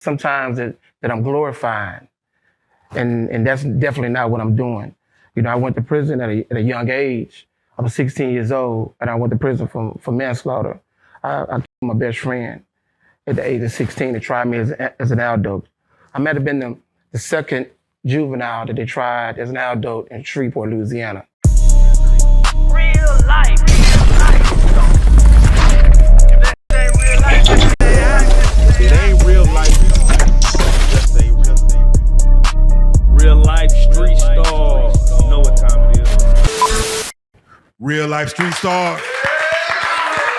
sometimes that I'm glorifying, and that's definitely not what I'm doing. You know, I went to prison at a young age. I was 16 years old, and I went to prison for manslaughter. I killed my best friend at the age of 16. They tried me as an adult. I might have been the second juvenile that they tried as an adult in Shreveport, Louisiana. Real life. It ain't real life. Just ain't real life street stars. You know what time it is. Real life street star.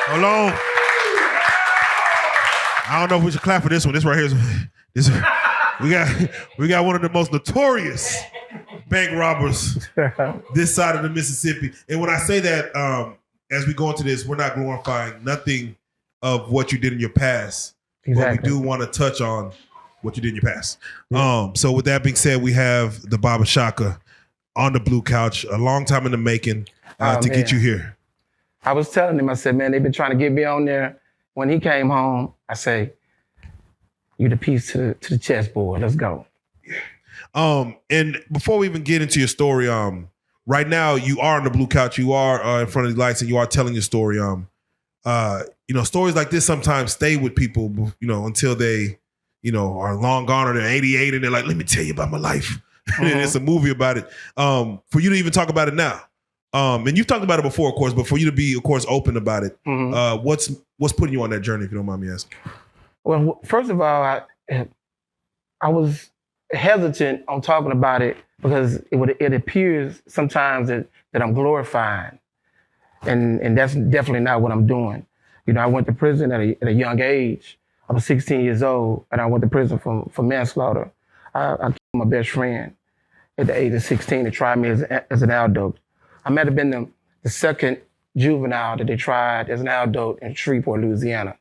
Hold on. I don't know if we should clap for this one. This right here is we got one of the most notorious bank robbers this side of the Mississippi. And when I say that, as we go into this, we're not glorifying nothing of what you did in your past. Exactly. But we do want to touch on what you did in your past. So with that being said, we have the Baba Shaka on the blue couch, a long time in the making to get you here. I was telling him, I said, man, they've been trying to get me on there. When he came home, I say, you the piece to the chessboard. Let's go. And before we even get into your story, right now you are on the blue couch, you are in front of the lights, and you are telling your story. You know, stories like this sometimes stay with people, you know, until they, you know, are long gone or they're 88 and they're like, let me tell you about my life. And it's a movie about it. For you to even talk about it now. And you've talked about it before, of course, but for you to be, of course, open about it, what's putting you on that journey, if you don't mind me asking? Well, first of all, I was hesitant on talking about it because it appears sometimes that I'm glorifying, and that's definitely not what I'm doing. You know, I went to prison at a young age. I was 16 years old, and I went to prison for manslaughter. I killed my best friend at the age of 16. They tried me as an adult. I might have been the second juvenile that they tried as an adult in Shreveport, Louisiana.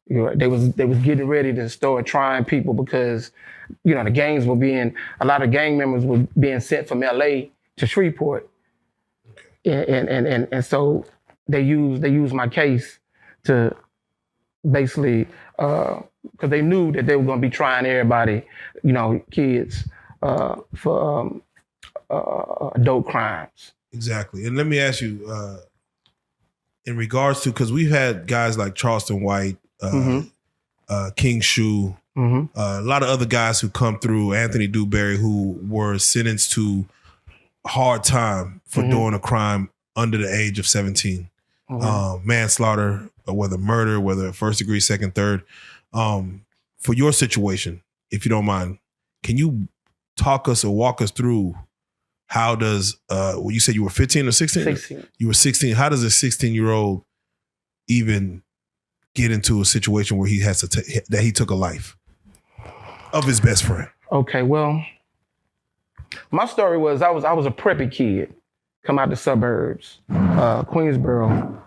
You know, they was getting ready to start trying people because, you know, a lot of gang members were being sent from LA to Shreveport. And so they used my case to basically, because they knew that they were going to be trying everybody, you know, kids for adult crimes. Exactly. And let me ask you, in regards to, because we've had guys like Charleston White, King Shu, a lot of other guys who come through, Anthony Dewberry, who were sentenced to hard time for doing a crime under the age of 17. Manslaughter, whether murder, whether first degree, second, third. For your situation, if you don't mind, can you talk us or walk us through how does, well, you said you were 15 or 16? 16. You were 16. How does a 16-year-old even get into a situation where he took a life of his best friend? Okay, well, my story was I was a preppy kid, come out the suburbs, Queensboro.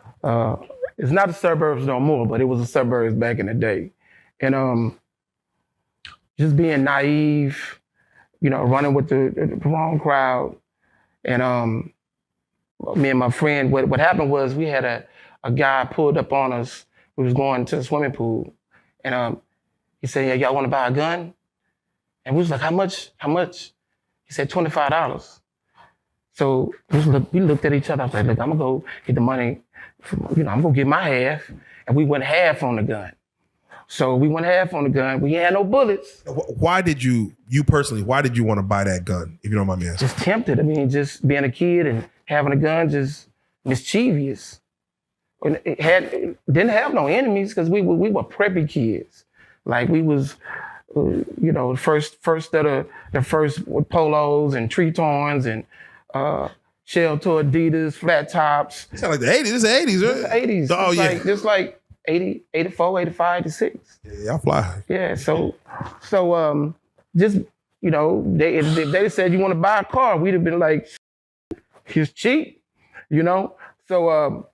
It's not the suburbs no more, but it was the suburbs back in the day. And just being naive, you know, running with the wrong crowd. And me and my friend, what happened was we had a guy pulled up on us. We was going to the swimming pool. And he said, yeah, y'all want to buy a gun? And we was like, how much? He said, $25. So we looked at each other. I was like, look, I'm going to go get the money. I'm going to get my half. And we went half on the gun. So we went half on the gun. We had no bullets. Why did you personally, why did you want to buy that gun, if you don't mind me asking? Just tempted. I mean, just being a kid and having a gun, just mischievous. Didn't have no enemies because we were preppy kids. Like we was, you know, first of the first with polos and Tretons and shell toe Adidas, flat tops. It sound like the 80s. This is the 80s, right? It's the 80s. Oh, yeah. Just like 80, 84, 85, 86. Yeah, y'all fly. Yeah, so just, you know, if they said you want to buy a car, we'd have been like, it's cheap, you know? So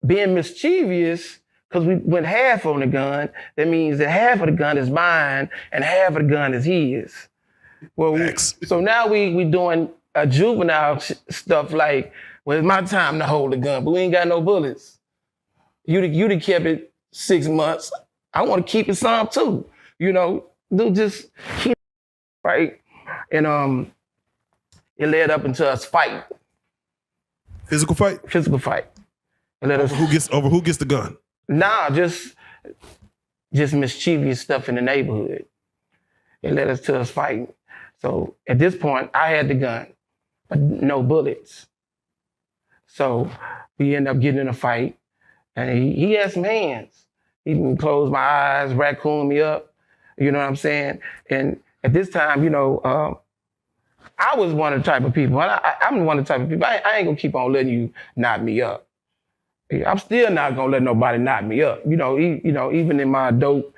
being mischievous, because we went half on the gun, that means that half of the gun is mine and half of the gun is his. Well, so now we doing a juvenile stuff like, well, it's my time to hold the gun, but we ain't got no bullets. You'd have kept it 6 months. I want to keep it some too. You know, do just keep right. And it led up into us fight. Physical fight? Physical fight. It led us Over who gets the gun? Nah, just mischievous stuff in the neighborhood. It led us to us fighting. So at this point, I had the gun, but no bullets. So we ended up getting in a fight, and he had some hands. He even closed my eyes, raccooned me up. You know what I'm saying? And at this time, you know, I was one of the type of people. I'm one of the type of people. I ain't gonna keep on letting you knock me up. I'm still not gonna let nobody knock me up. You know, even in my adult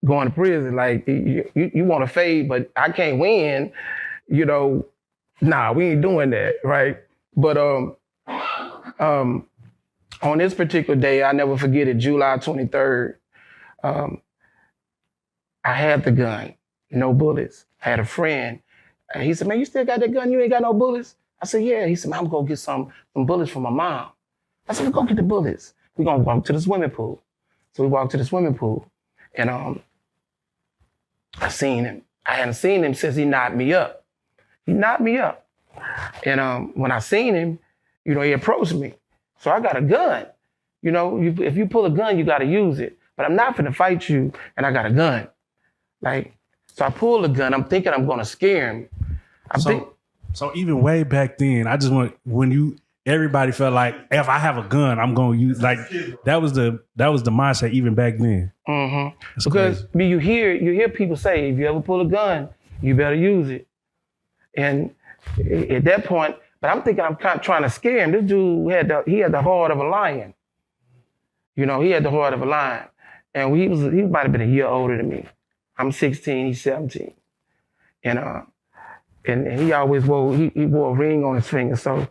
going to prison, like you want to fade, but I can't win. You know, nah, we ain't doing that, right? But on this particular day, I never forget it. July 23rd. I had the gun, no bullets. I had a friend. He said, "Man, you still got that gun? You ain't got no bullets?" I said, "Yeah." He said, "Man, I'm gonna go get some bullets for my mom." I said, "Well, go get the bullets. We're gonna walk to the swimming pool." So we walked to the swimming pool, and I seen him. I hadn't seen him since he knocked me up. He knocked me up. And when I seen him, you know, he approached me. So I got a gun. You know, if you pull a gun, you gotta use it. But I'm not finna fight you, and I got a gun. Like, so I pulled the gun. I'm thinking I'm gonna scare him. So even way back then, I just want everybody felt like if I have a gun, I'm gonna use that was the mindset even back then. Mm-hmm. Because you hear people say, if you ever pull a gun, you better use it. And at that point, but I'm thinking I'm kind of trying to scare him. This dude had the heart of a lion. You know, he had the heart of a lion. And he might have been a year older than me. I'm 16, he's 17. And he always wore a ring on his finger, so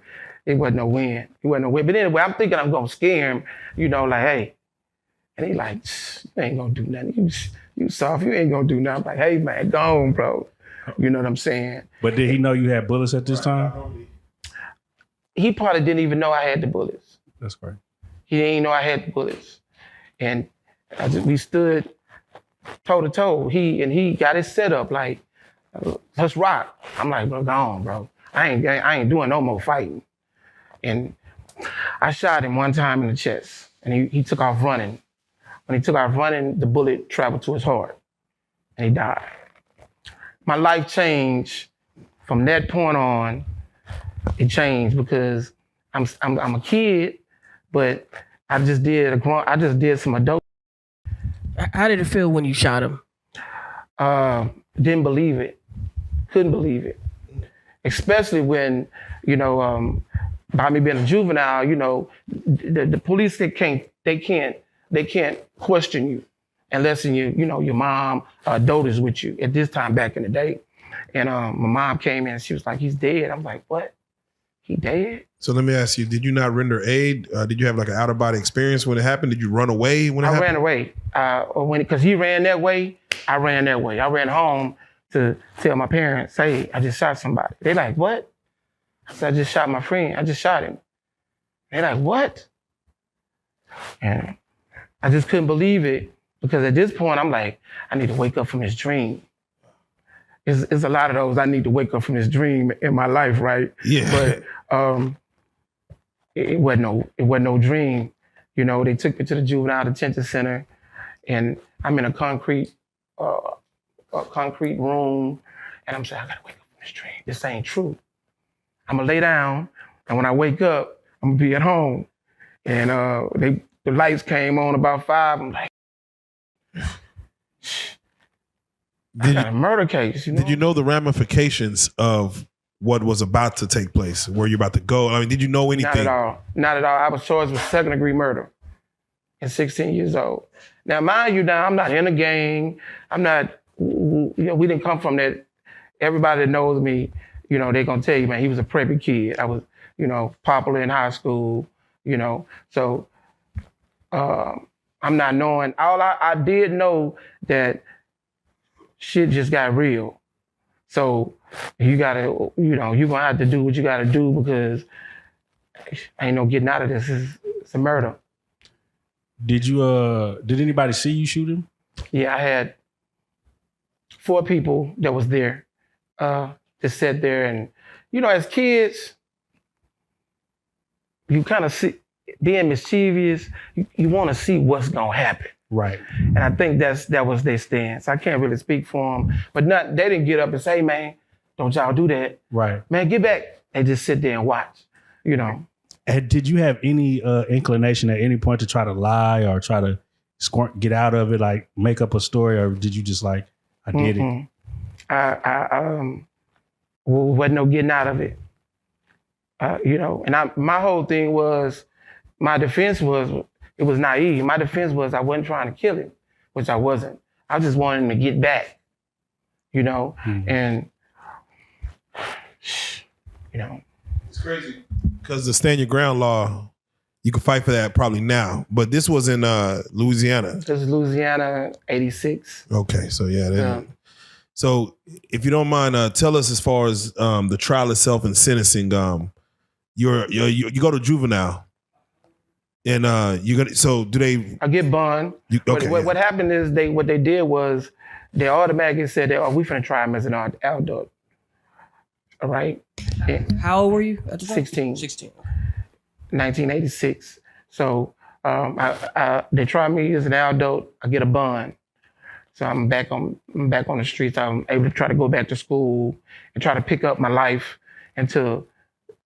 it wasn't no win. But anyway, I'm thinking I'm gonna scare him, you know, like, hey. And he like, you ain't gonna do nothing. You soft, you ain't gonna do nothing. I'm like, hey man, go on, bro. You know what I'm saying? But did he know you had bullets at this time? He probably didn't even know I had the bullets. That's great. He didn't even know I had the bullets. And we stood toe to toe. He got his setup like, let's rock. I'm like, bro, go on, bro. I ain't doing no more fighting. And I shot him one time in the chest, and he took off running. When he took off running, the bullet traveled to his heart, and he died. My life changed from that point on. It changed because I'm a kid, but I just did some adult. How did it feel when you shot him? Didn't believe it. Couldn't believe it. Especially when, you know, by me being a juvenile, you know, the police they can't question you unless your mom or adult is with you at this time back in the day. And my mom came in and she was like, he's dead. I'm like, what? He dead? So let me ask you, did you not render aid? Did you have like an out-of-body experience when it happened? Did you run away when it happened? I ran away. Because he ran that way, I ran that way. I ran home to tell my parents, hey, I just shot somebody. They like, what? I said, I just shot my friend. I just shot him. They like, what? And I just couldn't believe it because at this point, I'm like, I need to wake up from this dream. It's a lot of those I need to wake up from this dream in my life, right? Yeah. But it wasn't no dream. You know, they took me to the juvenile detention center, and I'm in a concrete room, and I'm saying, I gotta wake up from this dream. This ain't true. I'm gonna lay down, and when I wake up, I'm gonna be at home. And the lights came on about 5. I'm like, I got a murder case. You know? Did you know the ramifications of what was about to take place? Where you about to go? I mean, did you know anything? Not at all. I was charged with 2nd-degree murder at 16 years old. Now, mind you, I'm not in a gang. I'm not, you know, we didn't come from that. Everybody that knows me, you know, they're going to tell you, man, he was a preppy kid. I was, you know, popular in high school, you know. So I'm not knowing. All I did know that shit just got real. So you gotta, you know, you're gonna have to do what you gotta do because ain't no getting out of this. It's a murder. Did anybody see you shoot him? Yeah, I had 4 people that was there that sat there, and as kids, you kind of see being mischievous. You want to see what's gonna happen, Right. and I think that was their stance. I can't really speak for them, but they didn't get up and say, "Hey, man, don't y'all do that, Right. man, get back." They just sit there and watch, And did you have any inclination at any point to try to lie or try to get out of it, like make up a story, or did you just like, I did it? I wasn't no getting out of it. And my whole thing was, my defense was, it was naive. My defense was I wasn't trying to kill him, which I wasn't. I just wanted him to get back, and, It's crazy because the stand your ground law, you can fight for that probably now, but this was in Louisiana. This is Louisiana, 86. Okay, so yeah. Yeah. So if you don't mind, tell us as far as the trial itself and sentencing. You go to juvenile, and you're gonna. So do they? I get bond. What happened is what they did was they automatically said, "Oh, we finna try him as an adult." All right. How old were you at the time? 16. 16. 1986. So they try me as an adult. I get a bond. So I'm back on the streets. I'm able to try to go back to school and try to pick up my life until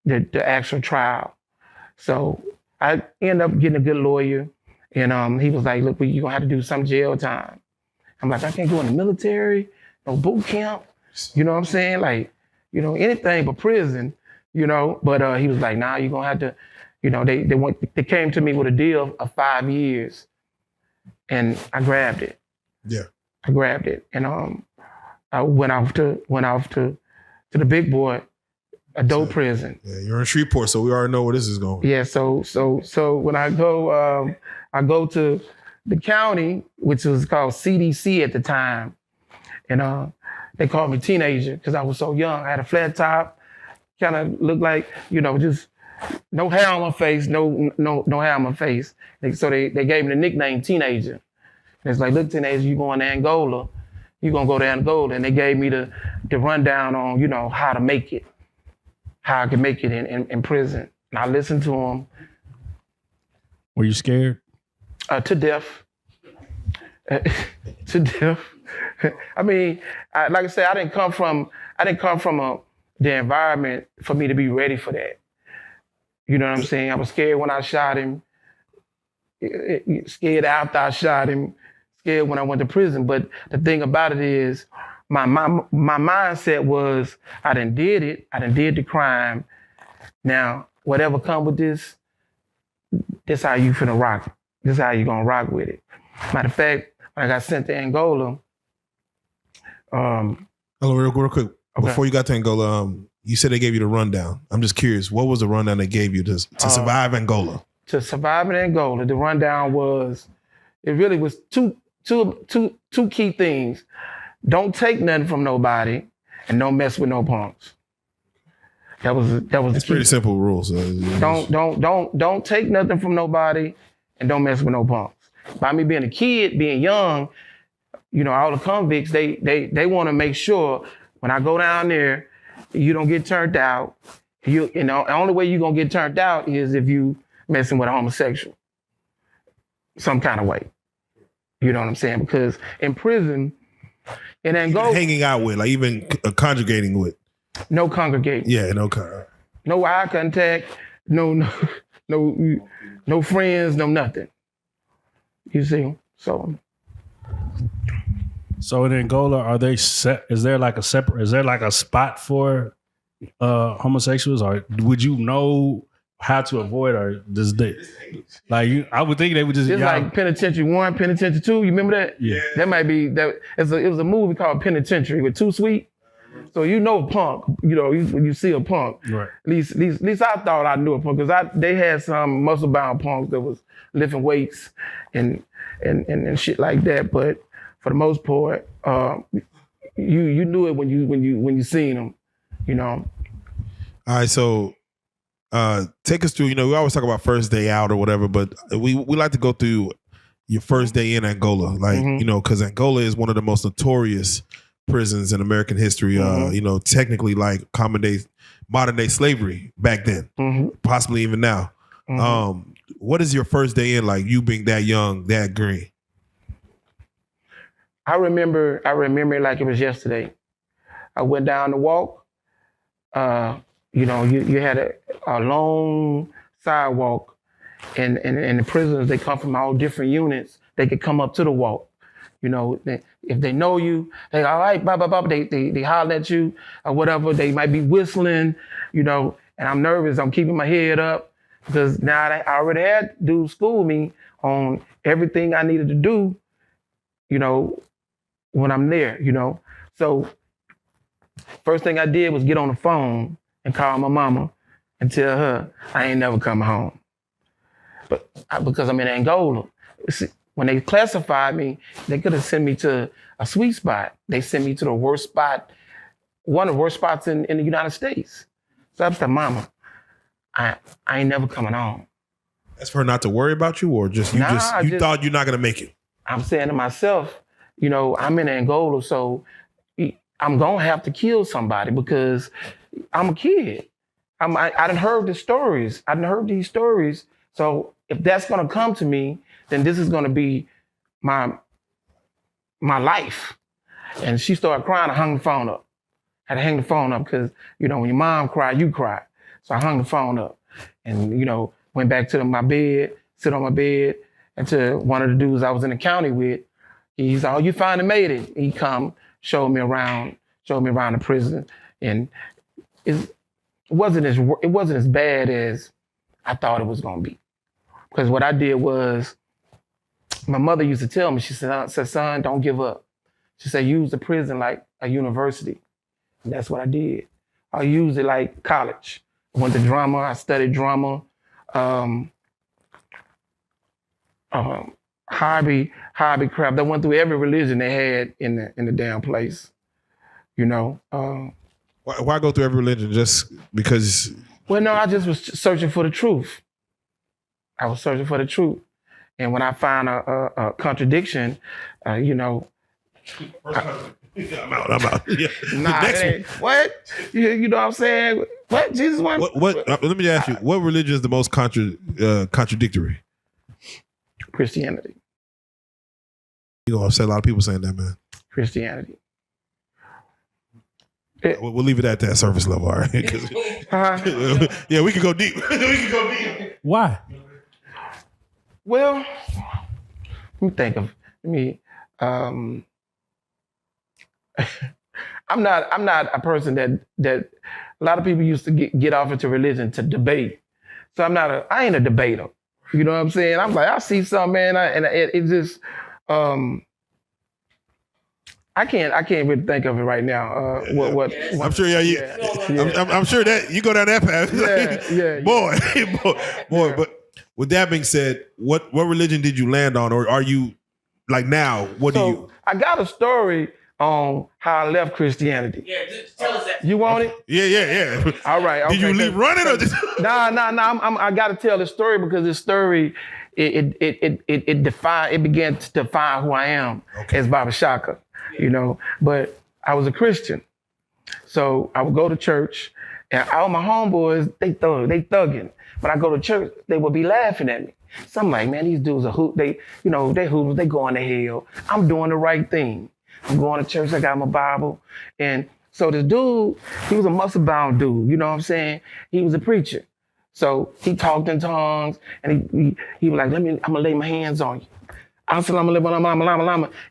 the actual trial. So I end up getting a good lawyer, and he was like, "Look, you're gonna have to do some jail time." I'm like, "I can't go in the military, no boot camp." You know what I'm saying? Like, anything but prison. But he was like, "Nah, you're gonna have to." They came to me with a deal of 5 years, and I grabbed it. Yeah. I grabbed it, and I went off to the big boy, adult prison. Yeah, you're in Shreveport, so we already know where this is going. Yeah, so when I go to the county, which was called CDC at the time, and they called me teenager because I was so young. I had a flat top, kind of looked like just no hair on my face, no hair on my face. So they gave me the nickname teenager. And it's like, "Look, teenager, you going to Angola. You going to go to Angola." And they gave me the rundown on, how to make it, how I could make it in prison. And I listened to them. Were you scared? To death. To death. I mean, like I said, I didn't come from the environment for me to be ready for that. You know what I'm saying? I was scared when I shot him, scared after I shot him, scared when I went to prison. But the thing about it is, my mindset was, I done did it. I done did the crime. Now, whatever come with this how you finna rock. This how you gonna rock with it. Matter of fact, when I got sent to Angola, Hello, real quick. Okay. Before you got to Angola, you said they gave you the rundown. I'm just curious, what was the rundown they gave you to survive Angola? To survive in Angola, the rundown was, it really was two key things. Don't take nothing from nobody, and don't mess with no punks. That was It's the key. pretty simple rules. Don't take nothing from nobody, and don't mess with no punks. By me being a kid, being young, all the convicts, they want to make sure when I go down there, you don't get turned out. The only way you're gonna get turned out is if you messing with a homosexual, some kind of way. You know what I'm saying? Because in prison, in Angola, hanging out with, like even conjugating with. No congregating. Yeah, no eye contact, no friends, no nothing. You see? So in Angola, are they set? Is there like a spot for homosexuals, or would you know how to avoid, or does they I would think they would just. It's like Penitentiary 1, Penitentiary 2. You remember that? Yeah. That might be that. It was a movie called Penitentiary with Too Sweet. So a punk. When you see a punk, right? At least I thought I knew a punk because they had some muscle bound punks that was lifting weights and shit like that. But for the most part, you knew it when you seen them. All right, so take us through. We always talk about first day out or whatever, but we like to go through your first day in Angola, like you know, because Angola is one of the most notorious prisons in American history. You know, technically like modern day slavery back then, possibly even now. What is your first day in like? You being that young, that green. I remember it like it was yesterday. I went down the walk. You know, you had a long sidewalk. And the prisoners, they come from all different units. They could come up to the walk. You know, if they know you, they all right, blah, blah, blah. They holler at you or whatever. They might be whistling, you know, and I'm nervous. I'm keeping my head up because now I already had dudes school me on everything I needed to do, you know, when I'm there, you know. So first thing I did was get on the phone and call my mama and tell her I ain't never coming home. But because I'm in Angola, when they classified me, they could have sent me to a sweet spot. They sent me to the worst spot, one of the worst spots in the United States. So I said, Mama, I ain't never coming home. That's for her not to worry about you, or just you thought you're not gonna make it? I'm saying to myself, you know, I'm in Angola, so I'm gonna have to kill somebody because I'm a kid. I done heard the stories. I done heard these stories. So if that's gonna come to me, then this is gonna be my life. And she started crying. I hung the phone up. I had to hang the phone up because, you know, when your mom cry, you cry. So I hung the phone up and, you know, went back to my bed, sit on my bed, and to one of the dudes I was in the county with. He's, oh, you finally made it. He come, showed me around the prison. And it wasn't as bad as I thought it was gonna be. Because what I did was, my mother used to tell me, she said, son, don't give up. She said, use the prison like a university. And that's what I did. I used it like college. I went to drama, I studied drama. Hobby craft. I went through every religion they had in the damn place. You know. Why go through every religion? Just because? Well, no, I just was searching for the truth. I was searching for the truth. And when I found a contradiction, you know. I'm out. Yeah. Nah, what? You know what I'm saying? What? Jesus want? What? Let me ask you. What religion is the most contradictory? Christianity. You know, I've said a lot of people saying that, man. Christianity. We'll leave it at that surface level, all right? Yeah, we can go deep. Why? Well, let me I'm not a person that a lot of people used to get off into religion to debate. So I ain't a debater. You know what I'm saying? I'm like, I see something, man, and it just I can't really think of it right now. What I'm sure, I'm sure that you go down that path. Boy. But with that being said, what religion did you land on, or are you like now? I got a story on how I left Christianity. Yeah, just tell us that. You want it? Yeah. All right. Okay. Did you leave running or just? Nah. I got to tell the story because this story it began to define who I am as Baba Shaka. You know, but I was a Christian, so I would go to church, and all my homeboys they thugging. When I go to church, they would be laughing at me. So I'm like, man, these dudes are they hoodlums, they going to hell. I'm doing the right thing. I'm going to church. I got my Bible, and so this dude, he was a muscle-bound dude. You know what I'm saying? He was a preacher, so he talked in tongues, and he was like, I'm gonna lay my hands on you.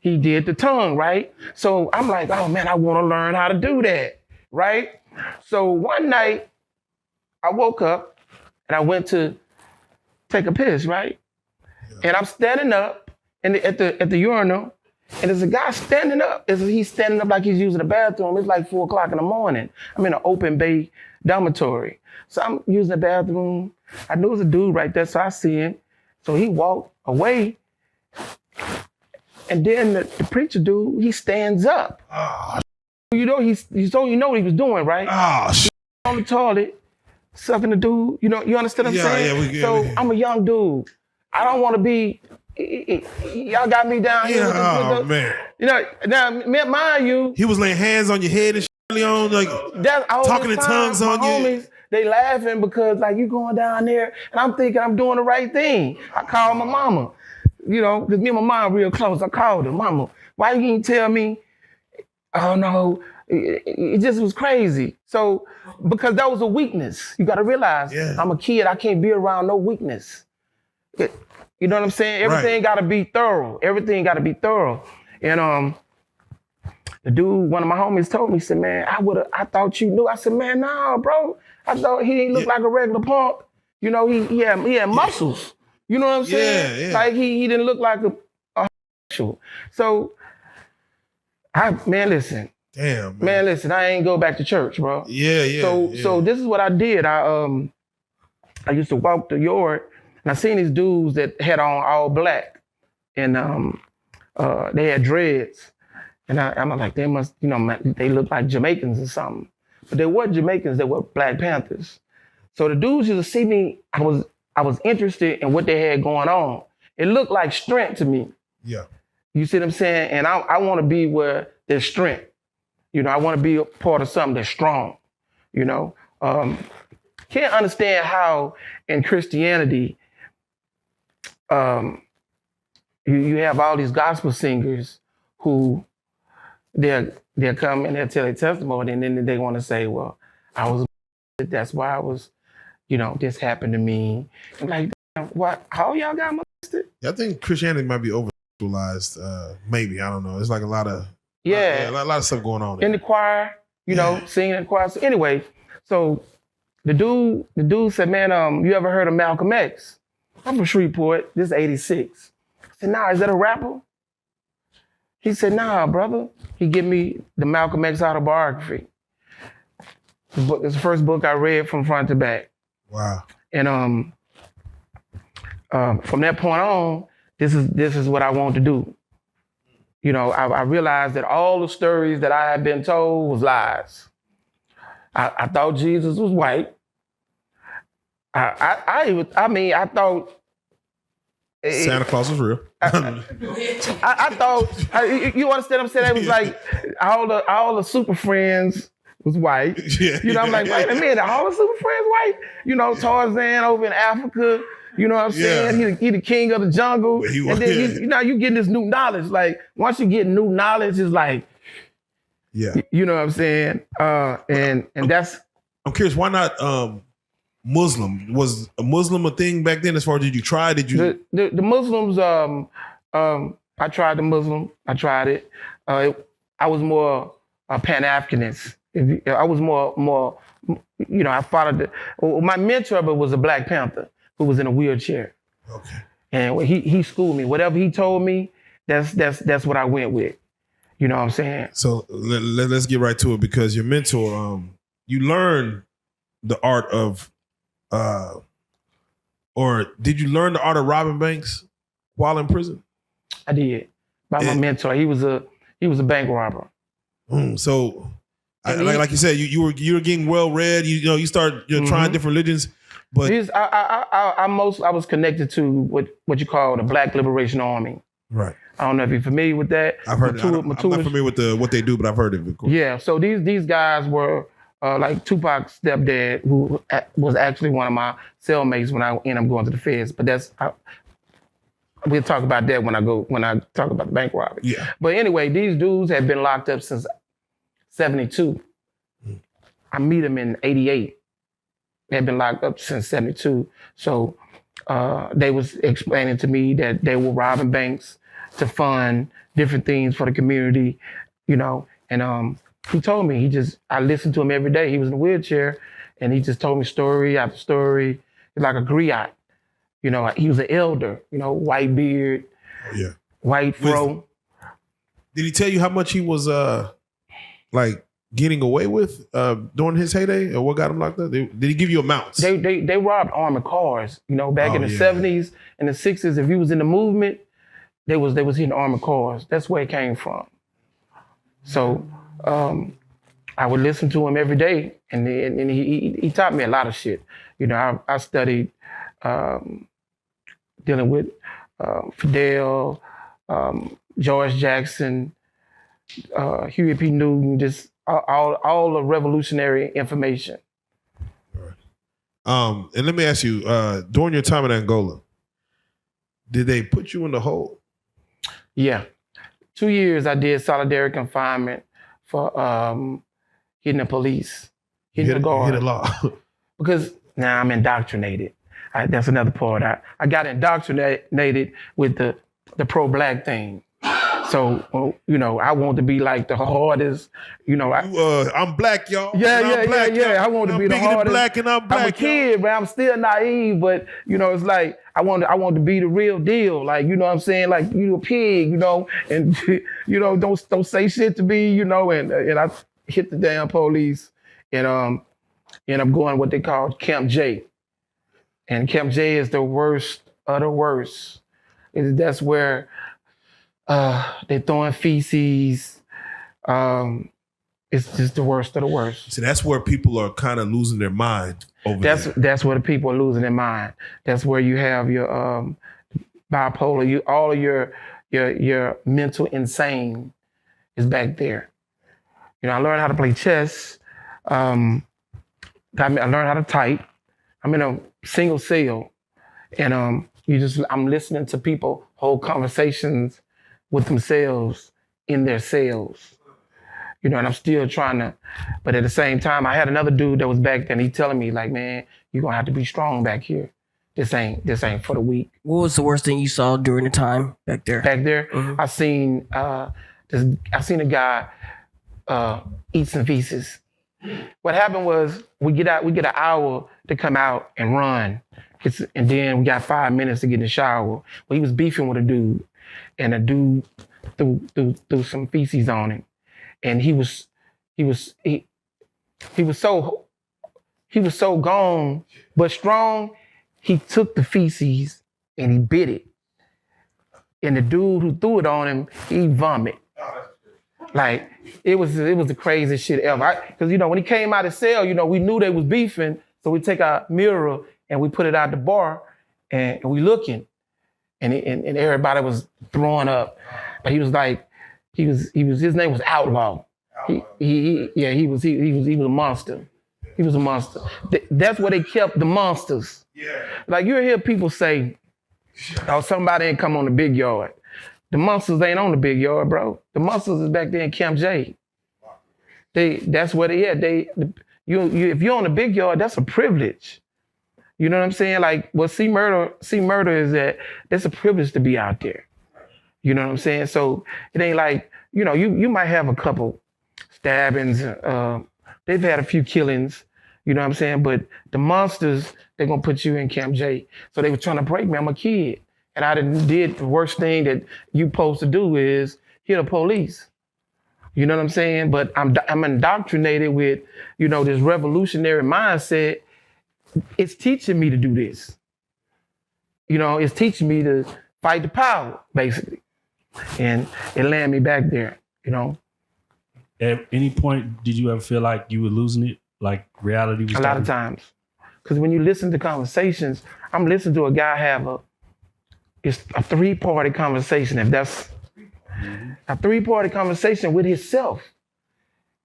He did the tongue, right? So I'm like, oh man, I want to learn how to do that, right? So one night, I woke up and I went to take a piss, right? And I'm standing up at the urinal, and there's a guy standing up. He's standing up like he's using the bathroom. It's like 4 o'clock in the morning. I'm in an open bay dormitory. So I'm using the bathroom. I knew it was a dude right there, so I see him. So he walked away. And then the preacher dude, he stands up. Oh. You know, you know what he was doing, right? Oh, shit. On the toilet, sucking the dude. You know, you understand what I'm saying? Yeah, I'm a young dude. I don't want to be y'all got me down here. Yeah, man. You know, now, mind you, He was laying hands on your head and shit, Leon, like that's all talking the in time, tongues my on you. homies, they laughing because like you going down there, and I'm thinking I'm doing the right thing. I called my mama, you know, because me and my mom real close. I called her, mama, why you didn't tell me? Oh no, it just was crazy. So because that was a weakness, you got to realize I'm a kid. I can't be around no weakness. You know what I'm saying? Everything got to be thorough. Everything got to be thorough. And the dude, one of my homies told me, he said, man, I thought you knew. I said, man, nah, bro. I thought he didn't look like a regular punk. You know, he had muscles. You know what I'm saying? Yeah. Like he didn't look like a So, man, listen. Damn, man, listen. I ain't go back to church, bro. So this is what I did. I used to walk the yard, and I seen these dudes that had on all black, and they had dreads, and I'm like, they must, you know, they look like Jamaicans or something, but they weren't Jamaicans. They were Black Panthers. So the dudes used to see me. I was interested in what they had going on. It looked like strength to me. Yeah. You see what I'm saying? And I want to be where there's strength. You know, I want to be a part of something that's strong. You know, can't understand how in Christianity, you have all these gospel singers who they'll come and they'll tell their testimony, and then they want to say, well, I was, that's why I was, you know, this happened to me. I'm like, what? How y'all got molested? I think Christianity might be over-sexualized. Maybe, I don't know. It's like a lot of a lot of stuff going on in the choir. You know, singing in the choir. So anyway, so the dude said, man, you ever heard of Malcolm X? I'm from Shreveport. This is 86. I said, nah, is that a rapper? He said, nah, brother. He gave me the Malcolm X autobiography. The book, it's the first book I read from front to back. Wow. And from that point on, this is what I want to do. You know, I realized that all the stories that I had been told was lies. I thought Jesus was white. I thought Santa Claus was real. I thought you understand what I'm saying? It was like all the super friends was white. Yeah, you know, I'm like, wait a minute, all the super friends white? You know, Tarzan over in Africa. You know what I'm saying? He the king of the jungle. And then you getting this new knowledge. Like once you get new knowledge, it's like, you know what I'm saying? And that's. I'm curious, why not Muslim? Was a Muslim a thing back then? As far as did you try? Did you? The Muslims? I tried the Muslim. I tried it. I was more Pan-Africanist. I was more. You know, I followed my mentor, but was a Black Panther who was in a wheelchair. Okay. And he schooled me. Whatever he told me, that's what I went with. You know what I'm saying? So let's get right to it, because your mentor, you learned the art of, or did you learn the art of robbing banks while in prison? I did. By my mentor. He was a bank robber. So, like you said, you were getting well read. You start trying different religions. But I was connected to what you call the Black Liberation Army. Right. I don't know if you're familiar with that. I've heard it. I'm not familiar with what they do, but I've heard of it. Yeah. So these guys were like Tupac's stepdad, who was actually one of my cellmates when I ended up going to the feds. But we'll talk about that when I talk about the bank robbery. Yeah. But anyway, these dudes have been locked up since 72. I meet them in 88. They've been locked up since 72. So they was explaining to me that they were robbing banks to fund different things for the community, you know. And he told me, I listened to him every day. He was in a wheelchair, and he just told me story after story. He's like a griot. You know, he was an elder, you know, white beard, white fro. Did he tell you how much he was like getting away with during his heyday, or what got him locked up? Did he give you amounts? They robbed armored cars. You know, back in the 70s and the 60s, if you was in the movement, they was hitting armored cars. That's where it came from. So I would listen to him every day, and he taught me a lot of shit. You know, I studied dealing with Fidel, George Jackson, Huey P. Newton, just all the revolutionary information. And let me ask you, during your time in Angola, did they put you in the hole? Yeah. 2 years I did solitary confinement for hitting the police, hitting the guard. Hit a law. Because now I'm indoctrinated. That's another part. I got indoctrinated with the pro-black thing. So, you know, I want to be like the hardest, you know. I'm black, y'all. Yeah. I want to be the hardest. Black and I'm black, I'm a kid, but I'm still naive. But you know, it's like I want to be the real deal. Like, you know what I'm saying? Like, you a pig, you know, and you know, don't say shit to me, you know. And I hit the damn police, and end up going what they call Camp J. And Camp J is the worst of the worst. That's where they're throwing feces. It's just the worst of the worst. So that's where people are kind of losing their mind over there. That's where the people are losing their mind. That's where you have your bipolar. All of your mental insane is back there. You know, I learned how to play chess. I learned how to type. I'm in a single cell, and I'm listening to people hold conversations with themselves in their cells. You know, and I'm still trying to, but at the same time, I had another dude that was back there, and he telling me like, man, you're gonna have to be strong back here. This ain't for the weak. What was the worst thing you saw during the time back there? Back there, I seen a guy eat some feces. What happened was we get an hour to come out and run. And then we got 5 minutes to get in the shower. Well, he was beefing with a dude, and a dude threw some feces on him. And he was so gone, but strong, he took the feces and he bit it. And the dude who threw it on him, he vomited. Like, it was the craziest shit ever. Because, you know, when he came out of the cell, you know, we knew they was beefing, so we take our mirror and we put it out the bar, and we looking, and everybody was throwing up. But he was like, his name was Outlaw. He was a monster. He was a monster. That's where they kept the monsters. Yeah. Like, you hear people say, oh, somebody ain't come on the big yard. The monsters ain't on the big yard, bro. The monsters is back there in Camp J. That's where they at. If you're on the big yard, that's a privilege. You know what I'm saying? Like, what see murder is that it's a privilege to be out there. You know what I'm saying? So it ain't like, you know, you might have a couple stabbings. They've had a few killings, you know what I'm saying? But the monsters, they're gonna put you in Camp J. So they were trying to break me. I'm a kid. And I did the worst thing that you supposed to do is hit the police. You know what I'm saying? But I'm indoctrinated with, you know, this revolutionary mindset. It's teaching me to do this. You know, it's teaching me to fight the power, basically. And it landed me back there, you know. At any point, did you ever feel like you were losing it? Like reality was a lot of times. Because when you listen to conversations, I'm listening to a guy it's a three-party conversation, if that's a three-party conversation with himself.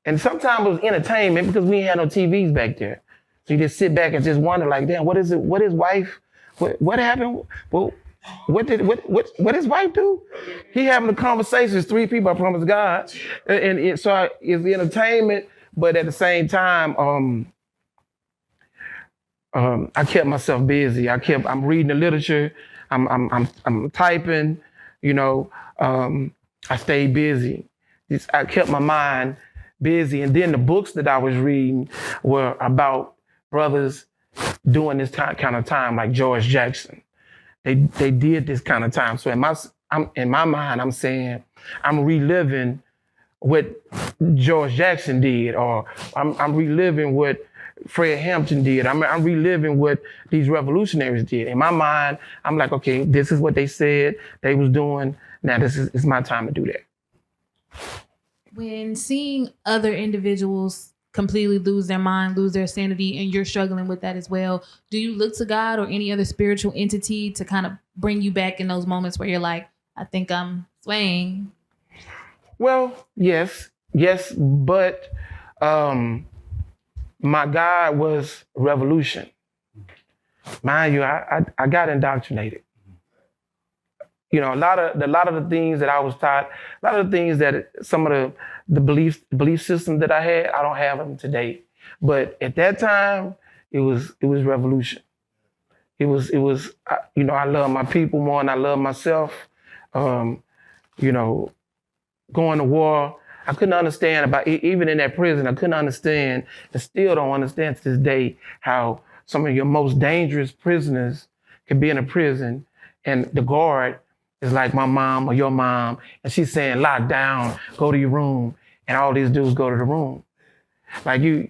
And sometimes it was entertainment because we ain't had no TVs back there. So you just sit back and just wonder, like, damn, what is it? What his wife? What happened? Well, what his wife do? He having a conversation. Three people, I promise God, and it's entertainment, but at the same time, I kept myself busy. I'm reading the literature. I'm typing. You know, I stayed busy. I kept my mind busy, and then the books that I was reading were about brothers doing this kind of time, like George Jackson. They did this kind of time. So in my mind, I'm saying I'm reliving what George Jackson did, or I'm reliving what Fred Hampton did. I'm reliving what these revolutionaries did. In my mind, I'm like, okay, this is what they said they was doing. Now it's my time to do that. When seeing other individuals completely lose their mind, lose their sanity, and you're struggling with that as well. Do you look to God or any other spiritual entity to kind of bring you back in those moments where you're like, I think I'm swaying? Well, yes, but my God was revolution. Mind you, I got indoctrinated. You know, a lot of the things that I was taught, a lot of the things that some of the belief system that I had, I don't have them today. But at that time, it was revolution. It was you know, I love my people more than I love myself. You know, going to war, I couldn't understand about, even in that prison, I couldn't understand and still don't understand to this day how some of your most dangerous prisoners can be in a prison and the guard is like my mom or your mom, and she's saying, lock down, go to your room, and all these dudes go to the room. Like you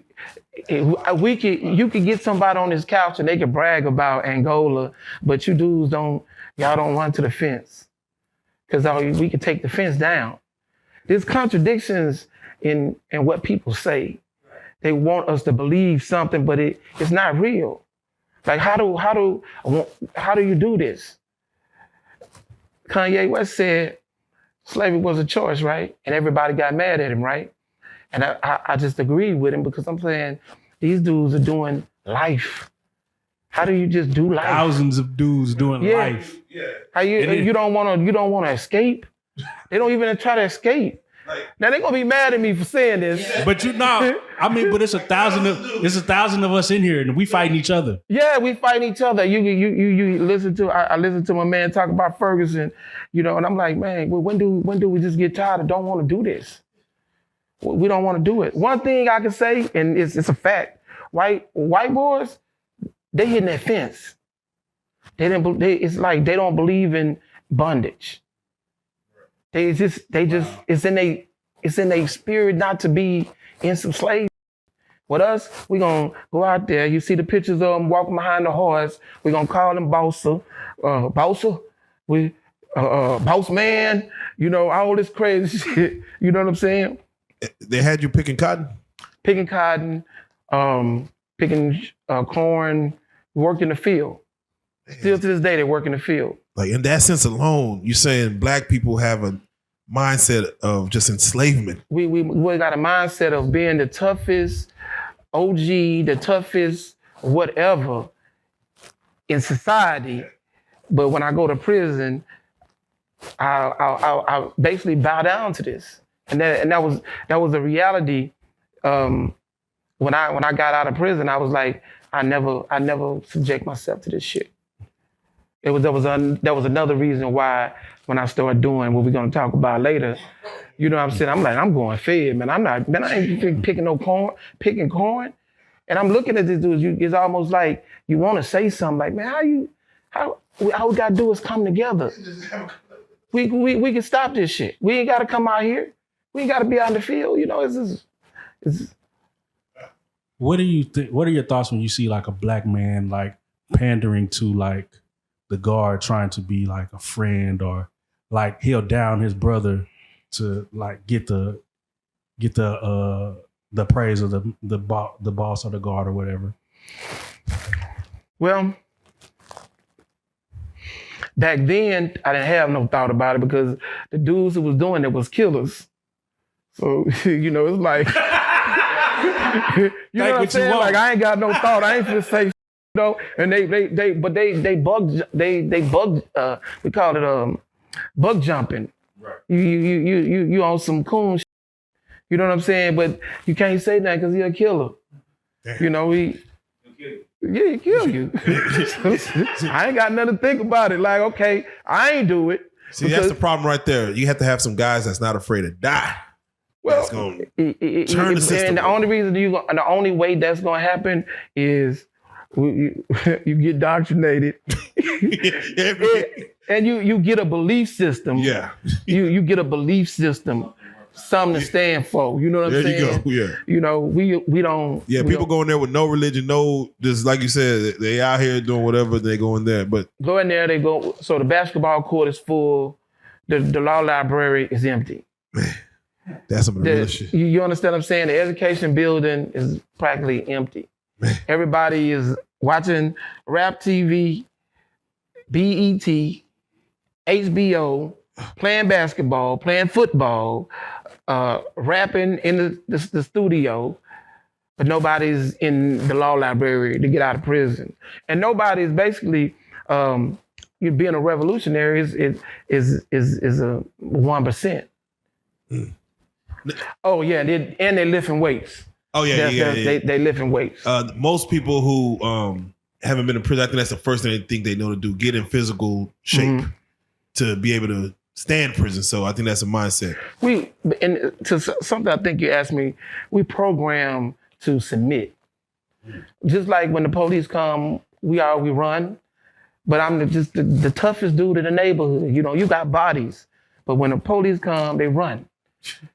could get somebody on this couch and they could brag about Angola, but you dudes y'all don't run to the fence. Because we could take the fence down. There's contradictions in what people say. They want us to believe something, but it's not real. Like how do you do this? Kanye West said slavery was a choice, right? And everybody got mad at him, right? And I just agreed with him because I'm saying these dudes are doing life. How do you just do life? Thousands of dudes doing life. Yeah. How you don't want to escape? They don't even try to escape. Now they're gonna be mad at me for saying this. But but it's 1,000 of us in here and we fighting each other. Yeah, we fight each other. You listen to I listen to my man talk about Ferguson, you know, and I'm like, man, well, when do we just get tired and don't want to do this? We don't want to do it. One thing I can say, and it's a fact, white boys, they hitting that fence. It's like they don't believe in bondage. It's in their spirit not to be in some slavery. With us, we gonna go out there. You see the pictures of them walking behind the horse. We gonna call them Bossa, Boss Man. You know, all this crazy shit. You know what I'm saying? They had you picking cotton? Picking cotton, picking corn, work in the field. Still to this day, they work in the field. Like in that sense alone, you're saying black people have a mindset of just enslavement. We got a mindset of being the toughest OG, the toughest whatever in society. But when I go to prison, I basically bow down to this. And that was a reality. When I got out of prison, I was like, I never subject myself to this shit. There was another reason why when I started doing what we're gonna talk about later, you know what I'm saying? I'm like, I'm going fed, man. I ain't picking no corn, picking corn. And I'm looking at this dude, it's almost like you wanna say something like, man, how we gotta do is come together. We can stop this shit. We ain't gotta come out here. We ain't gotta be out in the field, you know, it's What do you think? What are your thoughts when you see like a black man like pandering to like the guard, trying to be like a friend, or like he'll down his brother to like get the praise of the boss or the guard or whatever? Well, back then I didn't have no thought about it because the dudes who was doing it was killers. So you know, it's like. You know what I'm saying? Like I ain't got no thought. I ain't just say, you know. And they bugged. We call it bug jumping. Right. You on some coon. You know what I'm saying? But you can't say that because he's a killer. Damn. You know he kill you. I ain't got nothing to think about it. Like okay, I ain't do it. See, that's the problem right there. You have to have some guys that's not afraid to die. Well, that's gonna turn the system. And the only reason the only way that's gonna happen is you get indoctrinated, and you get a belief system. Yeah, you get a belief system, something to stand for. You know what I'm saying? There you go. Yeah. You know we don't. Yeah, people go in there with no religion, no, just like you said, they out here doing whatever, they go in there. But go in there, they go. So the basketball court is full, the law library is empty. Man. That's some real shit. You understand what I'm saying? The education building is practically empty. Man. Everybody is watching rap TV, BET, HBO, playing basketball, playing football, rapping in the studio, but nobody's in the law library to get out of prison. And nobody's basically, you being a revolutionary is a 1%. Mm. Oh yeah, and they're lifting weights. Oh yeah, They lifting weights. Most people who haven't been in prison, I think that's the first thing they think they know to do: get in physical shape to be able to stand prison. So I think that's a mindset. And to something I think you asked me, we program to submit. Just like when the police come, we run. But I'm just the toughest dude in the neighborhood. You know, you got bodies, but when the police come, they run.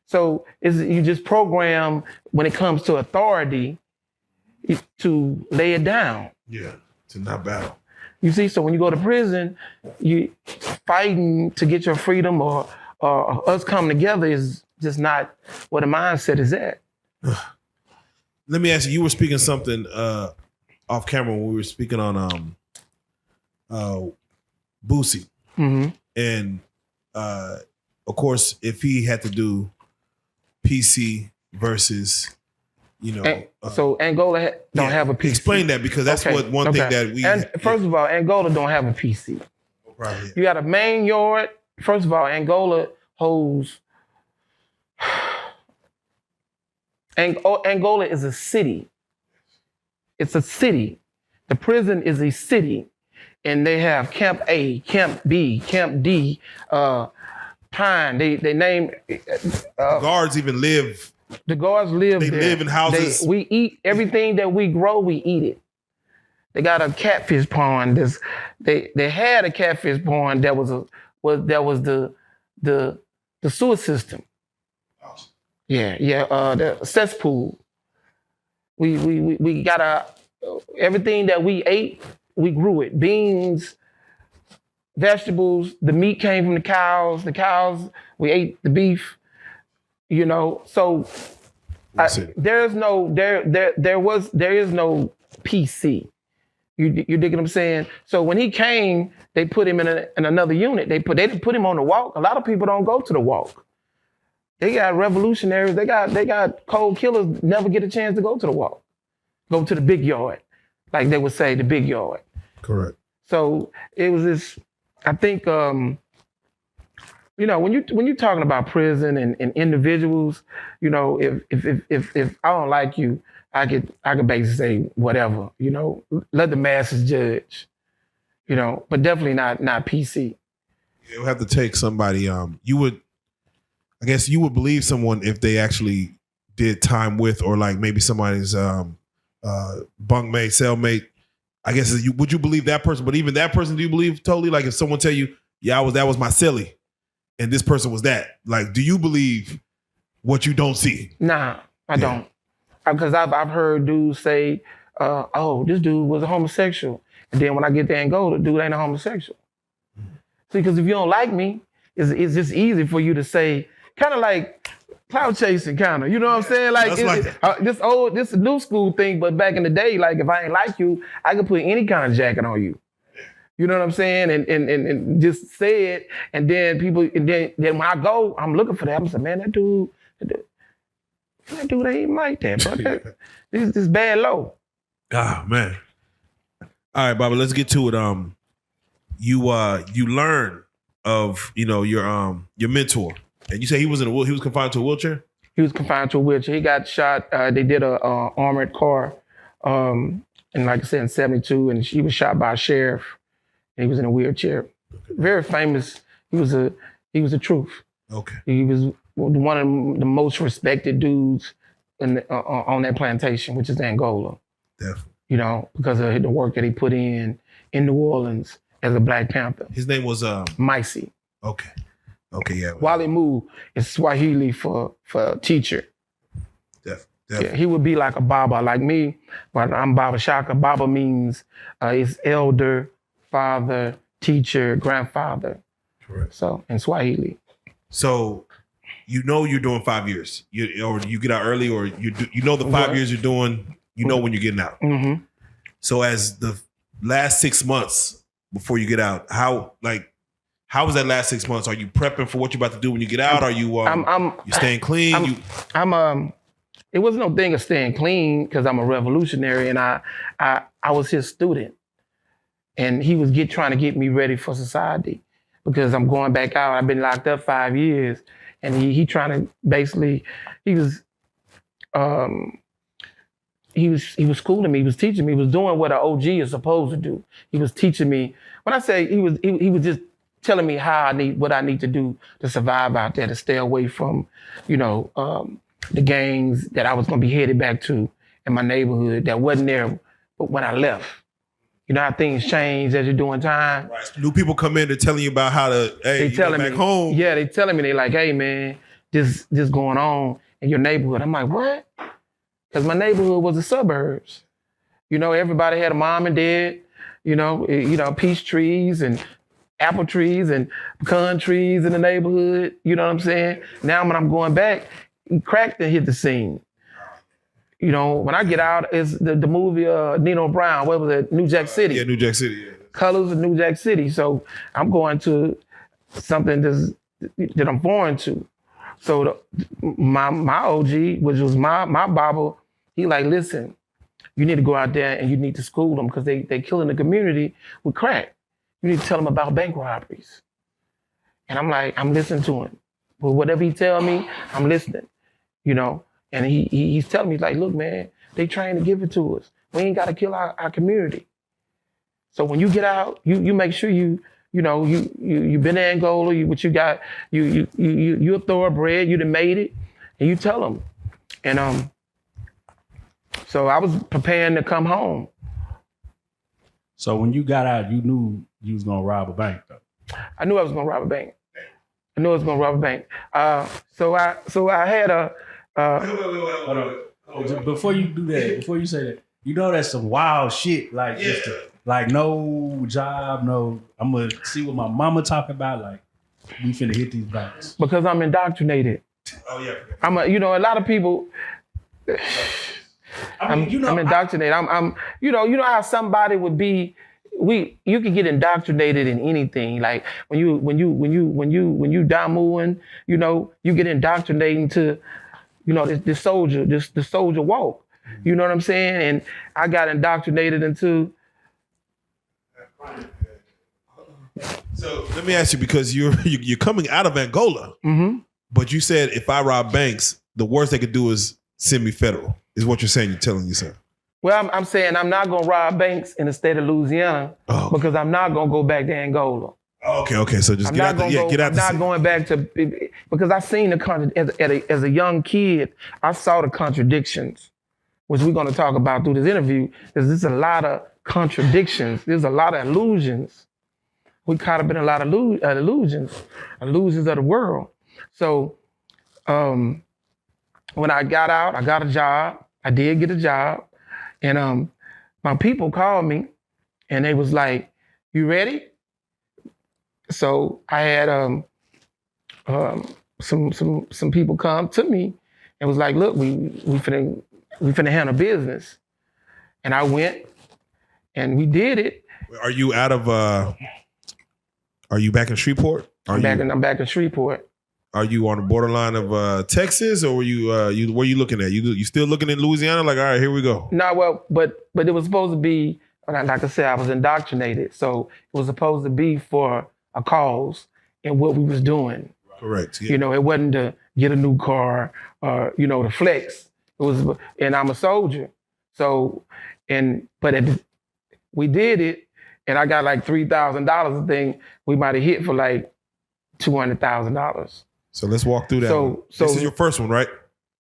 So you just program when it comes to authority to lay it down. Yeah, to not battle. You see, so when you go to prison, you fighting to get your freedom or us coming together is just not where the mindset is at. Let me ask you, you were speaking something off camera when we were speaking on Boosie. Mm-hmm. And of course, if he had to do PC versus, so Angola don't have a PC. Explain that, because that's one thing that we. And first of all, Angola don't have a PC. Right. You got a main yard. First of all, Angola holds. Angola is a city. It's a city. The prison is a city, and they have Camp A, Camp B, Camp D, Pine. They name guards even live. The guards live They there. live in houses. We eat everything that we grow. We eat it. They got a catfish pond. They had a catfish pond that was the sewer system. Yeah. The cesspool. We got everything that we ate. We grew it. Beans, vegetables. The meat came from the cows. We ate the beef. So there is no PC. You dig what I'm saying? So when he came, they put him in another unit. They didn't put him on the walk. A lot of people don't go to the walk. They got revolutionaries. They got cold killers. Never get a chance to go to the walk. Go to the big yard, like they would say, the big yard. Correct. So it was this. I think. When you're talking about prison and individuals, if I don't like you, I could basically say whatever, let the masses judge, but definitely not PC. It would have to take somebody. I guess you would believe someone if they actually did time with, or like maybe somebody's bunkmate, cellmate. I guess would you believe that person? But even that person, do you believe totally? Like if someone tell you, yeah, that was my cellie, and this person was that. Like, do you believe what you don't see? Nah, I don't. Because I've heard dudes say, this dude was a homosexual. And then when I get to Angola, dude ain't a homosexual. See, because if you don't like me, it's just easy for you to say, kind of like cloud chasing, kind of. You know what I'm saying? Like, this new school thing, but back in the day, like if I ain't like you, I could put any kind of jacket on you. You know what I'm saying? And just say it, and then when I go, I'm looking for that. I'm saying, man, that dude ain't even like that, bro. This bad low. Ah, man. All right, Baba, let's get to it. You learn of your mentor, and you say he was confined to a wheelchair. He was confined to a wheelchair. He got shot. They did a armored car, and like I said, in '72, and he was shot by a sheriff. He was in a wheelchair. Very famous. He was a truth. Okay. He was one of the most respected dudes on that plantation, which is Angola. Definitely. Because of the work that he put in New Orleans as a Black Panther. His name was Micey. Okay, yeah. Wally Moo is Swahili for teacher. Definitely. Yeah, he would be like a Baba, like me, but I'm Baba Shaka. Baba means is elder, father, teacher, grandfather. Correct. So in Swahili. So you know you're doing 5 years. Or you get out early, or you know the 5 years you're doing. You know when you're getting out. Mm-hmm. So as the last 6 months before you get out, how was that last 6 months? Are you prepping for what you're about to do when you get out? Are you you staying clean? It was no thing of staying clean because I'm a revolutionary and I was his student. And he was trying to get me ready for society because I'm going back out. I've been locked up 5 years, and he trying to basically he was schooling me. He was teaching me. He was doing what an OG is supposed to do. He was teaching me. When I say he was just telling me what I need to do to survive out there, to stay away from, the gangs that I was going to be headed back to in my neighborhood that wasn't there when I left. You know how things change as you're doing time? Right. New people come in, they're telling you about how to, hey, you go back home. Yeah, they telling me, they like, hey man, this going on in your neighborhood. I'm like, what? Because my neighborhood was the suburbs. Everybody had a mom and dad, peach trees and apple trees and pecan trees in the neighborhood. You know what I'm saying? Now when I'm going back, crack done hit the scene. When I get out, it's the movie Nino Brown. What was it? New Jack City. Yeah, New Jack City. Yeah. Colors of New Jack City. So I'm going to something that I'm foreign to. So my OG, which was my Bible, he like, listen, you need to go out there and you need to school them because they killing the community with crack. You need to tell them about bank robberies. And I'm like, I'm listening to him. Well, whatever he tell me, I'm listening, And he's telling me, like, look, man, they trying to give it to us. We ain't got to kill our community. So when you get out, you make sure you been to Angola, you a thoroughbred, you done made it, and you tell them. And so I was preparing to come home. So when you got out, you knew you was gonna rob a bank, though. I knew I was gonna rob a bank. So I had a. Hold on. Before you do that, before you say that, that's some wild shit. Like, like no job, no. I'm gonna see what my mama talking about. Like, we finna hit these banks because I'm indoctrinated. Oh yeah. I'm a lot of people. I'm indoctrinated. I'm how somebody would be. You could get indoctrinated in anything. Like when you damuing, you get indoctrinated to, this soldier walk. You know what I'm saying? And I got indoctrinated into. So let me ask you, because you're coming out of Angola, but you said if I rob banks, the worst they could do is send me federal. Is what you're saying? You're telling yourself. Well, I'm saying I'm not gonna rob banks in the state of Louisiana because I'm not gonna go back to Angola. Okay. So just get out. I'm not going back to, because I seen as a young kid, I saw the contradictions, which we're gonna talk about through this interview. There's a lot of contradictions. There's a lot of illusions. We caught up in a lot of illusions of the world. So when I got out, I got a job. I did get a job. And my people called me and they was like, you ready? So I had some people come to me and was like, look, we finna handle business. And I went and we did it. Are you out of are you back in Shreveport? I'm back in Shreveport. Are you on the borderline of Texas, or were you where you looking at? You still looking in Louisiana? Like, all right, here we go. No, well, but it was supposed to be, like I said, I was indoctrinated. So it was supposed to be for a cause and what we was doing. Correct. Yeah. It wasn't to get a new car or, to flex. It was, and I'm a soldier. So, we did it, and I got like $3,000 a thing. We might have hit for like $200,000. So let's walk through that. So this is your first one, right?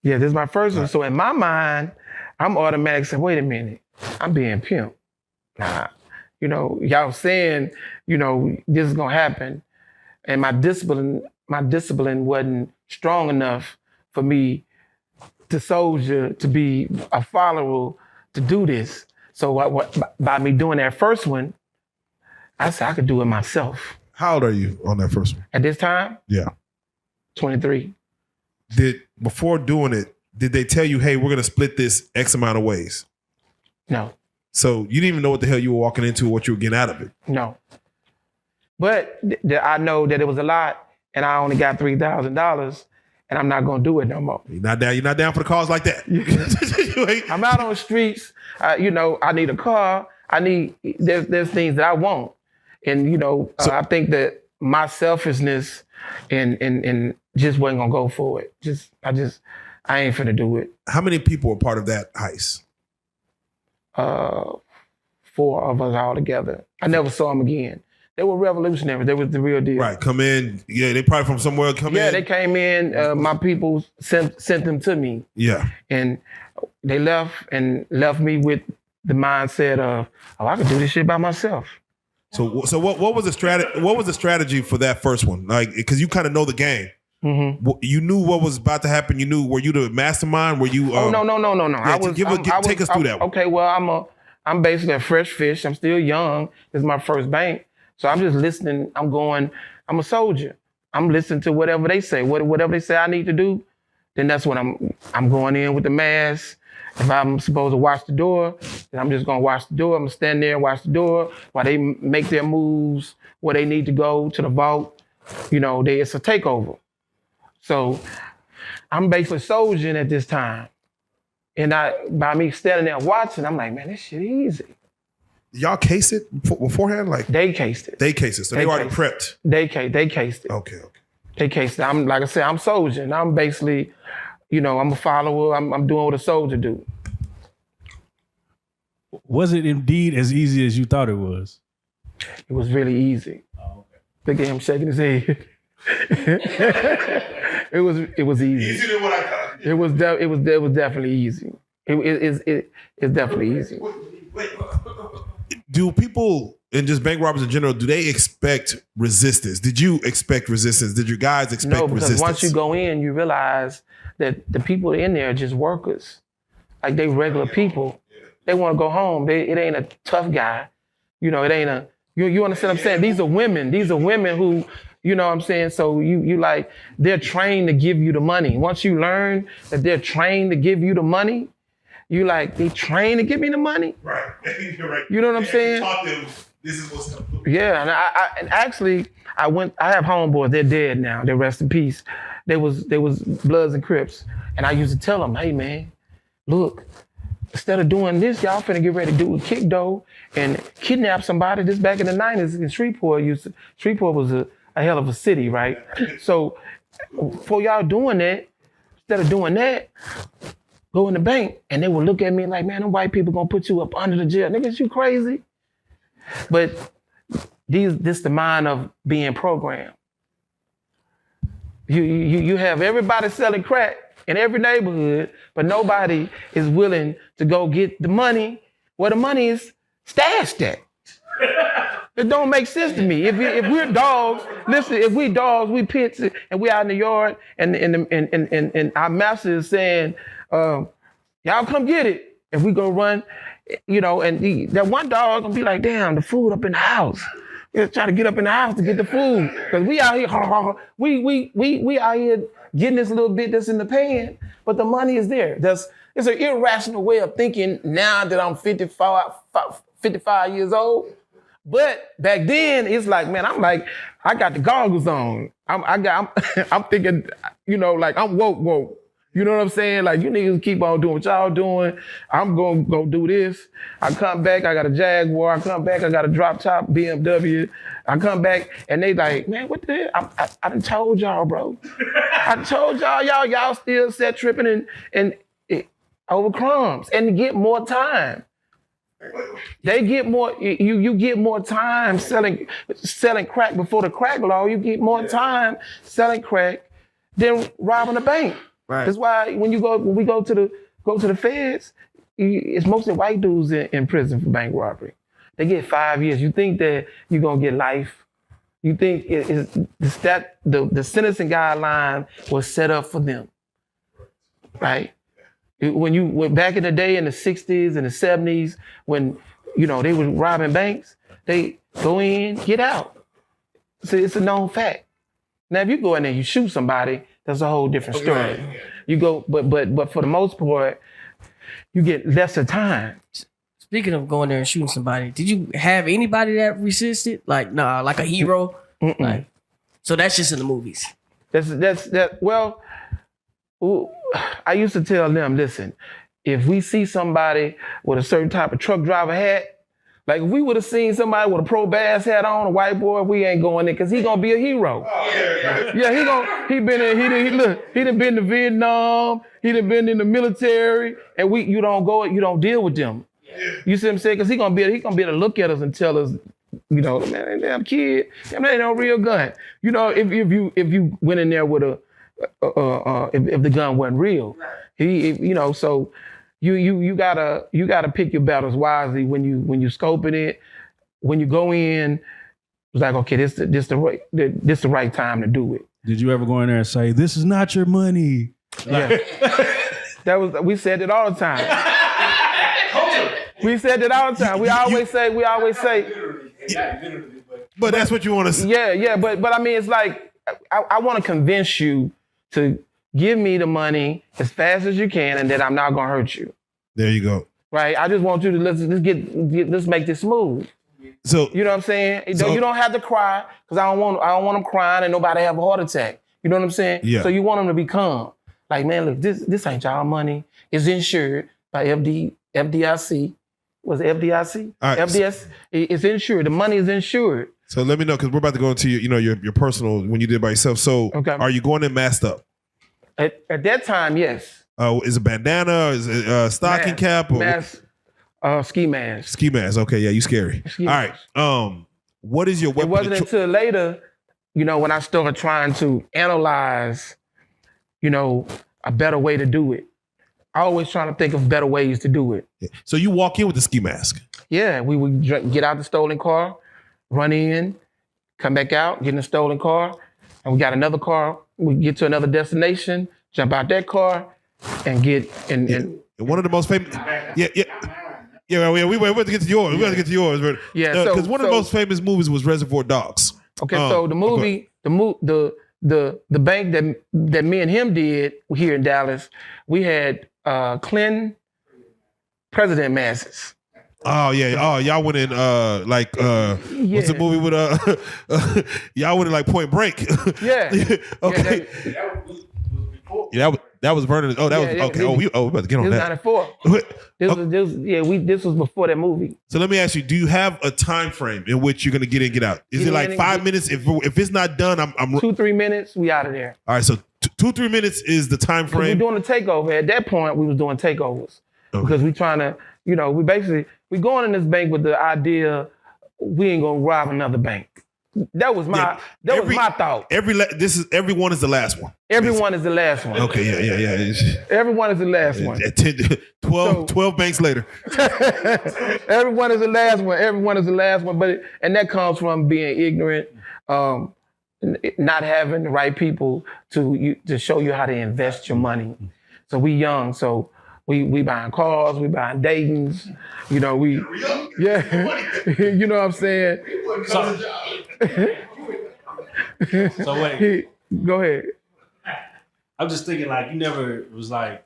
Yeah, this is my first one. So in my mind, I'm automatically saying, wait a minute, I'm being pimped. Nah, y'all saying, this is gonna happen. And my discipline wasn't strong enough for me to soldier, to be a follower, to do this. So by me doing that first one, I said I could do it myself. How old are you on that first one? At this time? Yeah. 23. before doing it, did they tell you, hey, we're going to split this X amount of ways? No. So you didn't even know what the hell you were walking into or what you were getting out of it? No. But I know that it was a lot, and I only got $3,000, and I'm not going to do it no more. You're not down for the cause like that. I'm out on the streets. I need a car. There's things that I want. And, I think that my selfishness and just wasn't going to go for it. I ain't finna do it. How many people were part of that heist? 4 of us all together. I never saw them again. They were revolutionaries. They was the real deal. Right, come in. Yeah, they probably from somewhere in. Yeah, they came in. My people sent them to me. Yeah. And they left me with the mindset of, I can do this shit by myself. So what was the strategy? What was the strategy for that first one? Like, because you kind of know the game. Mm-hmm. You knew what was about to happen. You knew. Were you the mastermind? Were you? No. Yeah, take us through that one. Okay, well, I'm basically a fresh fish. I'm still young. This is my first bank, so I'm just listening. I'm a soldier. I'm listening to whatever they say. Whatever they say I need to do, then that's what I'm going in with the mask. If I'm supposed to watch the door, then I'm just gonna watch the door. I'm gonna stand there and watch the door while they make their moves where they need to go to the vault. It's a takeover. So I'm basically soldiering at this time. And by me standing there watching, I'm like, man, this shit easy. Y'all case it beforehand? Like they cased it. So they already prepped. They cased it. Okay. They cased it. I'm like I said, I'm soldiering. I'm basically, I'm a follower. I'm doing what a soldier do. Was it indeed as easy as you thought it was? It was really easy. Oh, okay. Look at him shaking his head. It was easy. Easier than what I thought. It was definitely easy. It's definitely easy. Do people and just bank robbers in general, do they expect resistance? Did you expect resistance? Did your guys expect resistance? No, because once you go in, you realize that the people in there are just workers. Like they regular people. They want to go home. It ain't a tough guy. It ain't a, you understand what I'm saying? These are women who, you know what I'm saying? So you like, they're trained to give you the money. Once you learn that they're trained to give you the money, you like, they trained to give me the money? Right. You're right. You know what I'm saying? Taught them, this is what's up. Yeah, and actually, I have homeboys, they're dead now. They rest in peace. They was Bloods and Crips. And I used to tell them, hey man, look, instead of doing this, y'all finna get ready to do a kick dough and kidnap somebody. This back in the 90s in Shreveport was a hell of a city, right? So for y'all doing that, instead of doing that, go in the bank. And they would look at me like, man, them white people gonna put you up under the jail. Niggas, you crazy? But this the mind of being programmed. You have everybody selling crack in every neighborhood, but nobody is willing to go get the money where the money is stashed at. It don't make sense to me. If we're dogs, listen, if we dogs, we pits, and we out in the yard, and our master is saying, y'all come get it. And we go run, and that one dog gonna be like, damn, the food up in the house. Try to get up in the house to get the food. Cause we out here, we out here getting this little bit that's in the pan, but the money is there. It's an irrational way of thinking now that I'm 55 years old. But back then, it's like, man, I got the goggles on. I'm thinking, like I'm woke. You know what I'm saying? Like, you niggas keep on doing what y'all doing. I'm gonna go do this. I come back, I got a Jaguar. I come back, I got a drop top BMW. I come back, and they like, man, what the hell? I done told y'all, bro. I told y'all still set tripping and over crumbs and to get more time. They get more, you get more time selling crack before the crack law. You get more time selling crack than robbing a bank. Right. That's why when we go to the feds, it's mostly white dudes in prison for bank robbery. They get 5 years. You think that you're gonna get life? You think that the sentencing guideline was set up for them, right? When you went back in the day in the 60s and the 70s, when they were robbing banks, they go in, get out. So it's a known fact. Now, if you go in there, you shoot somebody, that's a whole different story. You go, but for the most part, you get lesser time. Speaking of going there and shooting somebody, did you have anybody that resisted? Like, nah, like a hero? Like, so that's just in the movies. Well, I used to tell them, listen, if we see somebody with a certain type of truck driver hat, like if we would have seen somebody with a pro bass hat on, a white boy, we ain't going in because he gonna be a hero. He done been to Vietnam, he done been in the military, and you don't deal with them. You see what I'm saying? Because he gonna be able to look at us and tell us, you know, man, damn kid, that ain't no real gun. You know, if you went in there with if the gun wasn't real, so you gotta pick your battles wisely when you scoping it. When you go in, it's like, okay, this the right time to do it. Did you ever go in there and say, "This is not your money"? Yeah, we said it all the time. We said that all the time. We always say. But that's what you want to say. Yeah. But I mean, it's like I want to convince you to give me the money as fast as you can, and that I'm not gonna hurt you. There you go. Right. I just want you to let's make this smooth. So you know what I'm saying? You don't have to cry because I don't want them crying and nobody have a heart attack. You know what I'm saying? Yeah. So you want them to be calm. Like, man, look, this ain't y'all money. It's insured by FDIC. Was it FDIC? All right. FDS. It's insured. The money is insured. So let me know, because we're about to go into your personal when you did by yourself. So Are you going in masked up? At that time, yes. Is it bandana? Is it stocking cap? Or mask, ski mask. Ski mask. Okay, yeah, you scary. Ski All mask. right. What is your weapon? It wasn't until later, when I started trying to analyze, a better way to do it. I always trying to think of better ways to do it. So you walk in with the ski mask? Yeah, we would get out the stolen car, run in, come back out, get in the stolen car, and we got another car. We get to another destination, jump out that car, and get and one of the most famous. Yeah. We went to get to yours. We got to get to yours. But, because one of the most famous movies was Reservoir Dogs. Okay, so the movie, the bank that me and him did here in Dallas, we had Clinton president masks. Oh yeah. Oh, y'all went in what's the movie with y'all went in like Point Break. Yeah. Okay. That was Vernon. Oh, that was okay. We about to get on that. 94. This was before that movie. So let me ask you: do you have a time frame in which you're gonna get in, get out? Is it like 5 minutes? If it's not done, I'm 2-3 minutes. We out of there. All right. So 2-3 minutes is the time frame. We're doing a takeover. At that point, we was doing takeovers because we trying to, we going in this bank with the idea we ain't gonna rob another bank. That was my was my thought. Everyone is the last one. Everyone is the last one. Okay, yeah. Everyone is the last one. 12 banks later. Everyone is the last one. Everyone is the last one. And that comes from being ignorant, not having the right people to show you how to invest your money. So we young, so we buying cars, we buying Daytons, you know what I'm saying? So wait. Go ahead. I'm just thinking, like, you never was like,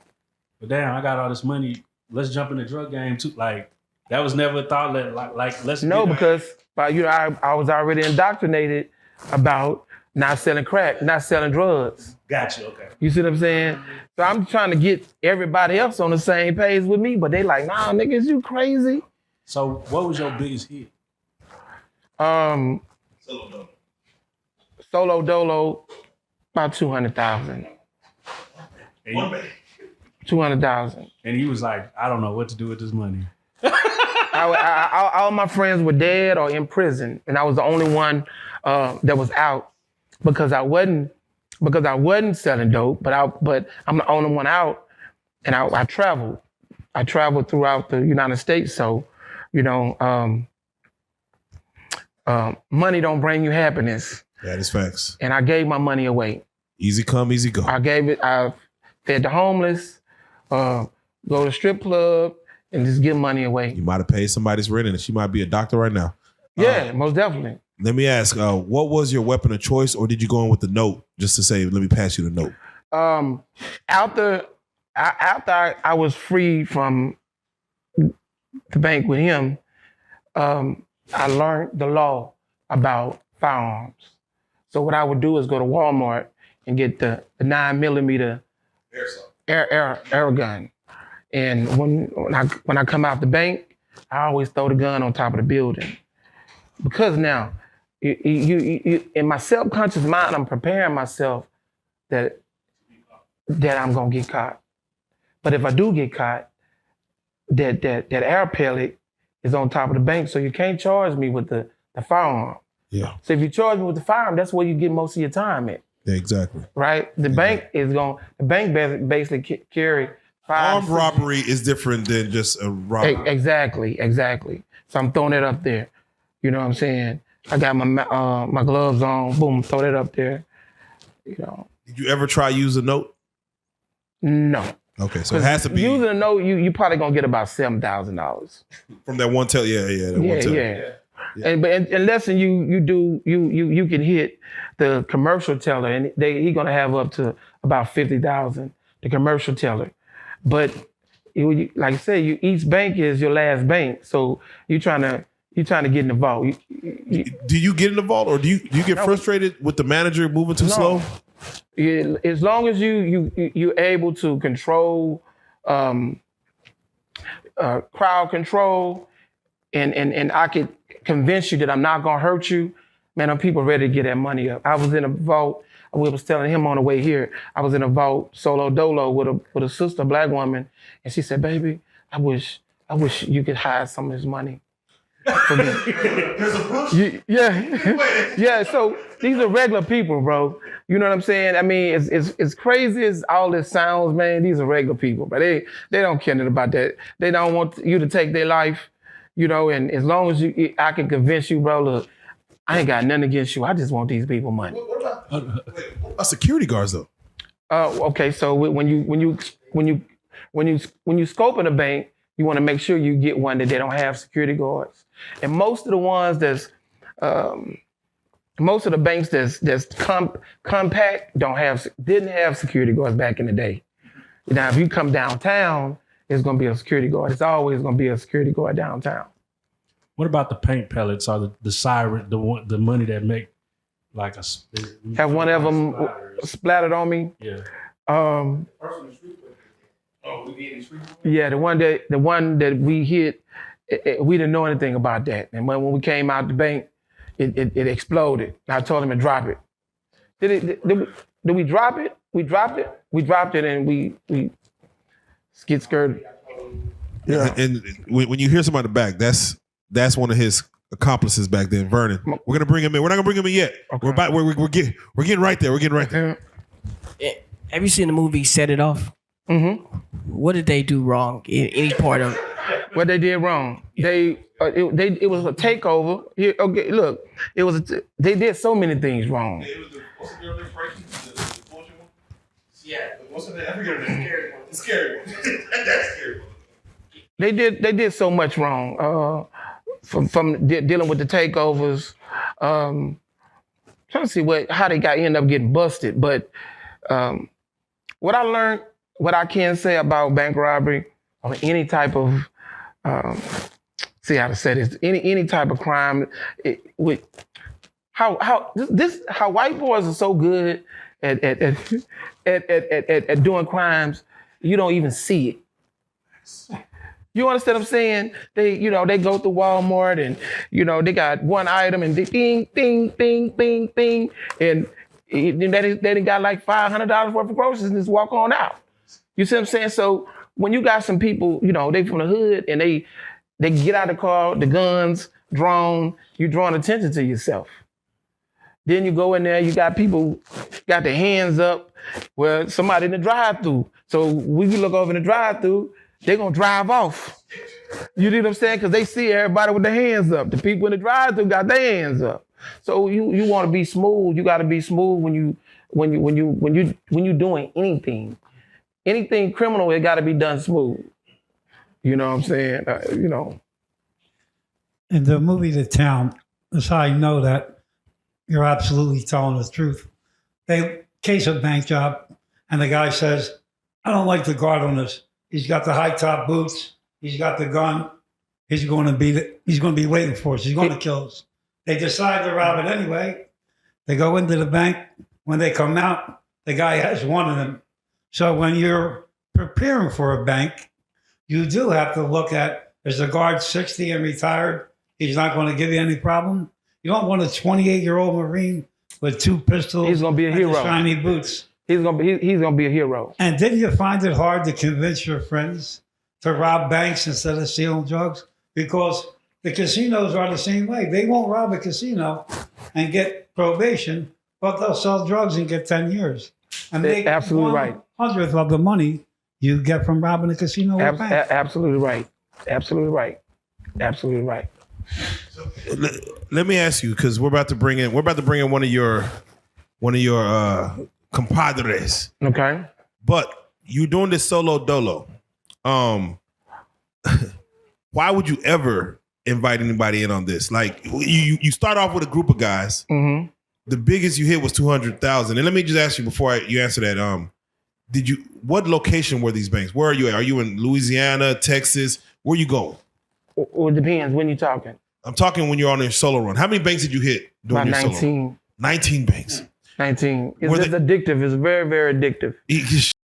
but damn, I got all this money, let's jump in the drug game too. Like, that was never a thought that like let's because I was already indoctrinated about not selling crack, not selling drugs. Gotcha, okay. You see what I'm saying? So I'm trying to get everybody else on the same page with me, but they like, nah, niggas, you crazy. So what was your biggest hit? Solo Dolo, about 200,000. 200,000. And he was like, I don't know what to do with this money. All my friends were dead or in prison, and I was the only one that was out because I wasn't selling dope, but I'm the only one out, and I traveled. I traveled throughout the United States, so money don't bring you happiness. That is facts. And I gave my money away. Easy come, easy go. I fed the homeless, go to strip club, and just give money away. You might have paid somebody's rent, and she might be a doctor right now. Yeah, most definitely. Let me ask, what was your weapon of choice, or did you go in with the note just to say, let me pass you the note? After I was free from the bank with him, I learned the law about firearms. So what I would do is go to Walmart and get the 9mm air gun. And when I come out the bank, I always throw the gun on top of the building. Because now, you in my subconscious mind, I'm preparing myself that I'm gonna get caught. But if I do get caught, that air pellet is on top of the bank, so you can't charge me with the firearm. Yeah. So if you charge me with the firearm, that's where you get most of your time at. Yeah, exactly. Right? The bank basically carry Armed robbery is different than just a robbery. Exactly. So I'm throwing it up there. You know what I'm saying? I got my gloves on, boom, throw that up there. You know. Did you ever try use a note? No. Okay, so it has to be using a note. You probably gonna get about $7,000 from that one tell. Yeah. And unless you can hit the commercial teller, and he gonna have up to about 50,000. The commercial teller, but like I said, each bank is your last bank, so you're trying to get in the vault. Do you get in the vault, or do you get frustrated with the manager moving too slow? As long as you're able to control crowd control, and I could convince you that I'm not gonna hurt you, man, them people ready to get that money up. I was in a vault. We was telling him on the way here. I was in a vault solo dolo with a sister, black woman, and she said, "Baby, I wish you could hide some of this money." There's a push. Yeah. So these are regular people, bro. You know what I'm saying? I mean, it's crazy as all this sounds, man. These are regular people, but they don't care nothing about that. They don't want you to take their life, you know. And as long as I can convince you, bro. Look, I ain't got nothing against you. I just want these people money. What about security guards though? Okay. So when you scope in a bank, you want to make sure you get one that they don't have security guards. And most of the ones most of the banks that's compact didn't have security guards back in the day. Now, if you come downtown, it's gonna be a security guard. It's always gonna be a security guard downtown. What about the paint pellets or the siren, the money that make like a? Have one of them splattered on me? Yeah. Yeah, the one that we hit, we didn't know anything about that. And when we came out the bank, it exploded. I told him to drop it. Did we drop it? We dropped it, and we skid skirted. Yeah. And when you hear somebody back, that's one of his accomplices back then, Vernon. We're gonna bring him in. We're not gonna bring him in yet. Okay. We're getting right there. We're getting right there. Have you seen the movie Set It Off? Mm-hmm. What did they do wrong in any part of it? What they did wrong? It was a takeover. Okay, look, they did so many things wrong. What's the girl named Frankie? The bullshit one? Yeah. What's the name? I forget her name. The scary one. That's scary one. They did so much wrong. From dealing with the takeovers. Trying to see how they end up getting busted. But what I learned, what I can say about bank robbery or any type of see how to say this, any type of crime, how white boys are so good at doing crimes, you don't even see it. You understand what I'm saying? They go through Walmart and, they got one item and they ding, ding, ding, ding, ding. And they got like $500 worth of groceries and just walk on out. You see what I'm saying? So when you got some people, they from the hood and they get out of the car, the guns drawn, you drawing attention to yourself. Then you go in there, you got people got their hands up, well, somebody in the drive-thru. So when you look over in the drive-thru, they're gonna drive off. You know what I'm saying? Because they see everybody with their hands up. The people in the drive-thru got their hands up. So you want to be smooth. You got to be smooth when you doing anything. Anything criminal, it got to be done smooth. You know what I'm saying? In the movie The Town, that's how you know that you're absolutely telling the truth. Case of bank job, And the guy says, I don't like the guard on this. He's got the high top boots. He's got the gun. He's going to be waiting for us. He's going to kill us. They decide to rob it anyway. They go into the bank. When they come out, the guy has one of them. So when you're preparing for a bank, you do have to look at, is the guard 60 and retired? He's not going to give you any problem. You don't want a 28-year-old Marine with 2 pistols. He's gonna be a hero. And shiny boots. He's gonna be a hero. And didn't you find it hard to convince your friends to rob banks instead of stealing drugs? Because the casinos are the same way. They won't rob a casino and get probation, but they'll sell drugs and get 10 years. And they absolutely right. 1/100th of the money you get from robbing a casino or bank. Absolutely right. Absolutely right. Absolutely right. Let me ask you, because we're about to bring in one of your compadres. Okay. But you're doing this solo dolo. Why would you ever invite anybody in on this? Like you start off with a group of guys. Mm-hmm. The biggest you hit was 200,000. And let me just ask you before you answer that. What location were these banks? Where are you at? Are you in Louisiana, Texas? Where you going? Well, it depends when you're talking. I'm talking when you're on your solo run. How many banks did you hit during About your 19. solo run? 19 banks. 19. It's addictive. It's very, very addictive.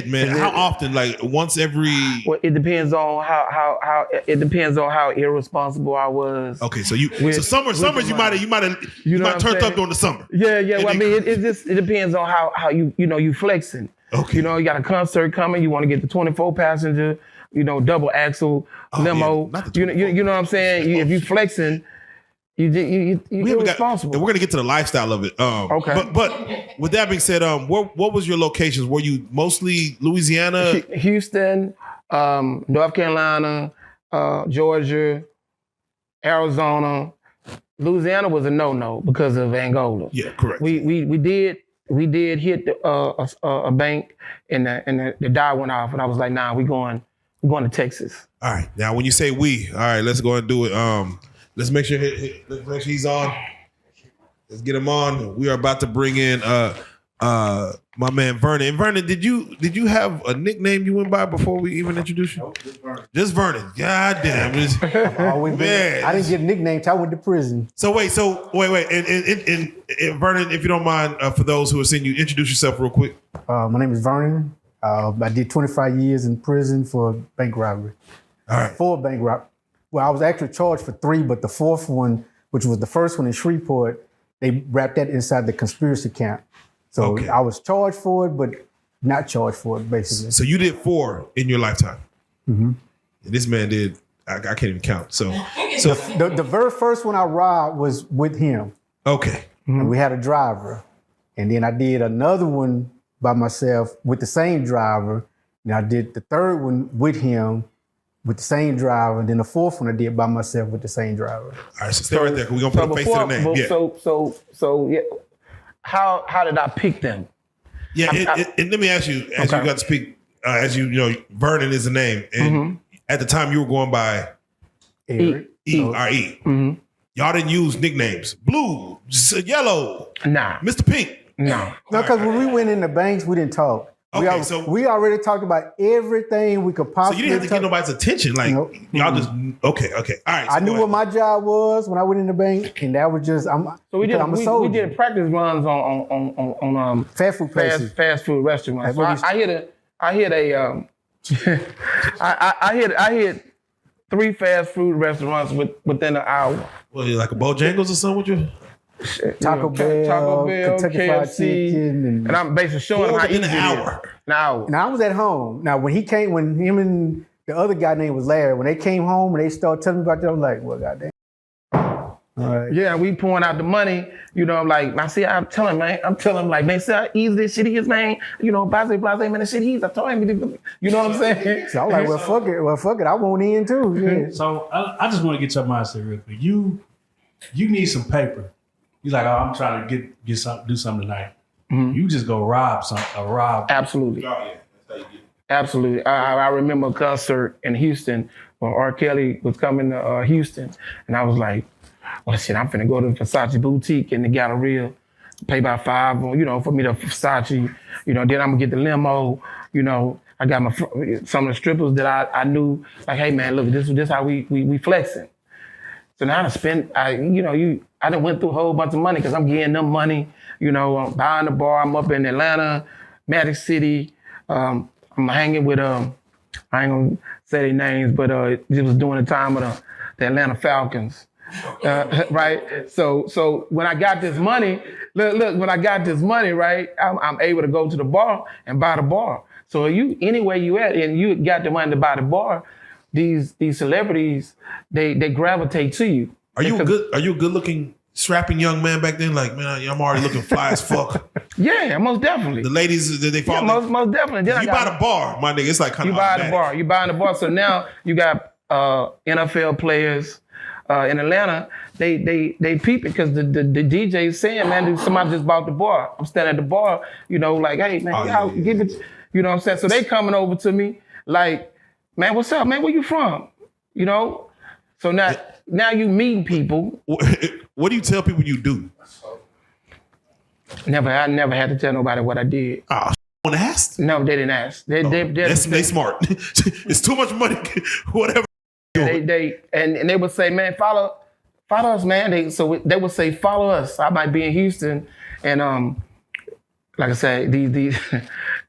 Man, how often? Like once every. Well, it depends on how it depends on how irresponsible I was. Okay, so summers you might have turned up during the summer. Yeah. Well, I mean, it depends on how you flexing. Okay. You got a concert coming. You want to get the 24 passenger, double axle limo. Yeah, you know what I'm saying? If you flexing, you're irresponsible. And we're gonna get to the lifestyle of it. Okay. But with that being said, what was your locations? Were you mostly Louisiana? Houston, North Carolina, Georgia, Arizona. Louisiana was a no because of Angola. Yeah, correct. We did hit a bank and the die went off, and I was like, nah, we're going to Texas. All right. Now, when you say we, all right, let's go and do it. Let's make sure he's on. Let's get him on. We are about to bring in my man Vernon. And Vernon, did you have a nickname you went by before we even introduced you? Nope, just Vernon. Just Vernon. God damn. Man. I didn't get nicknamed till I went to prison. So wait. And Vernon, if you don't mind, for those who are seeing you, introduce yourself real quick. My name is Vernon. I did 25 years in prison for bank robbery. All right. 4 bank robbery. Well, I was actually charged for 3, but the 4th one, which was the first one in Shreveport, they wrapped that inside the conspiracy count. So okay. I was charged for it, but not charged for it, basically. So you did 4 in your lifetime. Mm-hmm. And this man did, I can't even count. So the very first one I robbed was with him. Okay. And we had a driver. And then I did another one by myself with the same driver. And I did the 3rd one with him with the same driver. And then the 4th one I did by myself with the same driver. All right, so stay right there, because we're going to put a face to the name. Yeah. So yeah. How did I pick them? Yeah, and let me ask you, as you got to speak, as you know, Vernon is the name. And at the time you were going by Eric. E-R-E. Y'all didn't use nicknames. Blue, Yellow. Nah. Mr. Pink. No. No, because when we went in the banks, we didn't talk. Okay, we already talked about everything we could So possibly you didn't have to get nobody's attention. Like, Nope. y'all just, okay. All right. I knew what my job was when I went in the bank, and that was just, So we did practice runs on fast food places. fast food restaurants. So I hit 3 fast food restaurants within an hour. Well, like a Bojangles or something with you? Taco Bell, Kentucky Fried KFC, Chicken, and I'm basically showing him how easy in an hour. An hour. Now I was at home. Now when him and the other guy named was Larry, when they came home and they started telling me about that, I'm like, well, goddamn. All right. Yeah, we pouring out the money. I'm like, I'm telling him, like, man, see how easy this shit is, man. Blase, man, the shit is. I told him, you know what I'm saying? So I'm like, well, fuck it. I want in too. Yeah. So I just want to get your mindset real quick. You need some paper. He's like, I'm trying to get something, do something tonight. You just go rob. Absolutely. Oh, yeah. That's how you get it. Absolutely. I remember a concert in Houston when R. Kelly was coming to Houston, and I was like, well, shit, I'm finna go to the Versace boutique in the Galleria pay about $5, for me to Versace. Then I'm gonna get the limo. I got some of the strippers that I knew, like, hey man, look, this how we flexing. So now I spend, I done went through a whole bunch of money because I'm getting them money. I'm buying the bar. I'm up in Atlanta, Magic City. I'm hanging with I ain't gonna say their names, but it was during the time of the Atlanta Falcons. Right. So when I got this money, look, when I got this money, right, I'm able to go to the bar and buy the bar. So anywhere you at and you got the money to buy the bar, these celebrities, they gravitate to you. Are you a good looking, strapping young man back then? Like, man, I'm already looking fly as fuck. Yeah, most definitely. The ladies, they follow. Yeah, most definitely. Then you buy the bar, my nigga. It's like kind of You buying the bar. So now you got NFL players in Atlanta. They peep it because the DJ's saying, man, somebody just bought the bar. I'm standing at the bar, like, hey man, give it. You know what I'm saying? So they coming over to me like, man, what's up, man? Where you from? So now you meeting people. What do you tell people you do? I never had to tell nobody what I did. Oh, no one asked? No, they didn't ask. They smart. It's too much money. Whatever. They would say, man, follow us, man. They would say, follow us. I might be in Houston, and like I said, these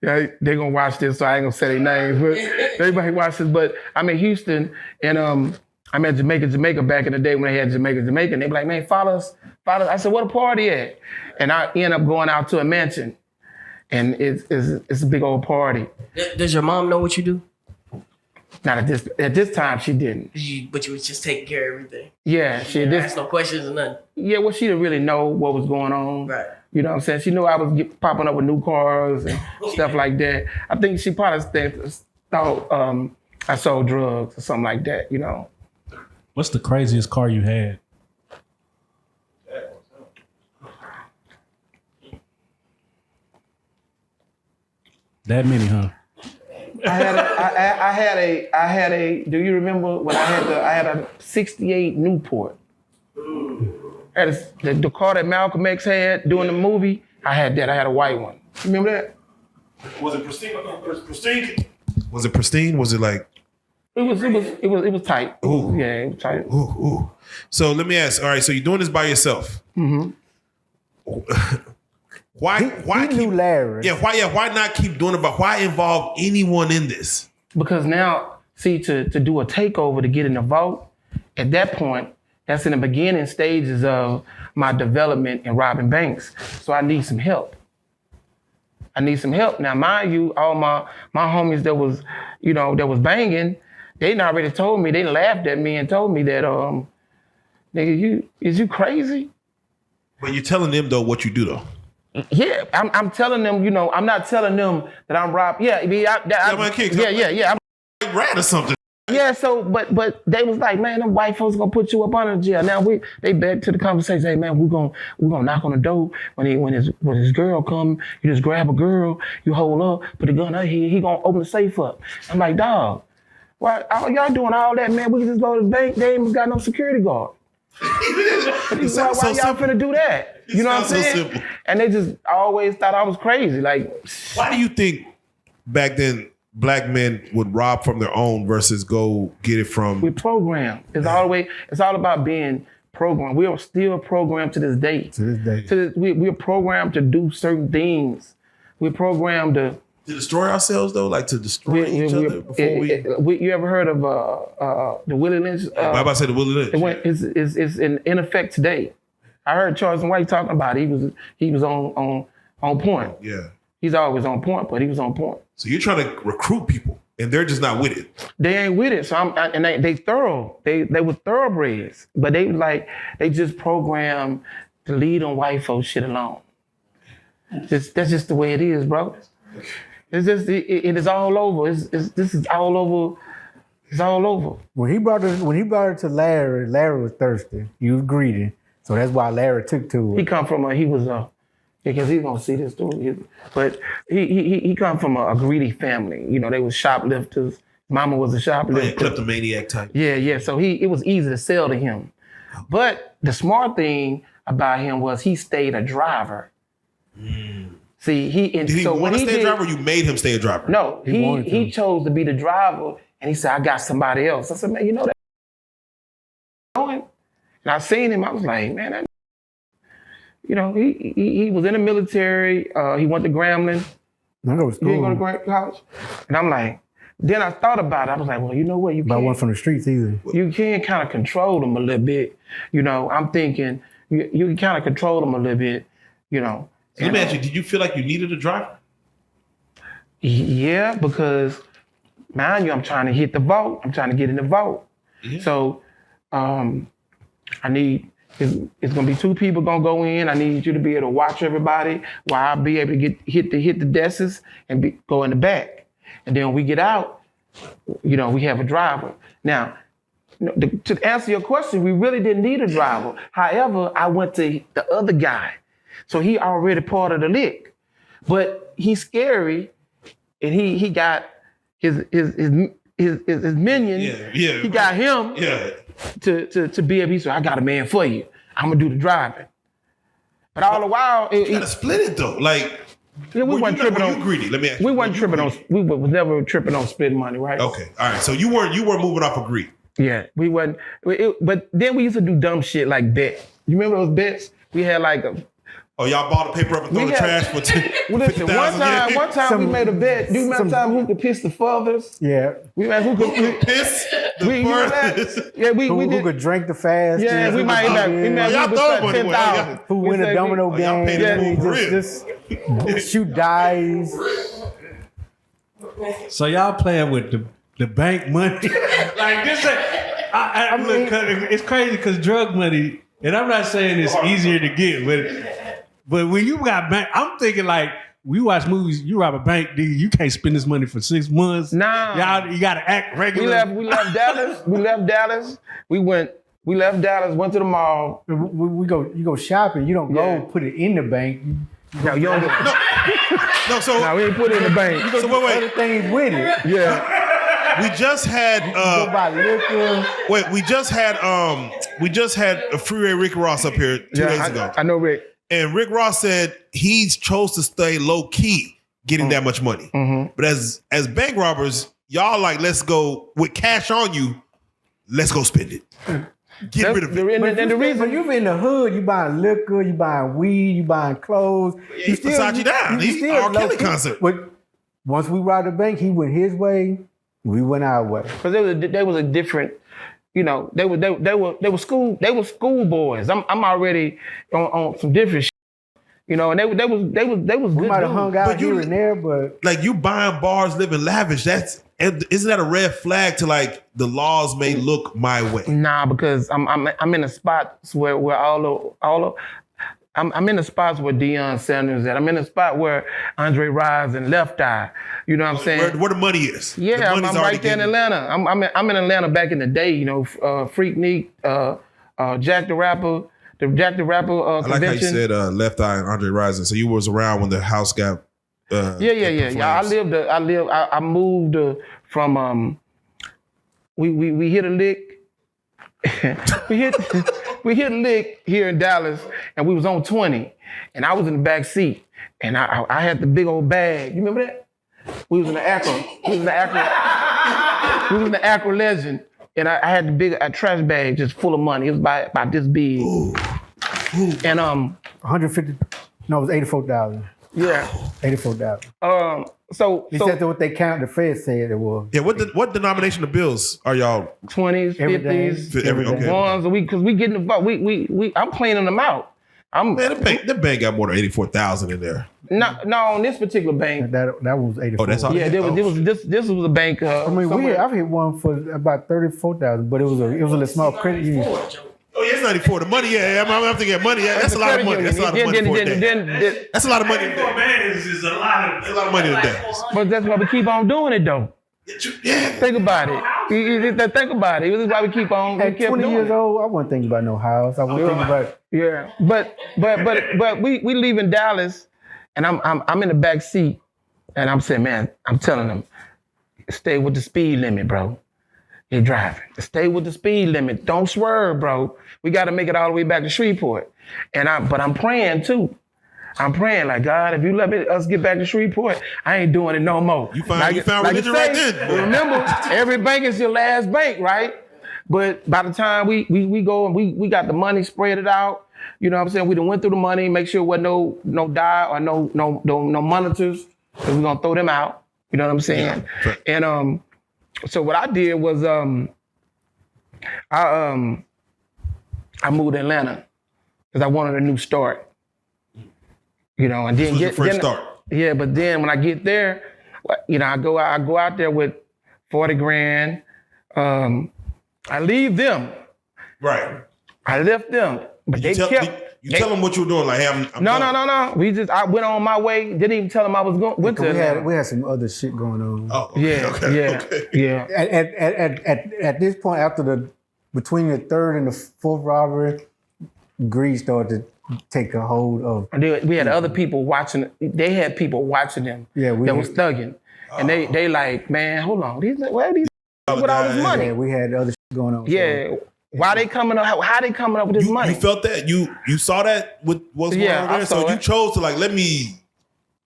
they're gonna watch this, so I ain't gonna say their names, but everybody watch this. But I'm in Houston, and I'm at Jamaica back in the day when they had Jamaica. And they be like, man, follow us. I said, what a party at? And I end up going out to a mansion, and it's a big old party. Does your mom know what you do? Not at this time, she didn't. But you was just taking care of everything. Yeah, she didn't ask no questions or nothing. Yeah, well, she didn't really know what was going on. Right. You know what I'm saying? She knew I was popping up with new cars and stuff like that. I think she probably thought I sold drugs or something like that, What's the craziest car you had? That many, huh? I had a. Do you remember when I had a '68 Newport? I had the car that Malcolm X had doing the movie. I had that. I had a white one. You remember that? Was it pristine? Was it pristine? Was it like? It was tight. Ooh. Yeah, it was tight. Ooh. So let me ask. All right, so you're doing this by yourself. Mm-hmm. Why He knew Larry. Yeah, why not keep doing it? But why involve anyone in this? Because now, see, to do a takeover to get in the vote, at that point, that's in the beginning stages of my development in robbing banks. So I need some help. Now, mind you, all my homies that was banging, they already told me, they laughed at me and told me that, nigga, is you crazy? But you're telling them though what you do though. Yeah, I'm telling them, I'm not telling them that I'm robbed. Yeah, I'm like rat or something. Yeah, so but they was like, man, them white folks gonna put you up under jail. Now they back to the conversation. Hey man, we're gonna knock on the door when his girl come. You just grab a girl, you hold up, put the gun out here. He gonna open the safe up. I'm like, dog, why y'all doing all that, man? We can just go to the bank. They ain't even got no security guard. Why y'all finna do that? You know what I'm saying? So simple. And they just always thought I was crazy. Like, why do you think back then black men would rob from their own versus go get it from? We programmed. It's all about being programmed. We are still programmed to this day. We're programmed to do certain things. We're programmed to destroy ourselves though, like to destroy each other before we. You ever heard of the Willie Lynch? I'm about to say the Willie Lynch. It's in effect today. I heard Charles and White talking about it. He was on point. Yeah. He's always on point, but he was on point. So you're trying to recruit people, and they're just not with it. They ain't with it. So they thorough. They were thoroughbreds, but they just programmed to lead on white folks shit alone. That's just the way it is, bro. It's just it is all over. This is all over. It's all over. When he brought it to Larry, Larry was thirsty. He was greedy. So that's why Larry took to it. He come from because he's gonna see this too. But he come from a greedy family. They was shoplifters. Mama was a shoplifter. Kleptomaniac type. Yeah. So it was easy to sell to him. But the smart thing about him was he stayed a driver. See, Did he want to stay a driver or you made him stay a driver? No, he chose to be the driver and he said, I got somebody else. I said, man, you know that going? And I seen him, I was like, man, that, you know, he was in the military, he went to Grambling. I go to He didn't go school. to college. And I'm like, then I thought about it. I was like, well, you know what? But I wasn't from the streets either. You can kind of control them a little bit. You know, I'm thinking you can kind of control them a little bit, you know. So let me ask you, did you feel like you needed a driver? Yeah, because mind you, I'm trying to hit the vote. I'm trying to get in the vote. Yeah. So I need, it's gonna be 2 people gonna go in. I need you to be able to watch everybody while I'll be able to hit the desks and go in the back. And then when we get out, you know, we have a driver. Now, you know, to answer your question, we really didn't need a driver. However, I went to the other guy. So he already part of the lick. But he's scary and he got his minion. Yeah. He got him to be able to say, I got a man for you. I'm gonna do the driving. But all the while, You gotta split it though. Like, we wasn't tripping were on. you greedy? Let me ask you. We wasn't tripping on. We was never tripping on splitting money, right? Okay, all right. So you weren't moving off of greed. Yeah, we wasn't. But then we used to do dumb shit like bet. You remember those bets? We had like a. Oh, y'all bought the paper up and throw the trash for Well, listen, one time we made a bet. Do you remember time who could piss the furthest? Yeah. We made who could piss the we, you remember that? furthest? Yeah, we Who did. could drink the fastest? Yeah, we might have. Y'all throwing money away. 10,000. Who win a domino y'all paid game? the full Just shoot dice. So y'all playing with the bank money? Like this, I mean, look, it's crazy because drug money, and I'm not saying it's easier to get, but when you got bank, I'm thinking like we watch movies. You rob a bank, dude. You can't spend this money for 6 months. Nah, y'all, you gotta act regular. We left Dallas. We left Dallas. We left Dallas. Went to the mall. You go shopping. You don't go put it in the bank. No, you don't. No, so No, we ain't put it in the bank. You go So do wait. other things with it. Yeah. we just had Go buy liquor. we just had a Freeway Rick Ross up here 2 days ago. I know Rick. And Rick Ross said he chose to stay low key getting that much money. Mm-hmm. But as bank robbers, y'all like, let's go with cash on you. Let's go spend it. Get rid of it. And the reason you in the hood, you buying liquor, you buying weed, you buying clothes. He Versace down. He R. Kelly concert. But once we robbed the bank, he went his way, we went our way. because they was a different, you know, they were school boys. I'm already on some different shit, you know, and they was We good might have dudes. hung out But you- here and there, but Like you buying bars, living lavish. Isn't that a red flag to like the laws may look my way? Nah, because I'm in the spots where I'm in the spots where Deion Sanders at. I'm in the spot where Andre Rise and Left Eye. You know what I'm saying? Where the money is. Yeah, The I'm money's already right there in getting- Atlanta. I'm in Atlanta back in the day. You know, Freaknik, Jack the Rapper, I like how you convention. said Left Eye and Andre Rison. So you was around when the house got Yeah. I moved from we hit a lick. we hit a lick here in Dallas, and we was on 20, and I was in the back seat, and I had the big old bag. You remember that? We was in the Acura. We was in the Acura Legend, and I had the big trash bag just full of money. It was about this big. Ooh. And 150. No, it was 84,000. yeah. 84,000. So He said that what they count. The Fed said it was. Yeah, what denomination of bills are y'all? 20s, Everything. 50s, Okay. ones. Because we getting the vote. I'm cleaning them out. Man, the bank got more than 84,000 in there. No, on this particular bank. That was 84. Oh, that's all. Yeah, this was a bank. I mean, I've hit one for about 34,000, but it was a little small credit union. Oh, yeah, it's 94. The money, yeah, I'm thinking money. Yeah, that's a lot of money. That's a lot of money for a day. That's a lot of money. Is a lot That's a lot of money in a day. But that's why we keep on doing it, though. Yeah. Think about it. Think about it. This is why we keep on. We At kept 20 doing years it. old, I wasn't thinking about no house. I wasn't thinking about. Yeah, but we leaving Dallas, and I'm in the back seat, and I'm saying, man, I'm telling them, stay with the speed limit, bro. You're driving. Stay with the speed limit. Don't swerve, bro. We got to make it all the way back to Shreveport. But I'm praying too. I'm praying like, God, if you let us get back to Shreveport, I ain't doing it no more. You found religion right then. Remember, every bank is your last bank, right? But by the time we go and we got the money, spread it out. You know what I'm saying? We done went through the money, make sure there wasn't no die or no monitors, because we're gonna throw them out. You know what I'm saying? Yeah. And so what I did was I moved to Atlanta because I wanted a new start. You know, and then start. Yeah, but then when I get there, you know, I go out there with 40 grand. I leave them. Right. I left them, but they kept. You tell them what you were doing, like, hey, I'm No. I went on my way. Didn't even tell them I was going. Went to Atlanta. We had some other shit going on. Oh, okay, yeah. At this point, between the third and the fourth robbery, greed started to take a hold of. We had other people watching. They had people watching them. Yeah, that was thugging, and they like, man, hold on, where are these with all this money? Yeah, we had other shit going on. Yeah. So. Why they coming up? How they coming up with this money? You felt that? You saw that with what's going on there? So you chose to like, let me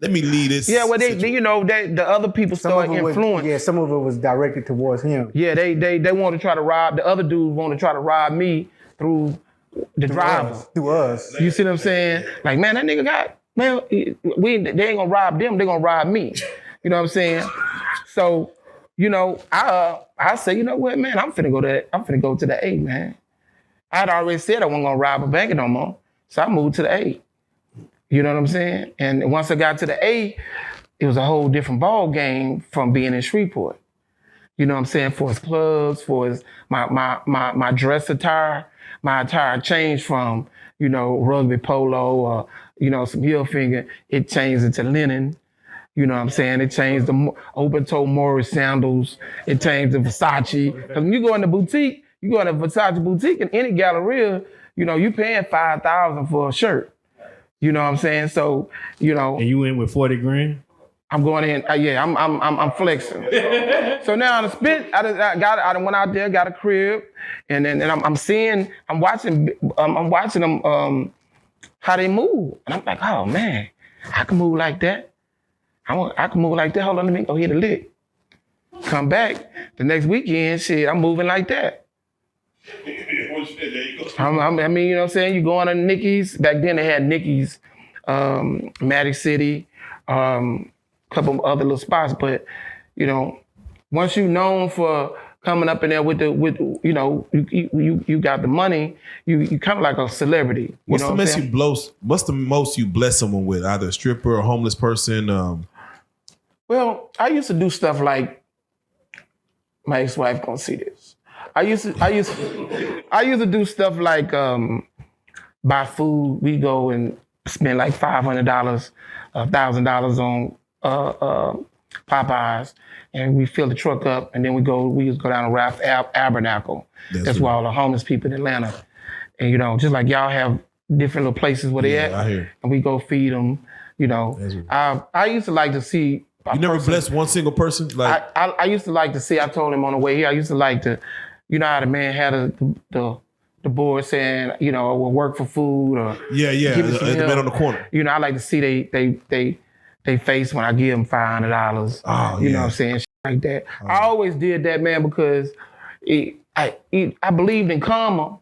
lead this. Yeah, well, the other people started influencing. Yeah, some of it was directed towards him. Yeah, they want to try to rob, the other dudes want to try to rob me through the driver. Through us. You see what I'm saying? Like, man, that nigga they ain't gonna rob them, they gonna rob me. You know what I'm saying? So, you know, I say, you know what, man, I'm finna go to the A, man. I'd already said I wasn't gonna rob a bank no more. So I moved to the A. You know what I'm saying? And once I got to the A, it was a whole different ball game from being in Shreveport. You know what I'm saying? For his clubs, for his my dress attire, my attire changed from, you know, rugby polo or, you know, some heel finger. It changed into linen. You know what I'm saying? It changed the open-toe Morris sandals. It changed the Versace. Because when you go in the boutique, you go in a Versace boutique in any Galleria, you know, you paying $5,000 for a shirt. You know what I'm saying? So, you know. And you in with 40 grand? I'm going in. I'm flexing. So now on the spit, I went out there, got a crib, and then I'm watching them how they move, and I'm like, oh man, I can move like that. I can move like that. Hold on, let me go hit a lick. Come back the next weekend, shit, I'm moving like that. I mean, you know what I'm saying? You go on to Nicky's. Back then they had Nicky's, Magic City, couple of other little spots. But, you know, once you're known for coming up in there with you know, you got the money, you kind of like a celebrity. What's the most you bless someone with? Either a stripper, a homeless person? Well, I used to do stuff like, my ex-wife gonna see this. I used to do stuff like buy food. We go and spend like $500, $1,000 on Popeyes, and we fill the truck up, and then we just go down to Ralph Abernacle. That's where all the homeless people in Atlanta, and you know, just like y'all have different little places where they at, and we go feed them. You know, I used to like to see. You never blessed one single person? Like I used to like to see, I told him on the way here, I used to like to, you know how the man had the board saying, you know, we'll work for food or the man on the corner. You know, I like to see they face when I give them $500. Oh, you know what I'm saying? Shit like that. I always did that, man, because I believed in karma.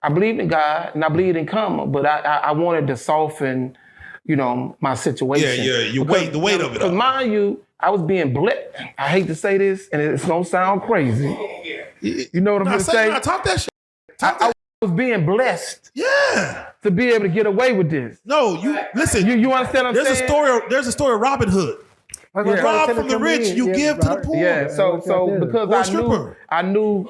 I believed in God and I believed in karma, but I wanted to soften, you know, my situation. The weight of it. Because mind you, I was being blessed. I hate to say this, and it's gonna sound crazy. You know what I'm gonna say? Talk that shit. I was being blessed. Yeah. To be able to get away with this. No, you listen. You understand what I'm saying? There's a story of Robin Hood. You rob from the rich, you give to the poor. Yeah. So because I knew,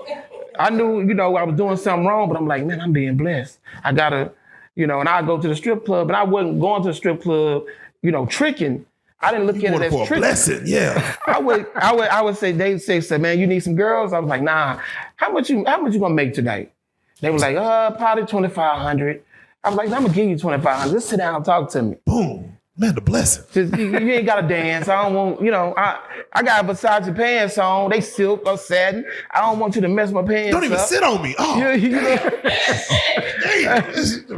you know, I was doing something wrong, but I'm like, man, I'm being blessed. I gotta. You know, and I go to the strip club, and I wasn't going to the strip club, you know, tricking. I didn't look at it as tricking. Blessing, yeah. I would say, they say, man, you need some girls? I was like, nah. How much you gonna make tonight? They were like, probably $2,500. I was like, I'm gonna give you $2,500. Just sit down and talk to me. Boom. Man, the blessing. Just, you ain't gotta dance. I don't want, I got Versace pants on. They silk or satin. I don't want you to mess my pants Don't even up. sit on me. Oh, Damn,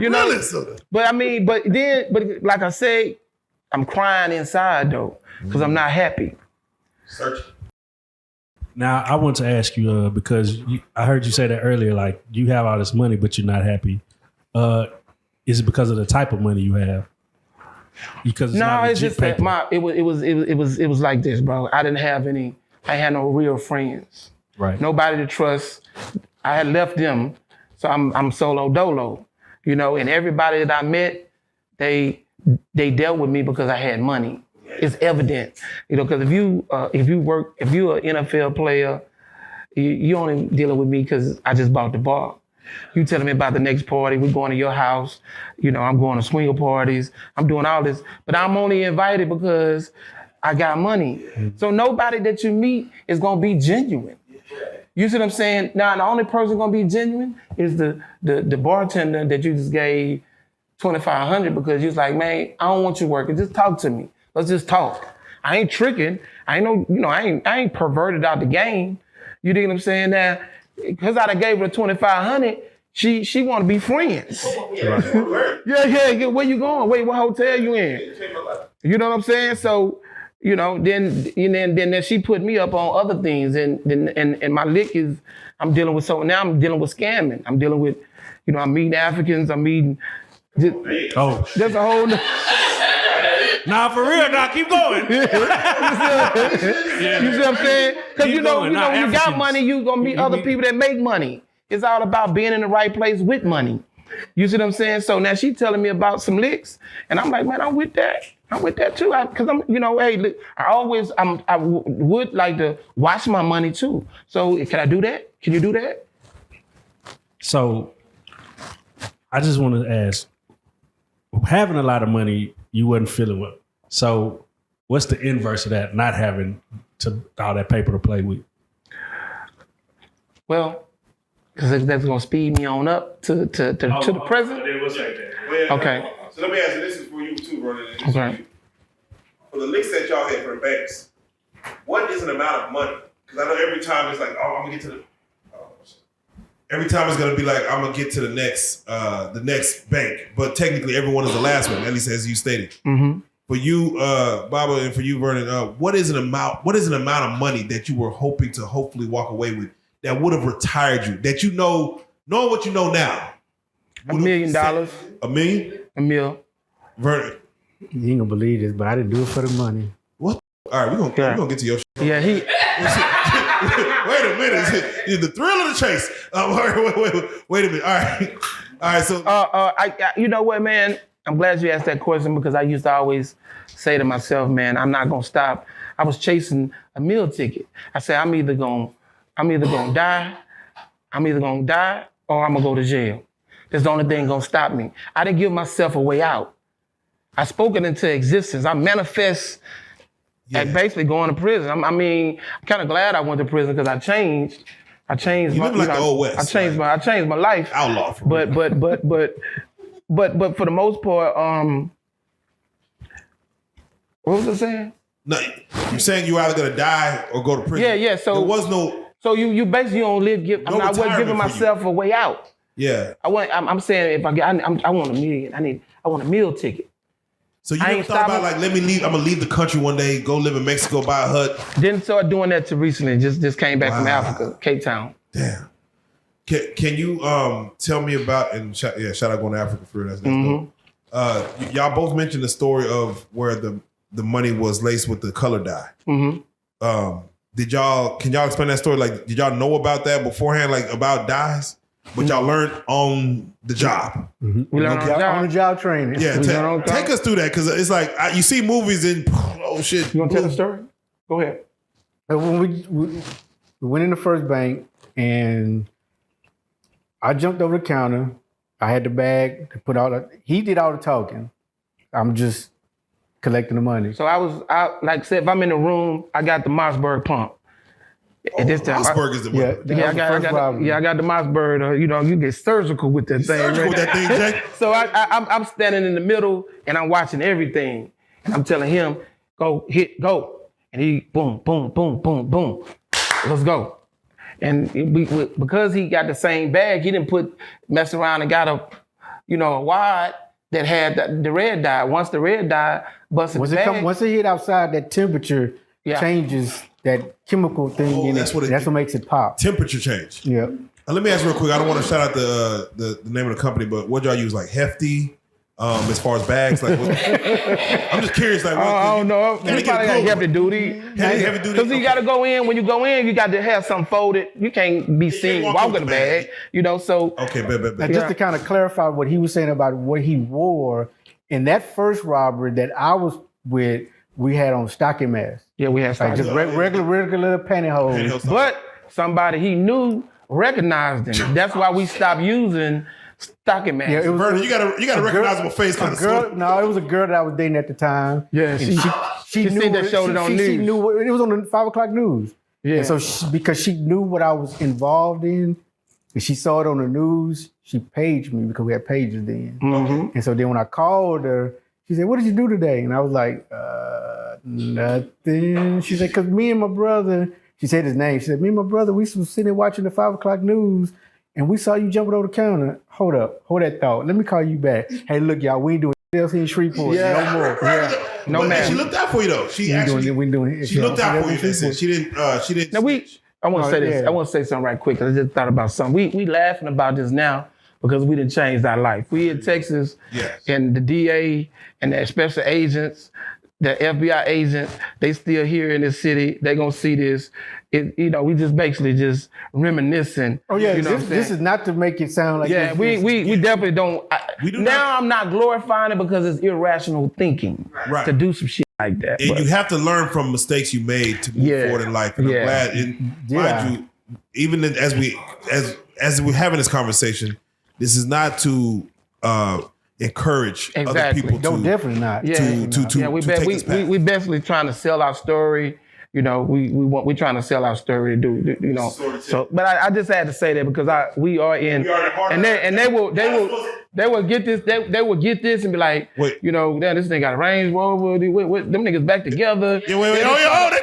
you know. but like I say, I'm crying inside though, because I'm not happy. Searching. Now, I want to ask you, because I heard you say that earlier, like you have all this money, but you're not happy. Is it because of the type of money you have? Because It's just that it was like this, bro. I had no real friends. Right. Nobody to trust. I had left them, so I'm solo dolo, and everybody that I met, they dealt with me because I had money. It's evident, because if you're an NFL player, you only dealing with me because I just bought the bar. You telling me about the next party, we're going to your house, I'm going to swinger parties, I'm doing all this, but I'm only invited because I got money. So nobody that you meet is gonna be genuine. You see what I'm saying? Now the only person gonna be genuine is the bartender that you just gave $2,500 because you was like, man, I don't want you working, just talk to me. Let's just talk. I ain't tricking. I ain't perverted out the game. You dig what I'm saying? Now, because I done gave her $2,500, she want to be friends. Yeah. Where you going? Wait, what hotel you in? You know what I'm saying? So, then she put me up on other things, and my lick is I'm dealing with now I'm dealing with scamming. I'm dealing with, I'm meeting Africans. I'm meeting. There's a whole. Nah, for real, nah, keep going. You see what I'm saying? Because when you got money, you gonna meet other people that make money. It's all about being in the right place with money. You see what I'm saying? So now she telling me about some licks, and I'm like, man, I'm with that. I'm with that too. Because hey, look, I would like to watch my money too. So can I do that? Can you do that? So I just want to ask, having a lot of money, you wasn't feeling well. So what's the inverse of that, not having all that paper to play with? Well, because that's going to speed me on up to the present. Okay. So let me ask you, this is for you too, Vernon. Okay. For the licks that y'all had for the banks, what is an amount of money? Because I know every time it's like, I'm going to get to the... Every time it's gonna be like, I'm gonna get to the next bank, but technically everyone is the last one, at least as you stated. Mm-hmm. For you, Baba, and for you, Vernon, what is an amount of money that you were hoping to hopefully walk away with that would have retired you? That knowing what you know now, $1 million. $1 million? $1 million. Vernon, You ain't gonna believe this, but I didn't do it for the money. what? All right, we're gonna get to your. Yeah, Wait a minute. The thrill of the chase. Wait a minute. All right. So, you know what, man? I'm glad you asked that question because I used to always say to myself, man, I'm not gonna stop. I was chasing a meal ticket. I said, I'm either gonna die, or I'm gonna go to jail. That's the only thing gonna stop me. I didn't give myself a way out. I spoke it into existence. I manifest. Like basically going to prison. I'm kind of glad I went to prison because I changed. You live like the old West. I changed my life. Outlaw. But for the most part, what was I saying? No, you're saying you're either gonna die or go to prison. Yeah. So there was no. So you basically don't live. I wasn't giving myself a way out. Yeah. I'm saying if I want $1 million. I want a meal ticket. So you never thought about like, let me leave. I'm gonna leave the country one day, go live in Mexico, buy a hut. Didn't start doing that till recently. Just came back from Africa, Cape Town. Damn. Can you tell me about shout out going to Africa for that's Mm-hmm. dope. Y'all both mentioned the story of where the money was laced with the color dye. Mm-hmm. Can y'all explain that story? Like, did y'all know about that beforehand, like about dyes? But y'all learned on the job. Mm-hmm. We learned on the job training. Yeah, take us through that because it's like you see movies and oh shit. You want to tell the story? Go ahead. When we went in the first bank and I jumped over the counter. I had the bag to put he did all the talking. I'm just collecting the money. So I like I said, if I'm in the room, I got the Mossberg pump. At this time, Mossberg is the one. I got the Mossberg. You get surgical with that thing. Surgical with that thing, Jay. So I'm standing in the middle and I'm watching everything. And I'm telling him, go. And he boom, boom, boom, boom, boom. Let's go. And because he got the same bag, he didn't mess around and got a wad that had the red dye. Once the red dye busted the bag. Once it hit outside, that temperature changes that chemical thing in it. That's what makes it pop. Temperature change. Yeah. Let me ask real quick. I don't want to shout out the name of the company, but what y'all use? Like Hefty, as far as bags. Like, I'm just curious. Like, I don't know. You probably got heavy duty. Heavy duty. Because you got to go in. When you go in, you got to have something folded. You can't be seen walking the bag. So. Okay, bet. Just to kind of clarify what he was saying about what he wore in that first robbery that I was with, we had on stocking masks. Yeah, we had stocking masks. Just regular pantyhose. But somebody he knew recognized him. That's why we stopped using stocking masks. Yeah, Vernon, you got a recognizable face kind of girl. No, it was a girl that I was dating at the time. Yeah, she knew that showed it on news. She knew it was on the 5 o'clock news. Yeah. And so because she knew what I was involved in, and she saw it on the news, she paged me because we had pages then. Mm-hmm. And so then when I called her, she said, "What did you do today?" And I was like, nothing. She said, "Because me and my brother," she said his name. She said, "Me and my brother, we was sitting there watching the 5 o'clock news, and we saw you jumping over the counter." Hold up. Hold that thought. Let me call you back. Hey, look, y'all, we ain't doing else in Shreveport. No more. Yeah. No, man. She looked out for you, though. She looked out for you. She didn't. Now, I want to say this. I want to say something right quick, because I just thought about something. We laughing about this now because we didn't change our life. We in Texas, and the DA and the special agents, the FBI agents, they still here in this city. They gonna see this. We just basically just reminiscing. Oh yeah, this is not to make it sound like we definitely don't. I'm not glorifying it because it's irrational thinking to do some shit like that. And you have to learn from mistakes you made to move forward in life. And I'm glad. Mind you, even as we're having this conversation, this is not to encourage other people to. No, definitely not. We basically trying to sell our story. We trying to sell our story to do. So, but I just had to say that because we are in, and they will get this. They will get this and be like, damn, this thing got a Range Rover. Them niggas back together. They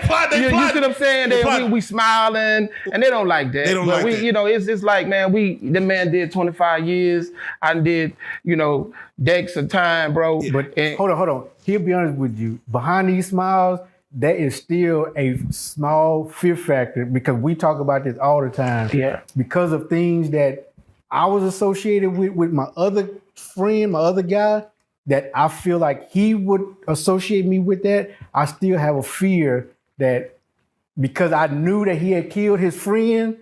plot. You see what I'm saying? We smiling, and they don't like that. They don't like that. It's like, man, the man did 25 years. I did, decks of time, bro. Yeah. But hold on. He'll be honest with you. Behind these smiles, that is still a small fear factor because we talk about this all the time. Yeah. Because of things that I was associated with my other friend, my other guy, that I feel like he would associate me with that. I still have a fear that because I knew that he had killed his friend,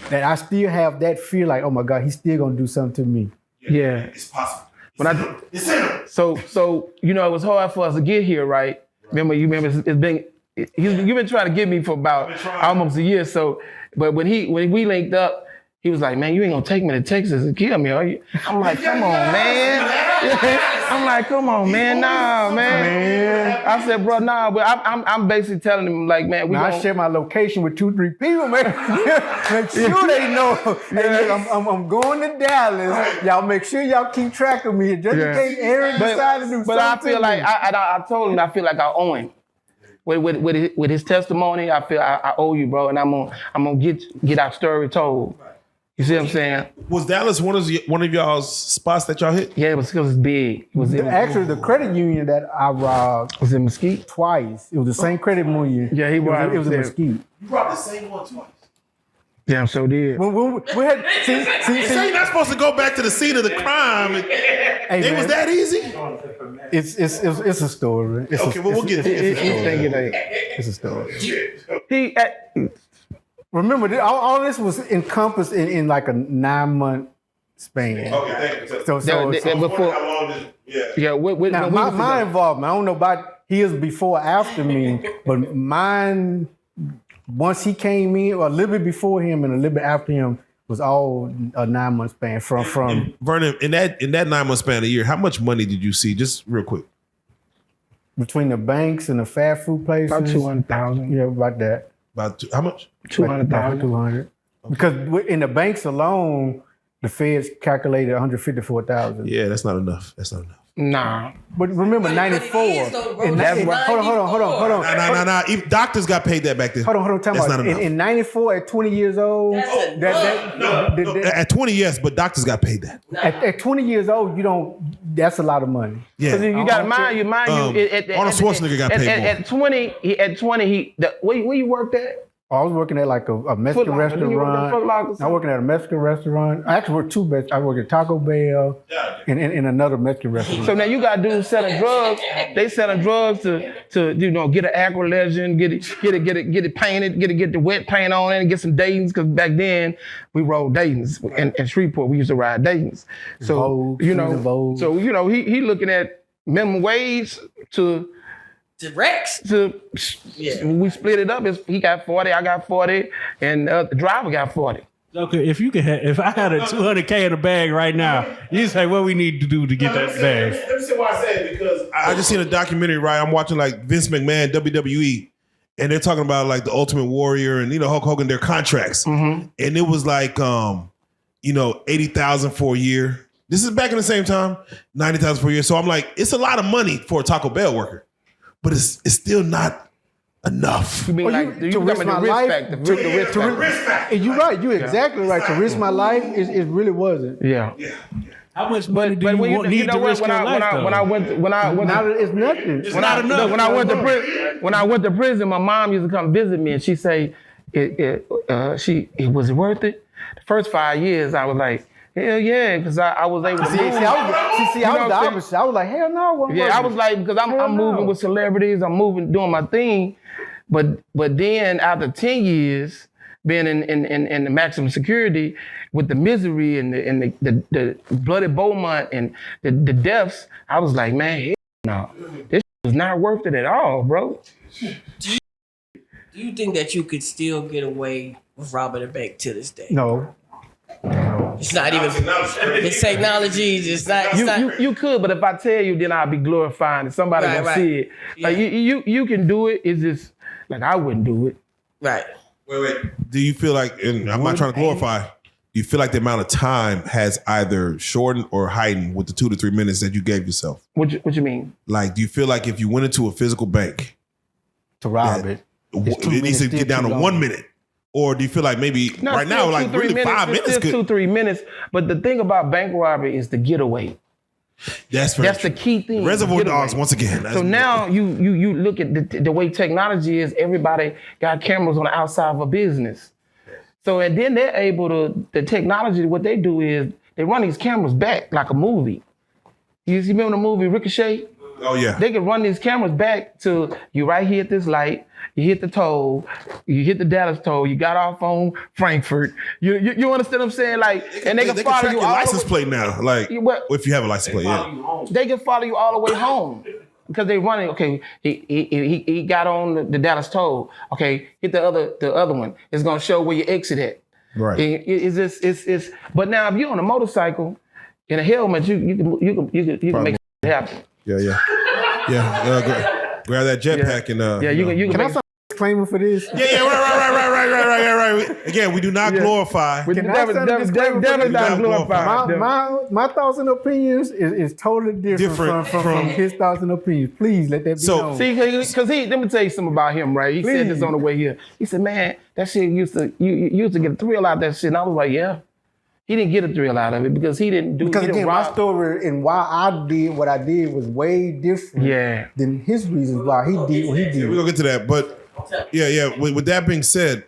that I still have that fear like, oh my God, he's still gonna do something to me. Yeah. It's possible. So it was hard for us to get here, right? Remember, you've been trying to get me for about almost a year. So, but when we linked up, he was like, "Man, you ain't gonna take me to Texas and kill me, are you?" I'm like, "Come on, man." Nah, man. I said, "Bro, nah." But I'm basically telling him like, "Man, I share my location with 2-3 people, man. Make sure they know. Hey, I'm going to Dallas. Y'all make sure y'all keep track of me just in case Aaron decides to do something." But I feel like I told him I feel like I owe him. With his testimony, I feel I owe you, bro, and I'm gonna get our story told. You see what I'm saying? Was Dallas one of y'all's spots that y'all hit? Yeah, it was because it's big. It was actually the credit union that I robbed was in Mesquite twice. It was the same credit union. Yeah, he robbed. It was in Mesquite. You robbed the same one twice. Yeah, so did. We had, so you're not supposed to go back to the scene of the crime. It was that easy? It's a story. We'll get to it. It's a story. Remember, all this was encompassed in like a 9-month span. Okay, thank you. So before, how long did, now, my involvement, I don't know about his before or after me, but mine, once he came in, or a little bit before him and a little bit after him, was all a 9-month span from Vernon, in that 9-month span of a year, how much money did you see? Just real quick. Between the banks and the fast food places? About 200,000. Yeah, about that. About how much? 200,000. 200. Okay. Because in the banks alone, the feds calculated 154,000. Yeah, that's not enough. Nah. But remember, But it 94. is though, bro. And That's hold on. Nah. Even doctors got paid that back then. Hold on. Time That's out. not enough. In 94, at 20 years old, At 20, yes, but doctors got paid that. at 20 years old, you don't. That's a lot of money. Yeah. Because you got to mind you. Arnold Schwarzenegger got paid more. At 20, where you worked at? I was working at like a Mexican Foot Locker. Didn't you work at Foot Locker? restaurant. I was working at a Mexican restaurant. I actually worked two Mexican. I worked at Taco Bell and another Mexican restaurant. So now you got dudes selling drugs. They selling drugs to get an Agro Legend, get it painted, get the wet paint on it, and get some Dayton's. Because back then we rode Dayton's in Shreveport. We used to ride Dayton's. So Vogue, you know, Vogue. so you know he looking at minimum wage to. The Rex. We split it up. He got 40, I got 40, and the driver got 40. Okay, if I had a $200K in the bag right now, you say what we need to do to get that bag. Let me see why I say it, because I just seen a documentary, right? I'm watching like Vince McMahon, WWE, and they're talking about like the Ultimate Warrior and Hulk Hogan, their contracts. Mm-hmm. And it was like $80,000 for a year. This is back in the same time, $90,000 for a year. So I'm like, it's a lot of money for a Taco Bell worker. But it's still not enough. You mean to risk my life? You're right. You're exactly right. To risk my life, it really wasn't. Yeah. How much money do you need to risk your life, though? When I went, It's nothing. It's not enough. When I went to prison, my mom used to come visit me, and she say, "It was worth it?" The first 5 years, I was like, hell yeah, because I was able to move. I was the opposite. I was like, hell no. I was like, because I'm moving with celebrities, I'm moving, doing my thing. But then after 10 years being in the maximum security with the misery and the bloody Beaumont and the deaths, I was like, man, hell no. This was not worth it at all, bro. Do you think that you could still get away with robbing a bank to this day? No. It's not even. It's technology. It's not. You could, but if I tell you, then I'll be glorifying and somebody gonna see it. Like you can do it. It's just like I wouldn't do it. Right. Wait. Do you feel like, and I'm not trying to glorify, do you feel like the amount of time has either shortened or heightened with the 2 to 3 minutes that you gave yourself? What you mean? Like, do you feel like if you went into a physical bank to rob it needs to get down to 1 minute? Or do you feel like maybe right now, like really 5 minutes could... 2-3 minutes. But the thing about bank robbery is the getaway. That's the key thing. Reservoir Dogs, once again. So now you look at the way technology is, everybody got cameras on the outside of a business. So, and then they're able to, the technology, what they do is they run these cameras back like a movie. You remember the movie Ricochet? Oh, yeah. They can run these cameras back to you right here at this light. You hit the toll, you hit the Dallas toll, you got off on Frankfurt. You understand what I'm saying? Like, and they can follow track you your all license the way. plate now. Like, if you have a license plate, yeah. They can follow you all the way home because they running. Okay, he got on the Dallas toll. Okay, hit the other one. It's gonna show where you exit at. Right. It's but now if you're on a motorcycle in a helmet, you can make it happen. Yeah. Grab that jetpack and you can. Can I sign a disclaimer for this? Yeah, right. Again, we do not glorify. Definitely not glorify. My thoughts and opinions is totally different from his thoughts and opinions. Please let that be known. See, because let me tell you something about him, right? He said this on the way here. He said, man, that shit used to get a thrill out of that shit. And I was like, yeah. He didn't get a thrill out of it because he didn't do. Because again, my story and why I did what I did was way different than his reasons why he did what he did. We're gonna get to that, but yeah. With that being said,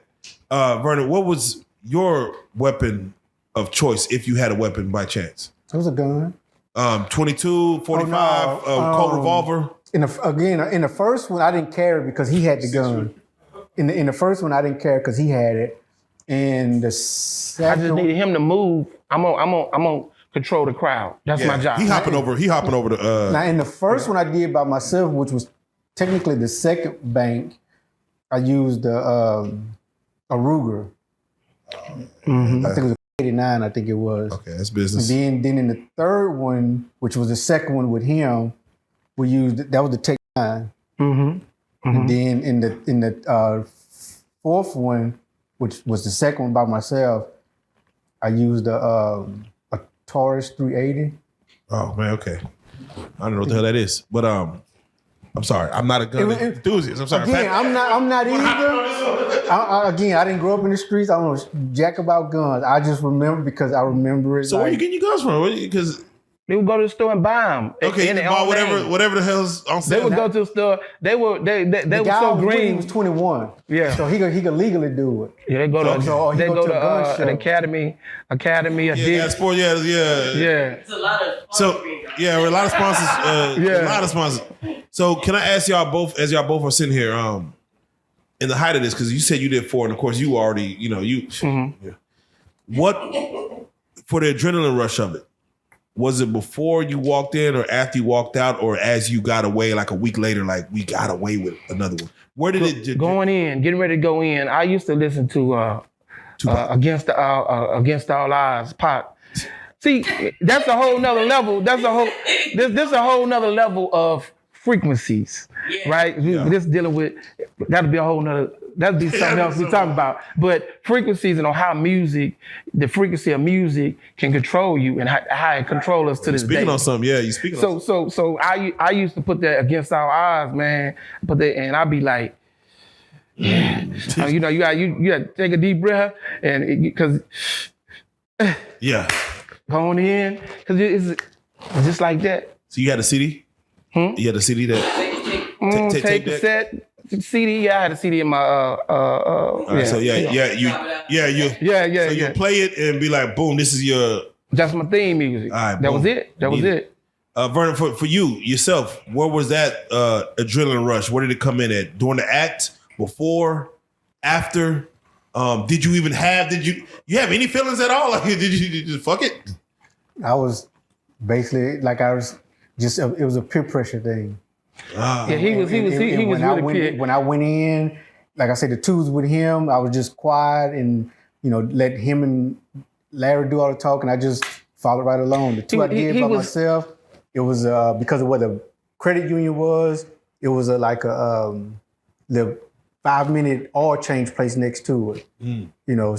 Vernon, what was your weapon of choice if you had a weapon by chance? It was a gun. 22, 45, Colt revolver. In the first one, I didn't carry because he had the gun. In the first one, I didn't carry because he had it. And the second, I just needed him to move. I'm on control the crowd. That's my job. He hopping over the. Now in the first one I did by myself, which was technically the second bank, I used a Ruger. I think it was 89. I think it was. Okay, that's business. And then in the third one, which was the second one with him, we used that was the Tech 9. And then in the fourth one, which was the second one by myself, I used a Taurus 380. Oh man, okay. I don't know what the hell that is, but I'm sorry. I'm not a gun enthusiast. I'm sorry. Again, I'm not either. I didn't grow up in the streets. I don't know jack about guns. I just remember because I remember it. So where you getting your guns from? Because they would go to the store and buy them. okay, you can buy whatever the hell's on sale. They would go to the store. They were so green. He was 21. Yeah. So he could legally do it. Yeah, they go to So he go to a gun show. an academy, a Yeah, sport. Yeah. It's a lot of So yeah, a lot of sponsors. A lot of sponsors. So can I ask y'all both, as y'all both are sitting here, in the height of this, because you said you did 4, and of course you already, yeah. What for the adrenaline rush of it? Was it before you walked in, or after you walked out, or as you got away, like a week later, like we got away with another one? Where did it? Going in, getting ready to go in. I used to listen to Against All Odds, Pac. See, that's a whole nother level. This a whole nother level of frequencies, right? Yeah. This dealing with that'd be a whole nother. That'd be something else we talk about. But frequencies and how the frequency of music can control you and how it controls us to this day. Speaking on something, yeah, you speaking on something. So I used to put that Against All Odds, man. And I'd be like, yeah, you got to take a deep breath and because yeah, going in because it's just like that. So you had a CD? You had a CD that tape cassette. CD, I had a CD in my So you play it and be like, boom, this is your. That's my theme music. All right, that was it. That was it. Vernon, for you yourself, where was that adrenaline rush? Where did it come in at? During the act, before, after? Did you have any feelings at all? Like, did you just fuck it? I was basically it was a peer pressure thing. Yeah, he was really kid. When I went in, like I said, the twos with him, I was just quiet and let him and Larry do all the talking. I just followed right along. The two I did by myself, it was because of what the credit union was. It was the 5-minute oil change place next to it.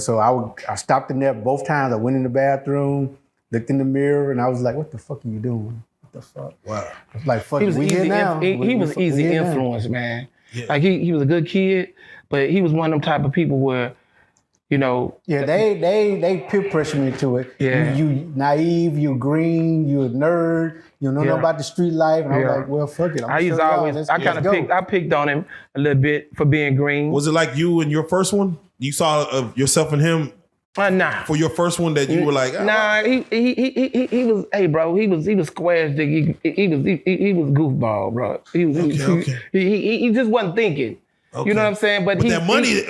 So I stopped in there both times. I went in the bathroom, looked in the mirror, and I was like, "What the fuck are you doing? The fuck?" Wow. Like, fuck, he was easy now. He was easy influence, man. Yeah. Like he was a good kid, but he was one of them type of people where, Yeah, they peer pressure me to it. Yeah. You naive, you green, you a nerd, you don't know about the street life. And I was like, well, fuck it. I picked on him a little bit for being green. Was it like you and your first one? You saw yourself and him? Nah. For your first one that you were like, nah, he was, hey bro, he was square stick. He was goofball, bro. He just wasn't thinking. Okay. You know what I'm saying? But that money,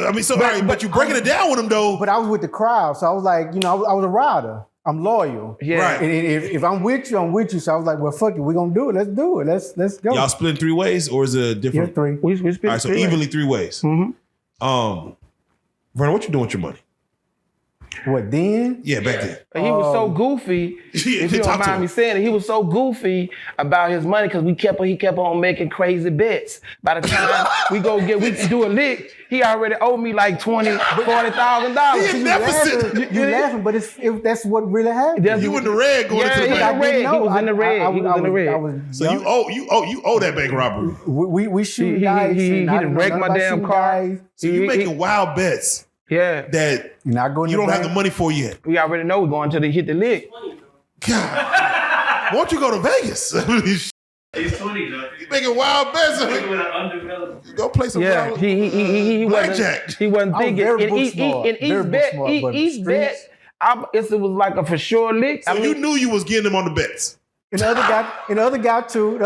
but you breaking it down with him though. But I was with the crowd, so I was like, I was a rider. I'm loyal. Yeah. Right. And if I'm with you, I'm with you. So I was like, well, fuck it, we're gonna do it. Let's do it. Let's go. Y'all split in 3 ways, or is it different? Yeah, 3. We split all right, so 3 evenly ways. 3 ways. Mm-hmm. Vernon, what you doing with your money? What, then? Yeah, back then. He was so goofy. If you don't mind me saying it, he was so goofy about his money because he kept on making crazy bets. By the time we do a lick, he already owed me like $40,000. You laughing, but that's what really happened. You in the red going into the bank. He was in the red. He was in the red. So you owe that bank robbery. We shoot dice. He didn't wreck my damn car. So you making wild bets. Yeah. That you don't have the money for yet. We already know we're going to hit the lick. God. Why don't you go to Vegas? He's 20, though. You making wild bets. Go play some he blackjack. He wasn't thinking. In each bet, it was like a for sure lick. So you knew you was getting him on the bets. And the other guy too.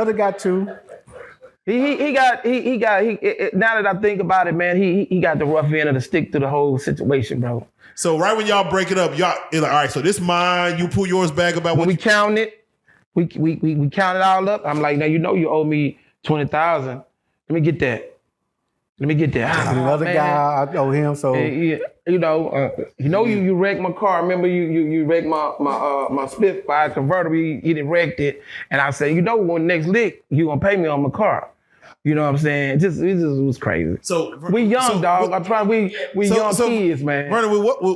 He got. Now that I think about it, man, he got the rough end of the stick through the whole situation, bro. So right when y'all break it up, y'all like, all right. So this mine, you pull yours back about when what we count it. We count it all up. I'm like, now you owe me $20,000. Let me get that. And another guy, I owe him. So you wrecked my car. Remember you wrecked my Spitfire convertible. He didn't wrecked it, and I said, when next lick you gonna pay me on my car. You know what I'm saying? It just was crazy. So We young, dog. I'm trying. We young kids, man. Vernon,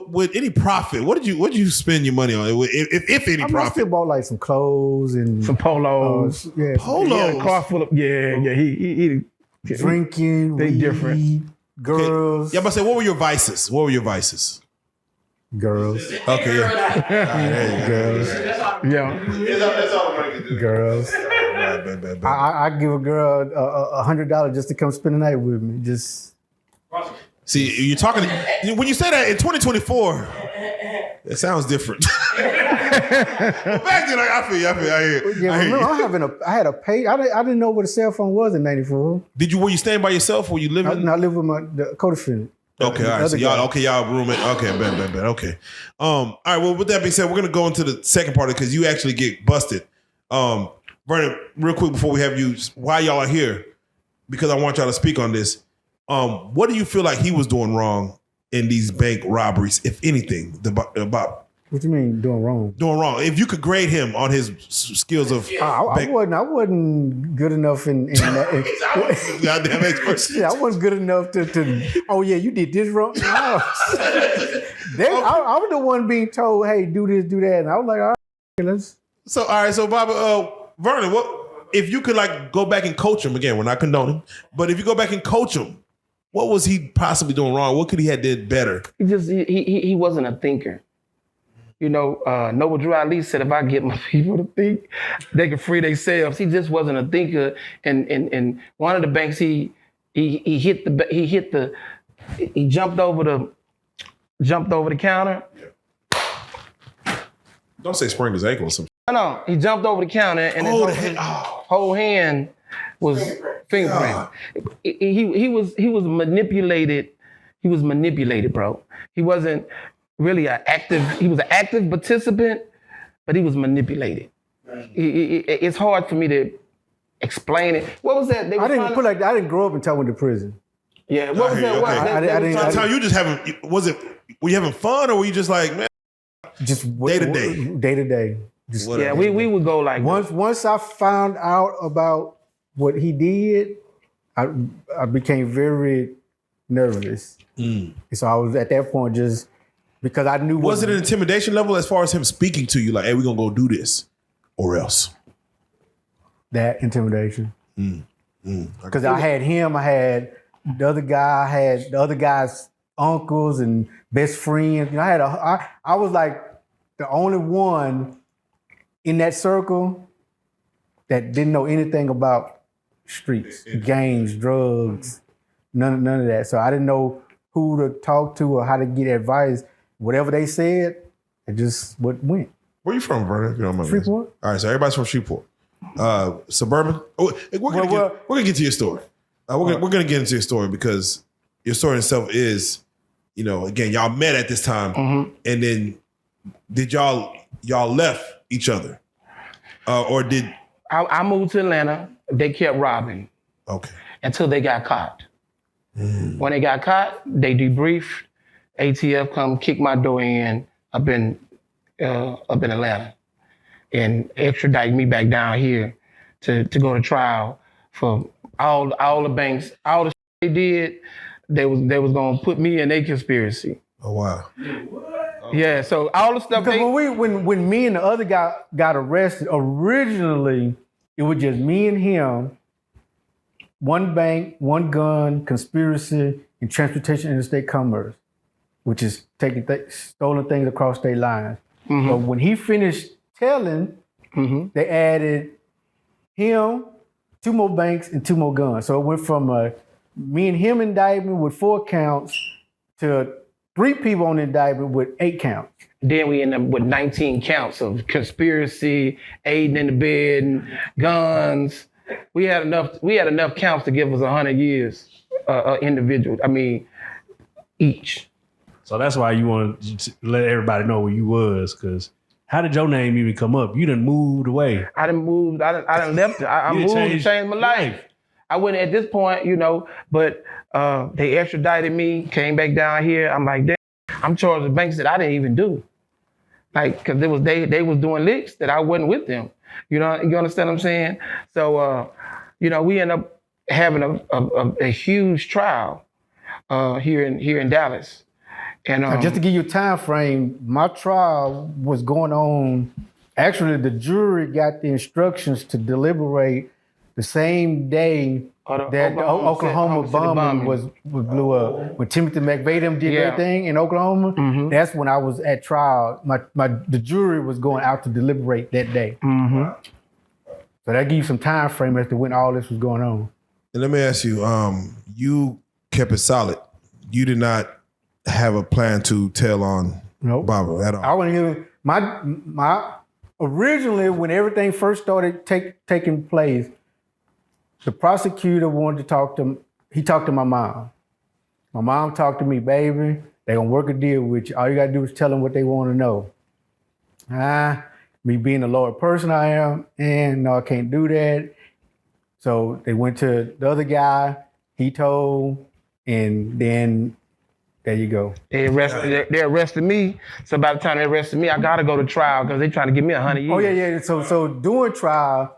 with any profit, what did you spend your money on? If any I profit? still bought like some clothes and Some polos. yeah, Polos. He had a car full of he drinking, They weed, different. girls, Yeah, but say, what were your vices? What were your vices? girls, Okay, yeah. girls, Yeah. girls. Bad. I give a girl $100 just to come spend the night with me. Just See, you're talking when you say that in 2024. It sounds different. Well, back then, I feel you. I hear yeah. Remember, I had a pay. I didn't know what a cell phone was in '94. Were you staying by yourself? Or were you living? I lived with the co-defendant. Okay, all right. So y'all roommate. Okay, bad. Okay. All right. Well, with that being said, we're gonna go into the second part because you actually get busted. Vernon, real quick before we have you, why y'all are here? Because I want y'all to speak on this. What do you feel like he was doing wrong in these bank robberies, if anything? About What you mean doing wrong? doing wrong. If you could grade him on his skills of I wasn't good enough in that. goddamn expert. Yeah, I wasn't good enough to. Oh yeah, you did this wrong. No. I was the one being told, "Hey, do this, do that," and I was like, "All right, let's." So all right, so Bobby, Vernon, what if you could like go back and coach him again? We're not condoning, but if you go back and coach him, what was he possibly doing wrong? What could he have did better? He wasn't a thinker. You know, Reallyfe said if I get my people to think, they can free themselves. He just wasn't a thinker. And one of the banks, he jumped over the counter. Don't say sprained his ankle or something. No, he jumped over the counter and his whole hand was fingerprint. He was manipulated. He was manipulated, bro. He wasn't really he was an active participant, but he was manipulated. It's hard for me to explain it. What was that? I didn't grow up until I went to prison. Yeah, what was that? Okay. I didn't. So you just were you having fun or were you just like, man? Just Day to day. Day to day. Yeah, we would go like once I found out about what he did, I became very nervous. And so I was at that point just because I knew. Was it an intimidation level as far as him speaking to you, like, "Hey, we're gonna go do this, or else"? That intimidation. Because I had him, I had the other guy, I had the other guy's uncles and best friends. You know, I was like the only one in that circle that didn't know anything about streets, gangs, drugs, none of that. So I didn't know who to talk to or how to get advice. Whatever they said, it just went. Where you from, Vernon? If you don't mind me asking. Shreveport. All right, so everybody's from Shreveport. Suburban. Oh, we're gonna get to your story. We're gonna get into your story because your story itself is, you know, again, y'all met at this time, and then did y'all left each other, or did I moved to Atlanta? They kept robbing. Okay. Until they got caught. When they got caught, they debriefed. ATF come kick my door in up in Atlanta, and extradite me back down here to go to trial for all the banks, all the shit they did. They was gonna put me in a conspiracy. Oh wow. Yeah, so all the stuff. Because when me and the other guy got arrested, originally it was just me and him, one bank, one gun, conspiracy, and transportation interstate commerce, which is taking stolen things across state lines. But when he finished telling, they added him, 2 more banks, and 2 more guns. So it went from me and him indictment with 4 counts to 3 people on the indictment with 8 counts. Then we end up with 19 counts of conspiracy, aiding in the bed, and guns. We had enough counts to give us 100 years individual. I mean, each. So that's why you want to let everybody know where you was, because how did your name even come up? You done moved away. I done moved. I done left. I moved to change my life. I went at this point, you know, but they extradited me, came back down here. I'm like, damn, I'm charged with banks that I didn't even do. Like, because they was doing licks that I wasn't with them. You know, you understand what I'm saying? So, you know, we end up having a huge trial here in Dallas. And Now, just to give you a time frame, my trial was going on. Actually, the jury got the instructions to deliberate the same day that the Oklahoma bombing was blew up. When Timothy McVeigh them did their thing in Oklahoma, that's when I was at trial. The jury was going out to deliberate that day. So that gives you some time frame as to when all this was going on. And let me ask you, you kept it solid. You did not have a plan to tell on Baba at all. I wasn't even my originally when everything first started taking place, the prosecutor wanted to talk to him. He talked to my mom. My mom talked to me, baby. They gonna work a deal with you. All you gotta do is tell them what they want to know. Me being the loyal person I am, and no, I can't do that. So they went to the other guy. He told, and then there you go. They arrested me. So by the time they arrested me, I gotta go to trial because they trying to give me 100 years. Oh yeah. So during trial,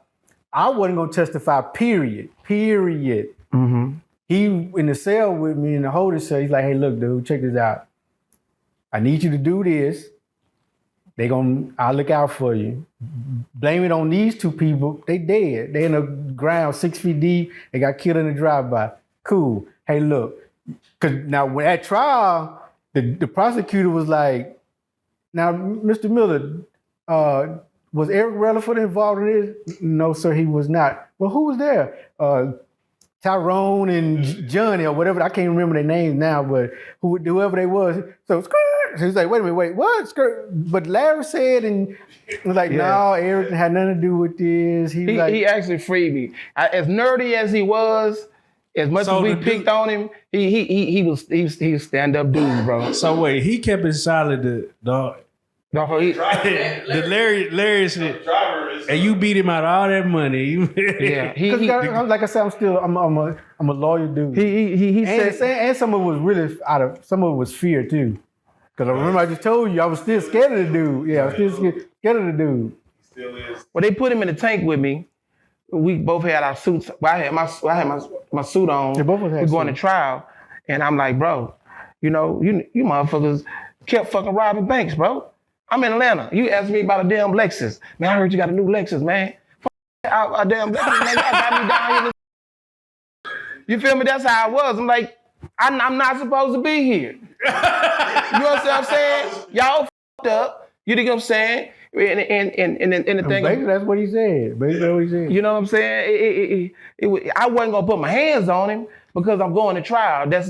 I wasn't gonna testify. Period. Mm-hmm. He in the cell with me in the holding cell. He's like, "Hey, look, dude, check this out. I need you to do this. I'll look out for you. Blame it on these two people. They dead. They in the ground 6 feet deep. They got killed in a drive-by. Cool. Hey, look." Because now when at trial, the prosecutor was like, "Now, Mr. Miller, was Eric Rutherford involved in this?" "No, sir, he was not." "Well, who was there?" Tyrone and Johnny or whatever. I can't remember their names now, but whoever they was. So he's like, "Wait a minute, wait, what?" But Larry said, and was like, "No, Eric had nothing to do with this." He actually freed me. As nerdy as he was, as much as we picked on him, he was stand-up dude, bro. So wait, he kept it solid. The Larry said, and you beat him out of all that money. Like I said, I'm a loyal dude. He said, and some of it was really some of it was fear too. Because I remember I just told you I was still scared of the dude. Yeah, I was still scared of the dude. Still is. Well, they put him in the tank with me. We both had our suits. Well, I had my suit on. Yeah, both of us had we going to suits. trial, and I'm like, bro, you motherfuckers kept fucking robbing banks, bro. I'm in Atlanta. You asked me about a damn Lexus. Man, I heard you got a new Lexus, man. A damn Lexus, man. Y'all got me down here. You feel me? That's how I was. I'm like, I'm not supposed to be here. You know what I'm saying? Y'all f***ed up. You know what I'm saying? And the thing. Basically, that's what he said. You know what I'm saying? I wasn't gonna put my hands on him because I'm going to trial. That's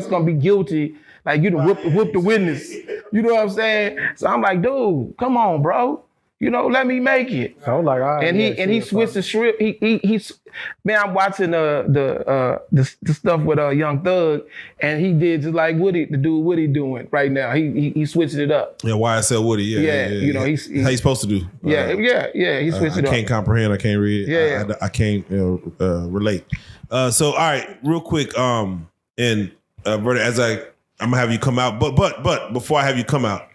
gonna be guilty. Like you to whoop the witness. You know what I'm saying? So I'm like, dude, come on, bro. Let me make it. I was like, all right. And he switched the script. Man, I'm watching the stuff with Young Thug, and he did just like Woody doing right now. He switched it up. Yeah, YSL Woody. Yeah. He's how you supposed to do? Yeah. He switched it up. I can't comprehend. I can't read. Yeah. I can't relate. So all right, real quick. And Vernon, as I'm gonna have you come out, but before I have you come out,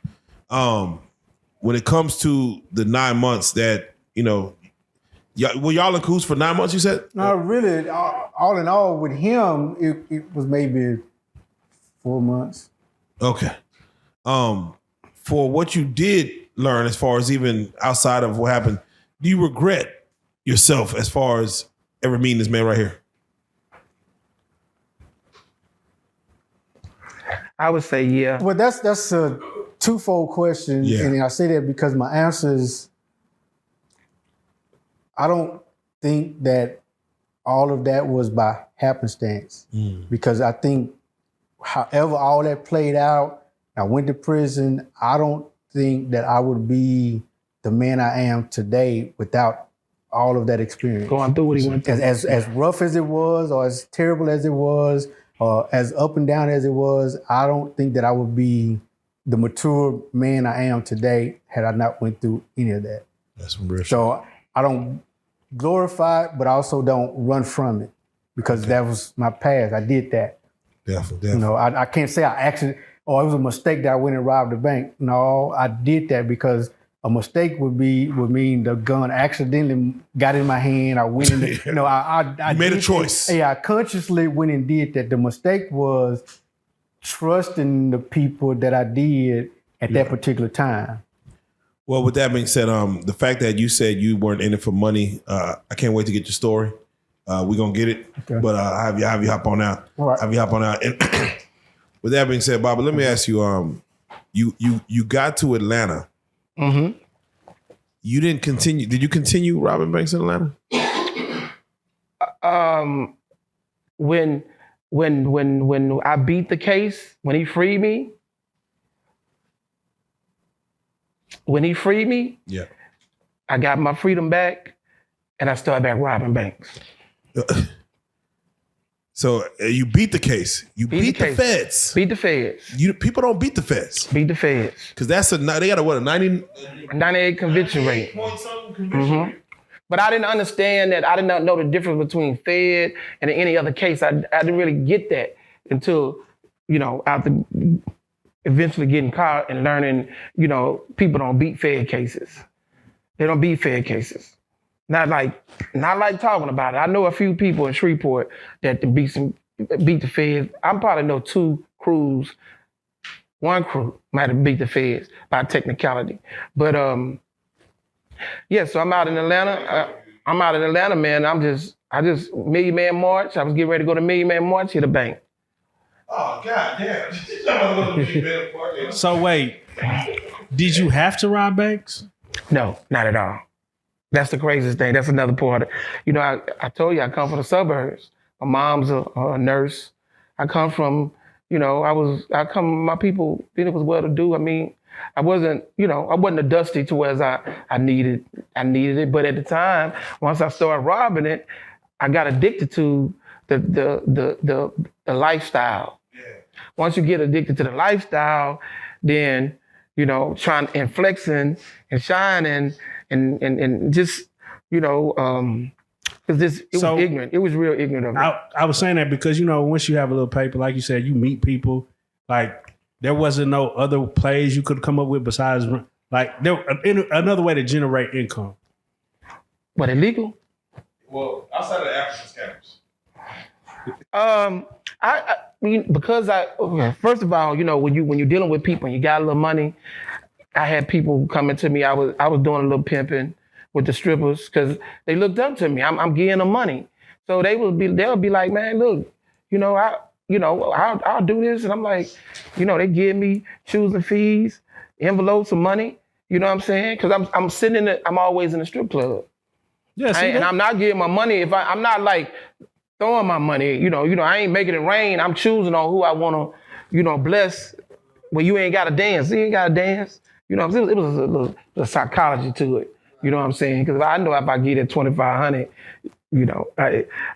when it comes to the 9 months that were y'all in cahoots for 9 months? You said no, really. All in all, with him, it was maybe 4 months. Okay. For what you did learn, as far as even outside of what happened, do you regret yourself as far as ever meeting this man right here? I would say yeah. Well, that's a twofold question, and I say that because my answer is, I don't think that all of that was by happenstance, because I think however all that played out, I went to prison. I don't think that I would be the man I am today without all of that experience. Going through what he went through. As rough as it was, or as terrible as it was, or as up and down as it was, I don't think that I would be the mature man I am today had I not went through any of that. That's some real shit. So I don't glorify it, but I also don't run from it, because that was my past. I did that. Definitely. I can't say I actually, it was a mistake that I went and robbed a bank. No, I did that because A mistake would mean the gun accidentally got in my hand. I went in. I You made a did choice. that. Yeah, I consciously went and did that. The mistake was trusting the people that I did at that particular time. Well, with that being said, the fact that you said you weren't in it for money, I can't wait to get your story. We're gonna get it, Okay. but I have you hop on out. All right. Have you hop on out. And with that being said, Bobby, let me ask you. You got to Atlanta. Mm-hmm. You didn't continue. Did you continue robbing banks in Atlanta? When I beat the case, when he freed me, Yeah. I got my freedom back, and I started back robbing banks. So you beat the case. You beat the case. feds. Beat the feds. People don't beat the feds Beat the feds. because they got a 90 98 conviction rate. point something conviction rate. But I didn't understand that. I did not know the difference between Fed and any other case. I didn't really get that until, after eventually getting caught and learning, people don't beat Fed cases. They don't beat Fed cases. Not like talking about it. I know a few people in Shreveport that beat the Feds. I probably know 2 crews. 1 crew might have beat the Feds by technicality. But yeah, so I'm out in Atlanta. Man. I just Million Man March. I was getting ready to go to Million Man March, hit a bank. Oh God damn! So wait, did you have to rob banks? No, not at all. That's the craziest thing. That's another part of, I told you I come from the suburbs. My mom's a nurse. I come from, my people, it was well to do. I mean, I wasn't a dusty to where I needed it. But at the time, once I started robbing it, I got addicted to the lifestyle. Yeah. Once you get addicted to the lifestyle, then, trying and flexing and shining and just, because it was ignorant. It was real ignorant of me. I was saying that because, once you have a little paper, like you said, you meet people, like there wasn't no other plays you could come up with besides, like, another way to generate income. What, illegal? Well, outside of the African scammers. I mean, because first of all, when you're dealing with people and you got a little money, I had people coming to me. I was doing a little pimping with the strippers because they looked up to me. I'm giving them money, so they'll be like, man, look, I'll do this, and I'm like, they give me shoes and fees, envelopes of money. You know what I'm saying? Because I'm always in the strip club. Yeah, and I'm not giving my money if I'm not like throwing my money. I ain't making it rain. I'm choosing on who I want to, bless. Well, you ain't got to dance. You ain't got to dance. It was a little psychology to it. You know what I'm saying? Because I know if I get it 2,500, I'm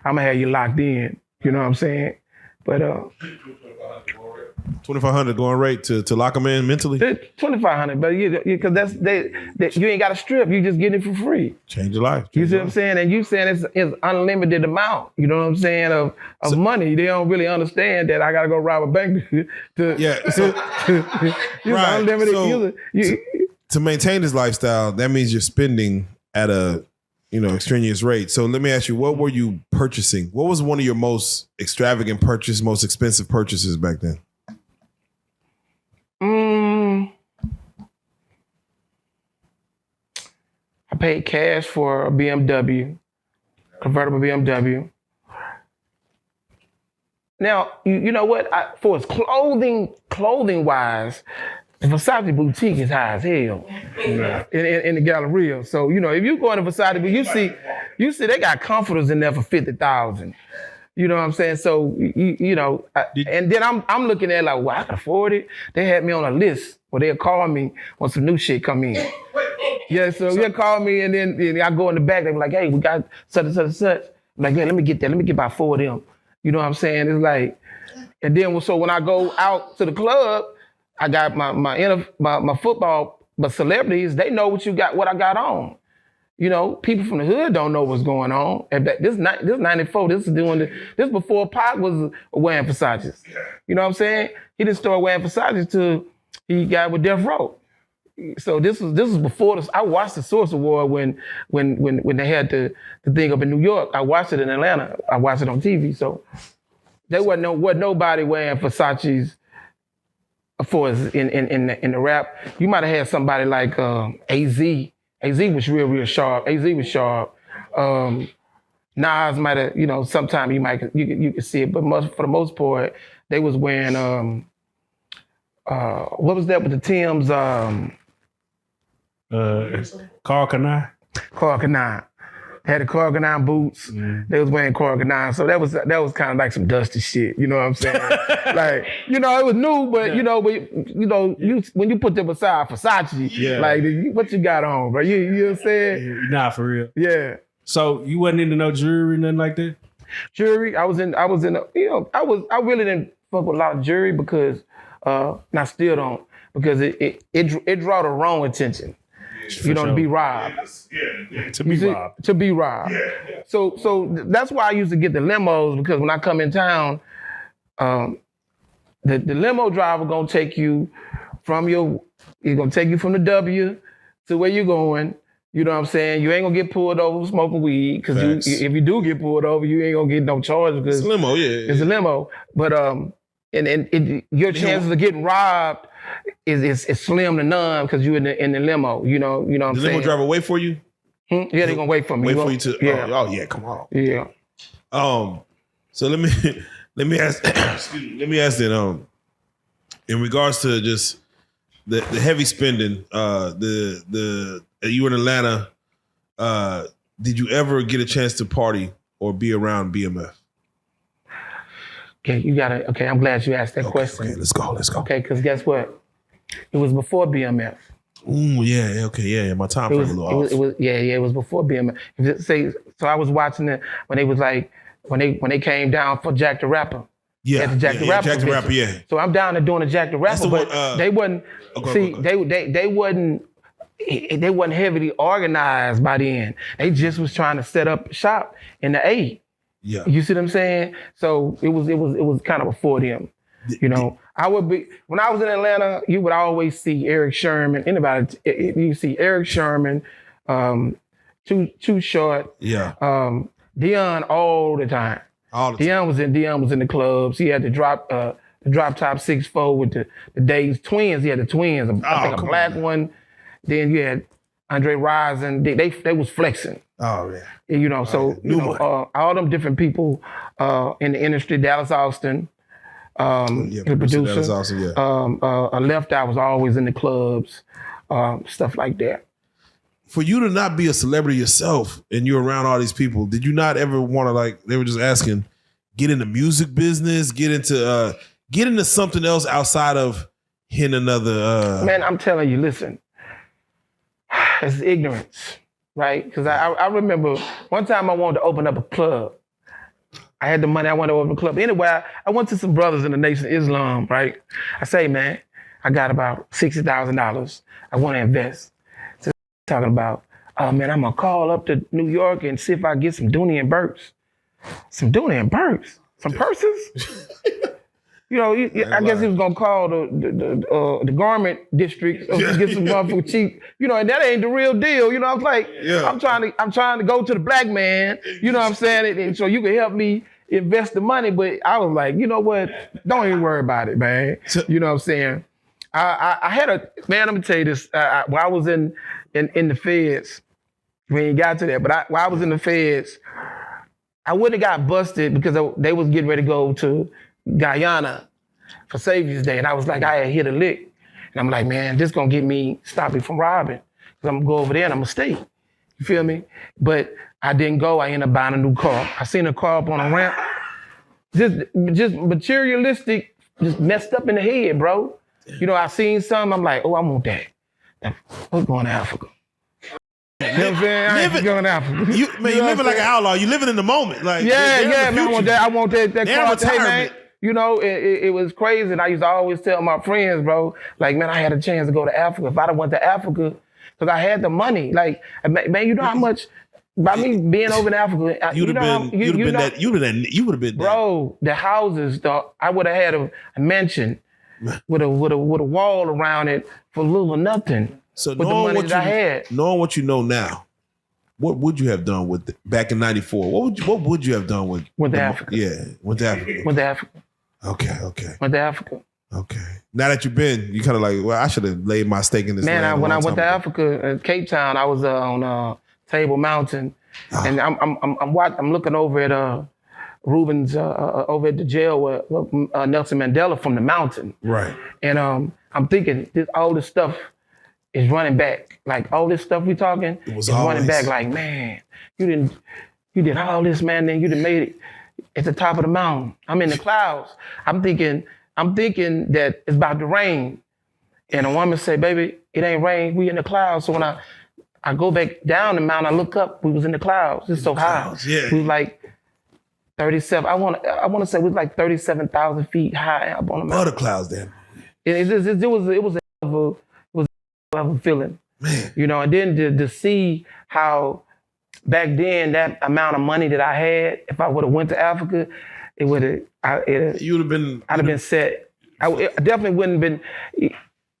gonna have you locked in. You know what I'm saying? But 2,500 going rate to lock them in mentally. 2,500, but because you ain't got to strip. You just get it for free. Change your life. You see what I'm saying? And you saying it's unlimited amount. You know what I'm saying of money. They don't really understand that I got to go rob a bank Right. Unlimited. To maintain this lifestyle, that means you're spending at a extraneous rate. So let me ask you, what were you purchasing? What was one of your most extravagant purchases, most expensive purchases back then? I paid cash for a BMW, convertible BMW. Now, you know what? For its clothing wise, the Versace boutique is high as hell in the Galleria. So, if you go in the Versace, you see they got comforters in there for $50,000. You know what I'm saying? So, and then I'm looking at it like, well, I can afford it. They had me on a list where they'll call me when some new shit come in. Yeah, so they'll call me and then I go in the back. They're like, hey, we got such and such and such. I'm like, yeah, let me get that. Let me get about 4 of them. You know what I'm saying? It's like, and then so when I go out to the club, I got my football, but celebrities, they know what I got on. People from the hood don't know what's going on. And this 94, this is before Pac was wearing Versace's. You know what I'm saying? He didn't start wearing Versace's till he got with Death Row. So this was before this. I watched the Source Award when they had the thing up in New York. I watched it in Atlanta. I watched it on TV. So there wasn't nobody wearing Versace's for us in the rap. You might have had somebody like AZ. AZ was real sharp. AZ was sharp. Nas might have, sometime you could see it, but for the most part, they was wearing what was that with the Timbs? Carl Kanai. Carl Kanai. They had the Carl Kanai boots. They was wearing Carl Kanai. So that was kind of like some dusty shit. You know what I'm saying? Like, it was new, but when you put them beside Versace, like what you got on, bro? You know what I'm saying? Nah, for real. Yeah. So you wasn't into no jewelry, nothing like that? Jewelry, I really didn't fuck with a lot of jewelry because, and I still don't, because it draw the wrong attention. To be robbed. To be robbed. To be robbed. Yeah. So that's why I used to get the limos, because when I come in town, the limo driver gonna take you he's gonna take you from the W to where you're going. You know what I'm saying? You ain't gonna get pulled over smoking weed, because if you do get pulled over, you ain't gonna get no charge because it's a limo, yeah. It's a limo. But your chances of getting robbed is slim to none because you in the limo. You know what I'm saying? The limo driver wait for you? Yeah, they're gonna wait for me. Wait for you to. Yeah. Oh yeah, come on. Yeah. So let me ask. Excuse me. Let me ask that. In regards to just the heavy spending, you in Atlanta, did you ever get a chance to party or be around BMF? Okay, I'm glad you asked that question. Okay, let's go. Okay, because guess what? It was before BMF. Ooh, yeah, okay, yeah. My time frame a little off. It was before BMF. So I was watching it when they was like, when they came down for Jack the Rapper. Yeah, Jack the Rapper, yeah. So I'm down there doing the Jack the Rapper, but they wasn't. They wasn't heavily organized by then. They just was trying to set up shop in the A. Yeah. You see what I'm saying? So it was kind of before them. I would be, when I was in Atlanta, you would always see Eric Sherman. You see Eric Sherman, Too Short, Dion all the time. Dion was in the clubs. He had the drop top 6'4" with the Days twins. He had the twins. I think a black one. Then you had Andre Rison. They was flexing. Oh yeah. All them different people in the industry. Dallas Austin, the producer. Dallas Austin, Left Eye was always in the clubs, stuff like that. For you to not be a celebrity yourself and you're around all these people, did you not ever want to, like they were just asking, get into music business, get into something else outside of hitting another? Man, I'm telling you, listen, it's ignorance. Right? Because I remember one time I wanted to open up a club. I had the money, I wanted to open a club. Anyway, I went to some brothers in the Nation of Islam, right? I say, man, I got about $60,000. I want to invest. So talking about, oh man, I'm going to call up to New York and see if I get some Dooney and Burks. Some Dooney and Burks? Some purses? I guess he was gonna call the garment district to get some motherfucking cheap, and that ain't the real deal. I was like, I'm trying to go to the black man, you know what I'm saying? And so you can help me invest the money, but I was like, you know what? Don't even worry about it, man. You know what I'm saying? I had let me tell you this. While I was in the feds, we ain't got to that, but while I was in the feds, I wouldn't have got busted because they was getting ready to go to Guyana for Savior's Day. And I was like, I had hit a lick. And I'm like, man, this gonna stop me from robbing. Cause I'm gonna go over there and I'm gonna stay. You feel me? But I didn't go. I ended up buying a new car. I seen a car up on a ramp. Just materialistic, just messed up in the head, bro. I seen something, I'm like, oh, I want that. Let's go to Africa. You know what I'm saying? I ain't going to Africa. You living like an outlaw. You living in the moment. Like man. I want that car. Hey, man. It was crazy. And I used to always tell my friends, bro, like, man, I had a chance to go to Africa. If I'd have went to Africa, because I had the money. Like, man, you know how much, by me being over in Africa, you would have been bro, the houses, I would have had a mansion with a wall around it for little or nothing. So with the money that I had. knowing what you know now, what would you have done with back in '94? What would you have done with Africa? Yeah, with Africa. Went to Africa. Okay. Went to Africa. Okay. Now that you've been, you kind of like, well, I should have laid my stake in this. Man, when I went to Africa, Cape Town, I was on Table Mountain, and I'm looking over at Rubens over at the jail with Nelson Mandela from the mountain. Right. And I'm thinking all this stuff is running back. Like all this stuff we talking is running back. Like, man, you did all this, man, then you done made it at the top of the mountain. I'm in the clouds. I'm thinking that it's about to rain. And a woman say, baby, it ain't rain, we in the clouds. So when I go back down the mountain, I look up, we was in the clouds. It's so high. Yeah. We was like 37, I want to say we was like 37,000 feet high up on the mountain. Other clouds then. It was a feeling. Man. You know, and then to see how back then that amount of money that I had, if I would have went to Africa, it would have. You would have been. I'd have been set. I definitely wouldn't have been.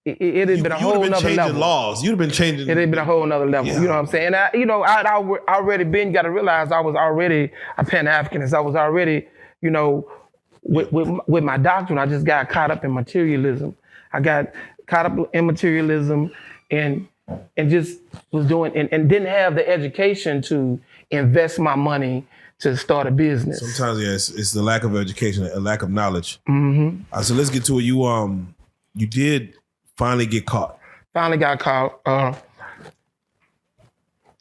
It had been a whole nother level. Laws. You'd have been changing. It had been a whole nother level. Yeah. You know what I'm saying? And I'd already been. Got to realize I was already a Pan-Africanist. I was already, with my doctrine. I just got caught up in materialism. I got caught up in materialism, and just was doing and didn't have the education to invest my money to start a business. Sometimes, it's the lack of education, a lack of knowledge. Mm-hmm. So let's get to it. You did finally get caught. Finally got caught.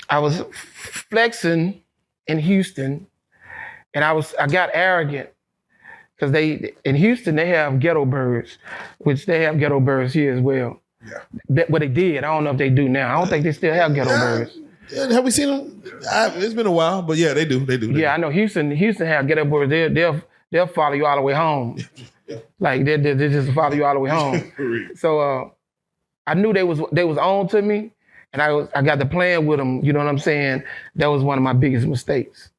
I was flexing in Houston, and I got arrogant because in Houston they have ghetto birds, which they have ghetto birds here as well. Yeah. What they did, I don't know if they do now. I don't think they still have ghetto birds. Yeah, have we seen them? It's been a while, but yeah, they do. I know Houston have ghetto birds. They'll follow you all the way home. Like they just follow you all the way home. So I knew they was on to me, and I got to playing with them. You know what I'm saying? That was one of my biggest mistakes,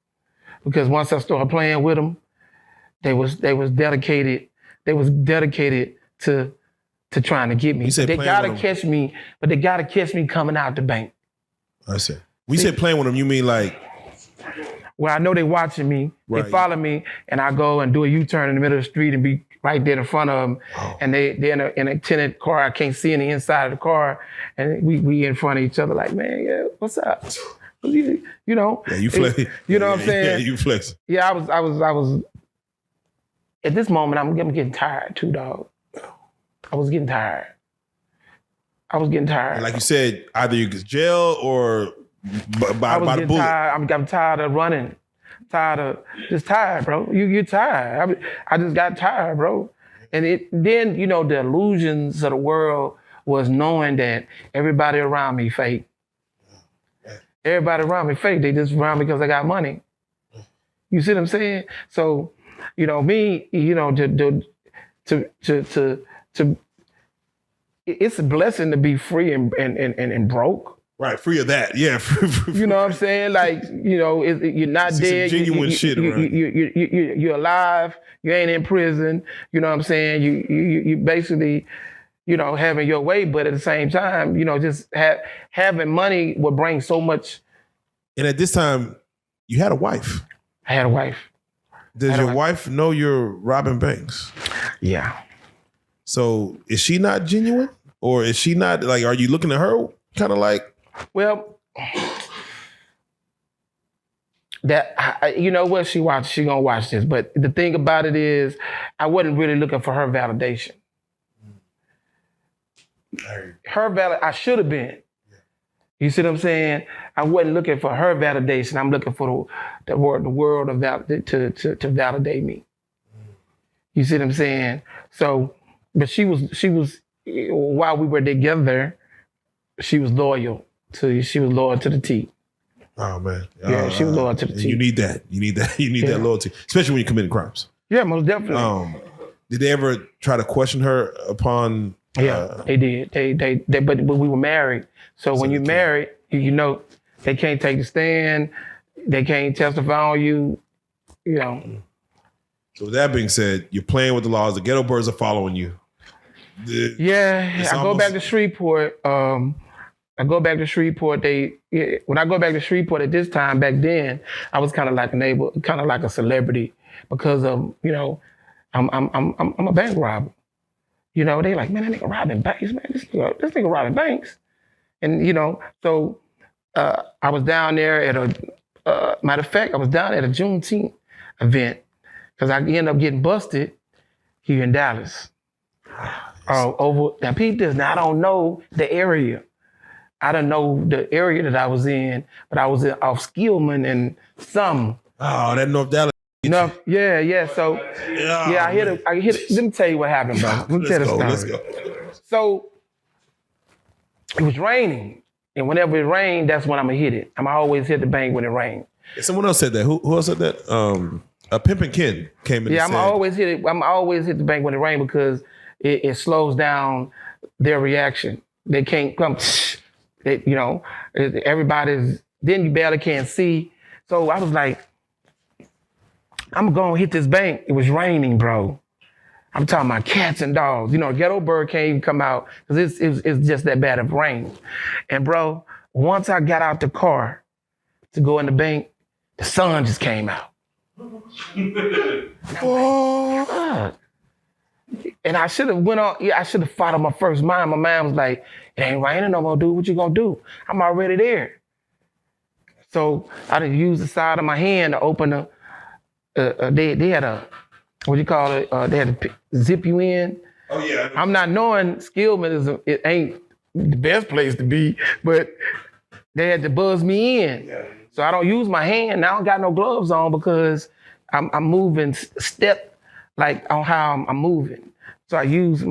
because once I started playing with them, they was dedicated. They was dedicated to trying to get me. They gotta catch me, but they gotta catch me coming out the bank. I see. When you say playing with them, you mean like? Well, I know they watching me. Right. They follow me, and I go and do a U-turn in the middle of the street and be right there in front of them. Oh. And they're in a tinted car. I can't see in the inside of the car, and we in front of each other like, man, yeah, what's up? You know. Yeah, you flex. You know what I'm saying? Yeah, you flex. Yeah, I was. At this moment, I'm getting tired too, dog. I was getting tired. And like you said, either you get jail or by the bullet. I'm tired of running. Tired, bro. You're tired. I just got tired, bro. And then the illusions of the world was knowing that everybody around me fake. Everybody around me fake. They just around me because I got money. You see what I'm saying? So, me, to it's a blessing to be free and broke. Right, free of that, yeah. You know what I'm saying? Like, you're not dead. Genuine shit, right? You're alive. You ain't in prison. You know what I'm saying? You basically, having your way, but at the same time, just having money will bring so much. And at this time, you had a wife. I had a wife. Does your wife know you're robbing banks? Yeah. So is she not genuine? Or is she not, like, are you looking at her kind of like? Well, you know what, she gonna watch this. But the thing about it is, I wasn't really looking for her validation. I should have been. You see what I'm saying? I wasn't looking for her validation. I'm looking for the world to validate me. You see what I'm saying? So, but she was while we were together, she was loyal to the T. Oh man. Yeah, she was loyal to the T. You need that. You need that loyalty, especially when you're committing crimes. Yeah, most definitely. Did they ever try to question her upon? Yeah, they did. They but we were married. So when you're married, they can't take the stand. They can't testify on you. So with that being said, you're playing with the laws. The ghetto birds are following you. I go back to Shreveport. I go back to Shreveport. When I go back to Shreveport at this time, back then, I was kind of like a celebrity because of, I'm a bank robber. They like, man, that nigga robbing banks, man. This nigga robbing banks. And, so I was down there at matter of fact, I was down at a Juneteenth event because I ended up getting busted here in Dallas. Now, peep this. Now, I don't know the area. I don't know the area that I was in, but I was off Skillman and some. Oh, that North Dallas. No, yeah. So, I hit it. Let me tell you what happened, bro. Let me tell you the story. Let's go. So, it was raining. And whenever it rained, that's when I'm going to hit it. I'm always hit the bank when it rained. Someone else said that. Who else said that? Pimpin' Ken came in and said. I'm always hit the bank when it rains because it slows down their reaction. They can't come, everybody's, then you barely can't see. So I was like, I'm going to hit this bank. It was raining, bro. I'm talking about cats and dogs. Ghetto bird can't even come out because it's just that bad of rain. And bro, once I got out the car to go in the bank, the sun just came out. Oh. And I should have I should have fought on my first mind. My mind was like, it ain't raining no more, dude. What you gonna do? I'm already there. So I done used the side of my hand to open they had a, what do you call it? They had to zip you in. Oh yeah. I'm not knowing Skillman it ain't the best place to be, but they had to buzz me in. Yeah. So I don't use my hand. I don't got no gloves on because I'm moving step like on how I'm moving. So I use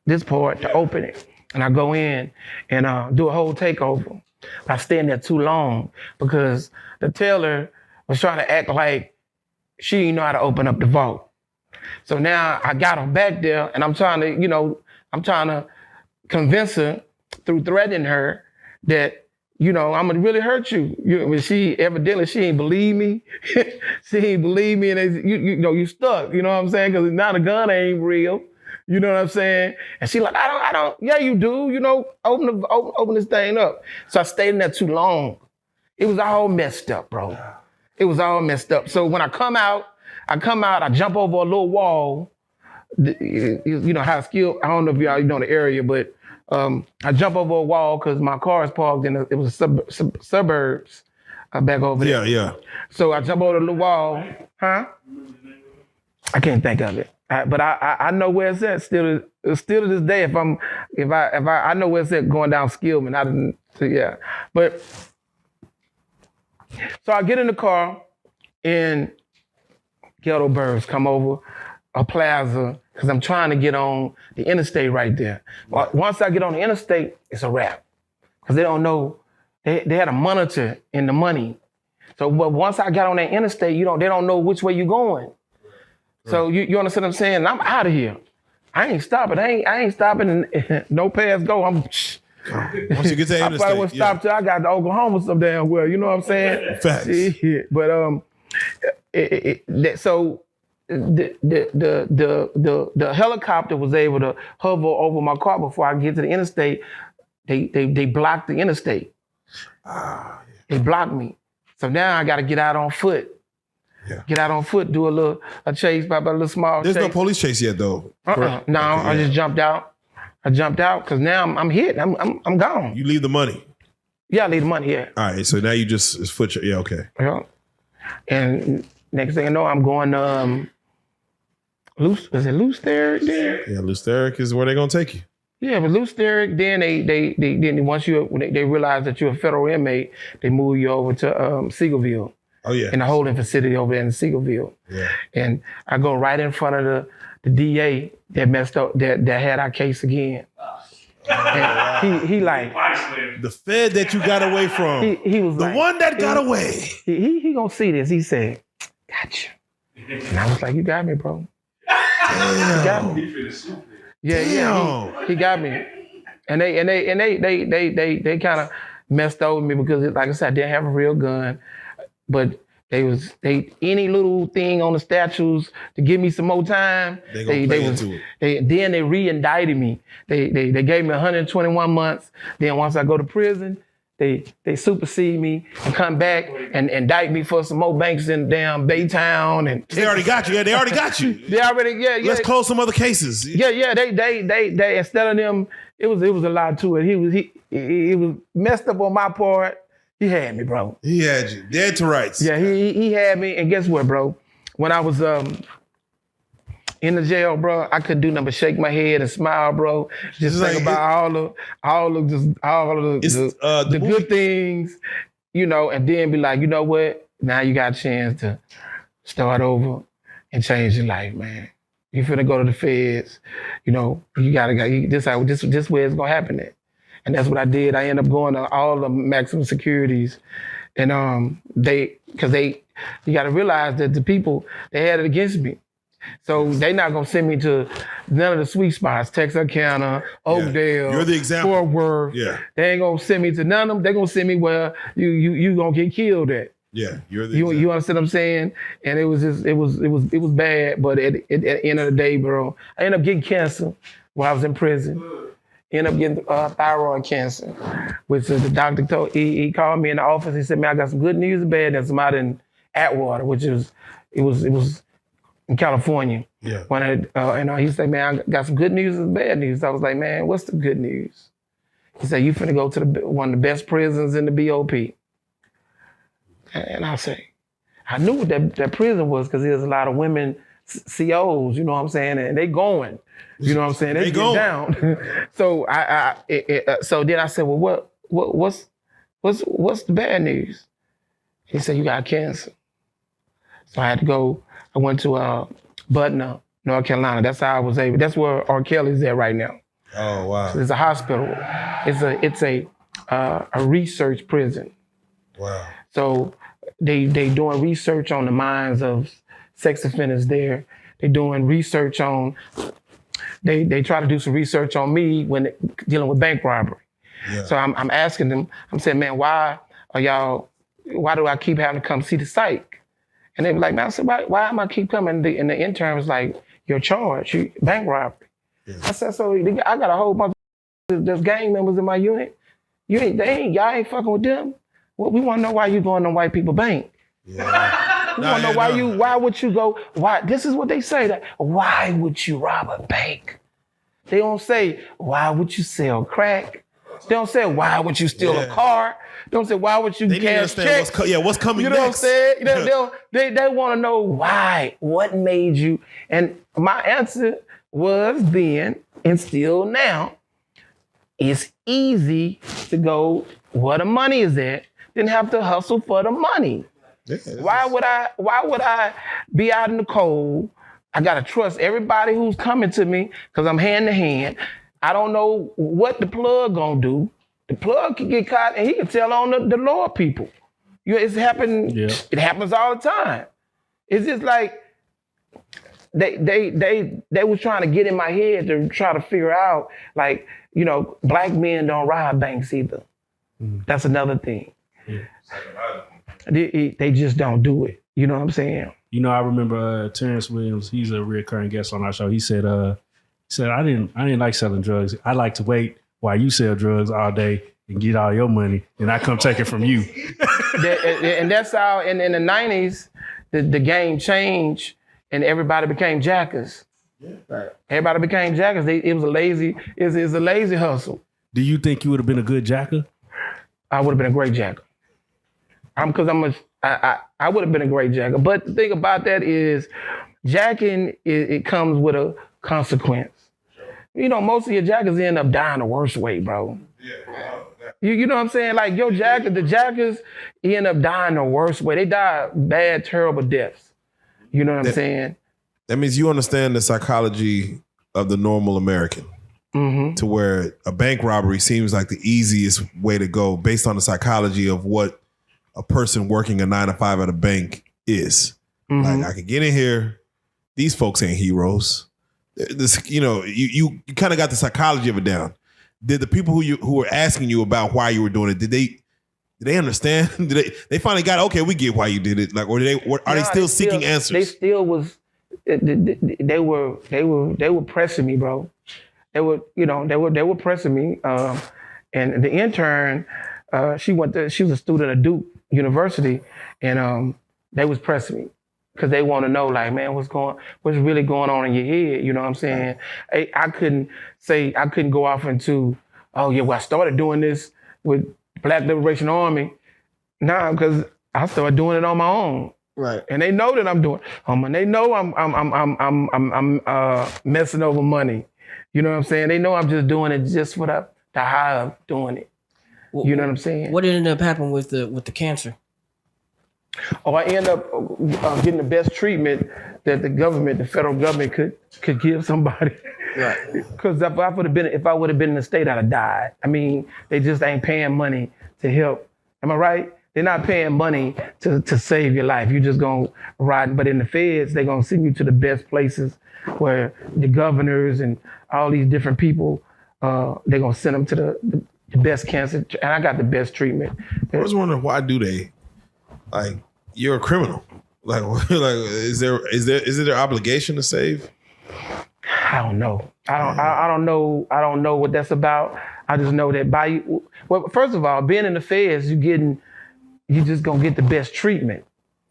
this part to open it. And I go in and do a whole takeover. I stay in there too long because the teller was trying to act like she didn't know how to open up the vault. So now I got her back there and I'm trying to convince her through threatening her that, I'm gonna really hurt you. She ain't believe me. She ain't believe me and you stuck, you know what I'm saying? Because now the gun ain't real. You know what I'm saying? And she like, I don't, yeah, you do, open this thing up. So I stayed in there too long. It was all messed up, bro. It was all messed up. So when I come out, I jump over a little wall. How skilled, I don't know if y'all know the area, but I jump over a wall because my car is parked it was suburbs back over there. Yeah. So I jump over the little wall. Huh? I can't think of it. But I know where it's at still to this day. If I know where it's at going down Skillman. But so I get in the car and ghetto birds come over a plaza because I'm trying to get on the interstate right there. Once I get on the interstate, it's a wrap because they don't know. They had a monitor in the money. So but once I got on that interstate, they don't know which way you're going. So you understand what I'm saying? I'm out of here. I ain't stopping. I ain't stopping. No pass go. Once you get to the interstate, I probably won't stop till I got to Oklahoma some damn well. You know what I'm saying? Facts. But so the helicopter was able to hover over my car before I get to the interstate. They blocked the interstate. They blocked me. So now I got to get out on foot. Yeah. Get out on foot, do a chase, by a little small There's chase. no police chase yet, though. No, Okay, I just jumped out. I jumped out because now I'm hit. I'm gone. You leave the money. Yeah, I leave the money. Yeah. All right, so now you just okay. Yeah. And next thing I know, I'm going Loose. Is it Loose Theric there? Yeah, Loose Theric is where they're gonna take you. Yeah, but Loose Theric, then they once they realize that you're a federal inmate, they move you over to Seagoville. Oh yeah. In the holding facility over there in Seagoville. Yeah. And I go right in front of the DA that messed up, that had our case again. And he like the Fed that you got away from. He was the like, one that got away. He gonna see this. He said, "Gotcha." And I was like, "You got me, bro." Damn. He got me. Yeah. He got me. And they kind of messed over me because, like I said, I didn't have a real gun. But They any little thing on the statues to give me some more time. They play into it. Then they re-indicted me. They gave me 121 months. Then once I go to prison, they supersede me and come back and indict me for some more banks in damn Baytown and They already got you. Yeah, they already got you. They already Let's close some other cases. Yeah. They instead of them, it was a lot to it. He was messed up on my part. He had me, bro. He had you dead to rights. Yeah, he had me. And guess what, bro? When I was in the jail, bro, I couldn't do nothing but shake my head and smile, bro. Just think about all of the good things, you know, and then be like, you know what? Now you got a chance to start over and change your life, man. You finna go to the feds, you know. You gotta go. This way it's gonna happen. At. And that's what I did. I ended up going to all the maximum securities, and you got to realize that the people, they had it against me. So they not gonna send me to none of the sweet spots, Texarkana, Oakdale, You're the example. Fort Worth. Yeah. They ain't gonna send me to none of them. They gonna send me where you gonna get killed at. Yeah, you're the You understand what I'm saying? And it was bad. But at the end of the day, bro, I ended up getting cancer while I was in prison. Ended up getting thyroid cancer, which the doctor told. He called me in the office. He said, "Man, I got some good news and bad news." I'm out in Atwater, which it was in California. Yeah. When he said, "Man, I got some good news and bad news." I was like, "Man, what's the good news?" He said, "You finna go to one of the best prisons in the BOP." And I say, I knew what that prison was because there's a lot of women COs, you know what I'm saying, and they going. You know what I'm saying? They get down. So so then I said, well, what's the bad news? He said, you got cancer. So I had to go. I went to Butner, North Carolina. That's how I was able. That's where R. Kelly's at right now. Oh wow! So it's a hospital. It's a research prison. Wow. So they doing research on the minds of sex offenders there. They doing research on. They try to do some research on me when dealing with bank robbery. Yeah. So I'm asking them. I'm saying, man, why do I keep having to come see the psych? And they were like, man, I said, why am I keep coming? And the intern was like, you're charged, bank robbery. Yeah. I said, so I got a whole bunch of there's gang members in my unit. Y'all ain't fucking with them. Well, we want to know why you going to white people bank. Yeah. We want to know why would you go, why, this is what they say, that why would you rob a bank? They don't say, why would you sell crack? They don't say, why would you steal a car? They don't say, why would you cash checks? What's coming next? You know what I'm saying? They want to know why, what made you? And my answer was then, and still now, it's easy to go where the money is at, than have to hustle for the money. Yeah, why would I be out in the cold? I gotta trust everybody who's coming to me because I'm hand to hand. I don't know what the plug gonna do. The plug can get caught and he can tell on the lower people. It's happened. Yeah. It happens all the time. It's just like they was trying to get in my head to try to figure out, like, you know, black men don't rob banks either. Mm. That's another thing. Yeah. They just don't do it. You know what I'm saying? You know, I remember Terrence Williams. He's a recurring guest on our show. He said, I didn't like selling drugs. I like to wait while you sell drugs all day and get all your money, and I come take it from you. And that's how. In the 90s, the game changed, and everybody became jackers. Yeah. Right. Everybody became jackers. It was a lazy hustle. Do you think you would have been a good jacker? I would have been a great jacker. I would have been a great jacker. But the thing about that is, jacking, it comes with a consequence. You know, most of your jackers end up dying the worst way, bro. Yeah. You know what I'm saying? Like the jackers end up dying the worst way. They die bad, terrible deaths. You know what I'm saying? That means you understand the psychology of the normal American. Mm-hmm. To where a bank robbery seems like the easiest way to go based on the psychology of what a person working a 9-to-5 at a bank is. Mm-hmm. Like, I can get in here. These folks ain't heroes. This, you know, you kind of got the psychology of it down. Did the people who were asking you about why you were doing it, did Do they understand? Do they finally got, okay, we get why you did it. Like, or are they still seeking answers? They still was. They were pressing me, bro. They were pressing me. And the intern, she was a student at Duke University, and they was pressing me because they want to know, like, man, what's really going on in your head? You know what I'm saying? I couldn't go off into, oh yeah, well, I started doing this with Black Liberation Army. Nah, because I started doing it on my own. Right. And they know that I'm doing. And they know I'm messing over money. You know what I'm saying? They know I'm just doing it just for the high of doing it. You know what I'm saying? What ended up happening with the cancer? Oh, I ended up getting the best treatment that the federal government could give somebody. Right. Because if I would have been in the state, I'd have died. I mean, they just ain't paying money to help. Am I right? They're not paying money to save your life. You're just gonna ride. But in the feds, they're gonna send you to the best places where the governors and all these different people, they're gonna send them to the best cancer. And I got the best treatment. I was wondering, why do they? Like, you're a criminal. Like is it their obligation to save? I don't know. I don't know what that's about. I just know that well, first of all, being in the feds, you just gonna get the best treatment.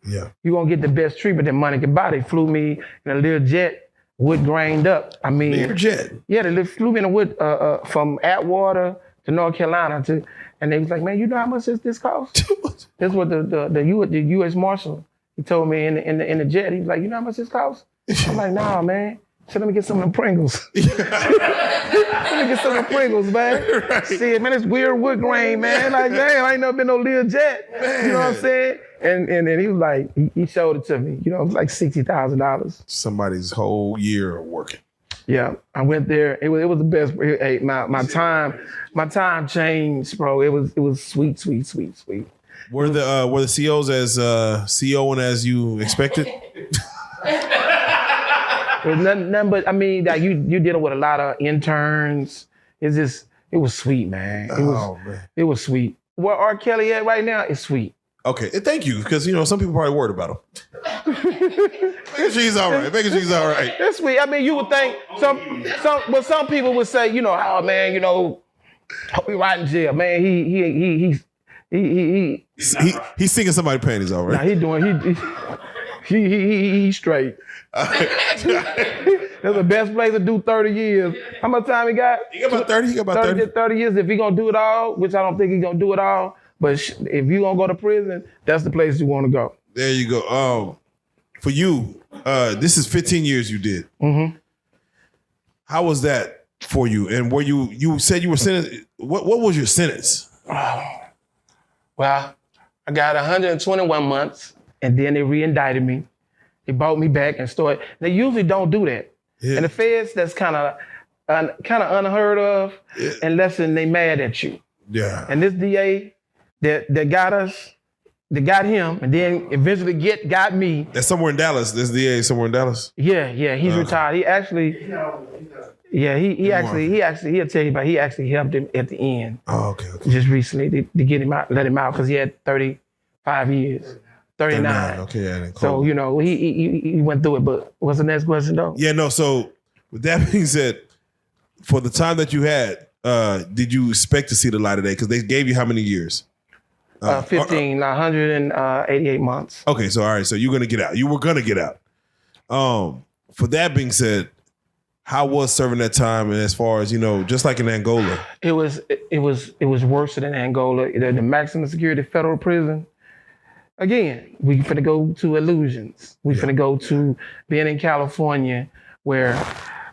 Yeah. You're gonna get the best treatment that money can buy. They flew me in a little jet, wood grained up. I mean, Learjet? Yeah, they flew me in a wood from Atwater to North Carolina and they was like, man, you know how much this cost? This was the U.S. Marshal. He told me in the jet, he was like, you know how much this cost? I'm like, nah, man. So let me get some of them Pringles. Let me get some of them Pringles, man. Right. See, man, it's weird wood grain, man. Like, damn, I ain't never been no little jet. Man. You know what I'm saying? And then he was like, he showed it to me. You know, it was like $60,000. Somebody's whole year of working. Yeah, I went there. It was the best. Hey, my time changed, bro. It was sweet. Were the COs as COing as you expected? It was nothing but, I mean, like you dealing with a lot of interns. It was sweet, man. It was sweet. Where R. Kelly at right now is sweet. Okay, and thank you, because some people probably worried about him. Making sure he's all right. That's sweet. I mean, you would think some people would say, oh man, hope he right in jail, man. He's singing somebody's panties, all right. Nah, he's straight. That's the best place to do 30 years. How much time he got? He got about 30. He got about 30 years. If he gonna do it all, which I don't think he's gonna do it all, but if you gonna go to prison, that's the place you want to go. There you go. For you, this is 15 years you did. Mm-hmm. How was that for you? And were you said you were sentenced? What was your sentence? Well, I got 121 months, and then they re-indicted me. They brought me back and started. They usually don't do that. Yeah. And the feds, that's kind of unheard of, unless they mad at you. Yeah. And this DA that got us, that got him, and then eventually got me. That's somewhere in Dallas. This DA somewhere in Dallas. Yeah, he's retired. He actually, he'll tell you about. He actually helped him at the end. Oh, okay. Just recently to get him out, let him out because he had 35 years. 39. Okay, yeah. So, he went through it, but what's the next question though? Yeah, no, so with that being said, for the time that you had, did you expect to see the light of day? Because they gave you how many years? 15, 188 months. Okay, so all right, so you're gonna get out. You were gonna get out. For that being said, how was serving that time? And as far as, just like in Angola? It was worse than Angola. The maximum security federal prison. Again, we finna go to illusions. We finna go to being in California where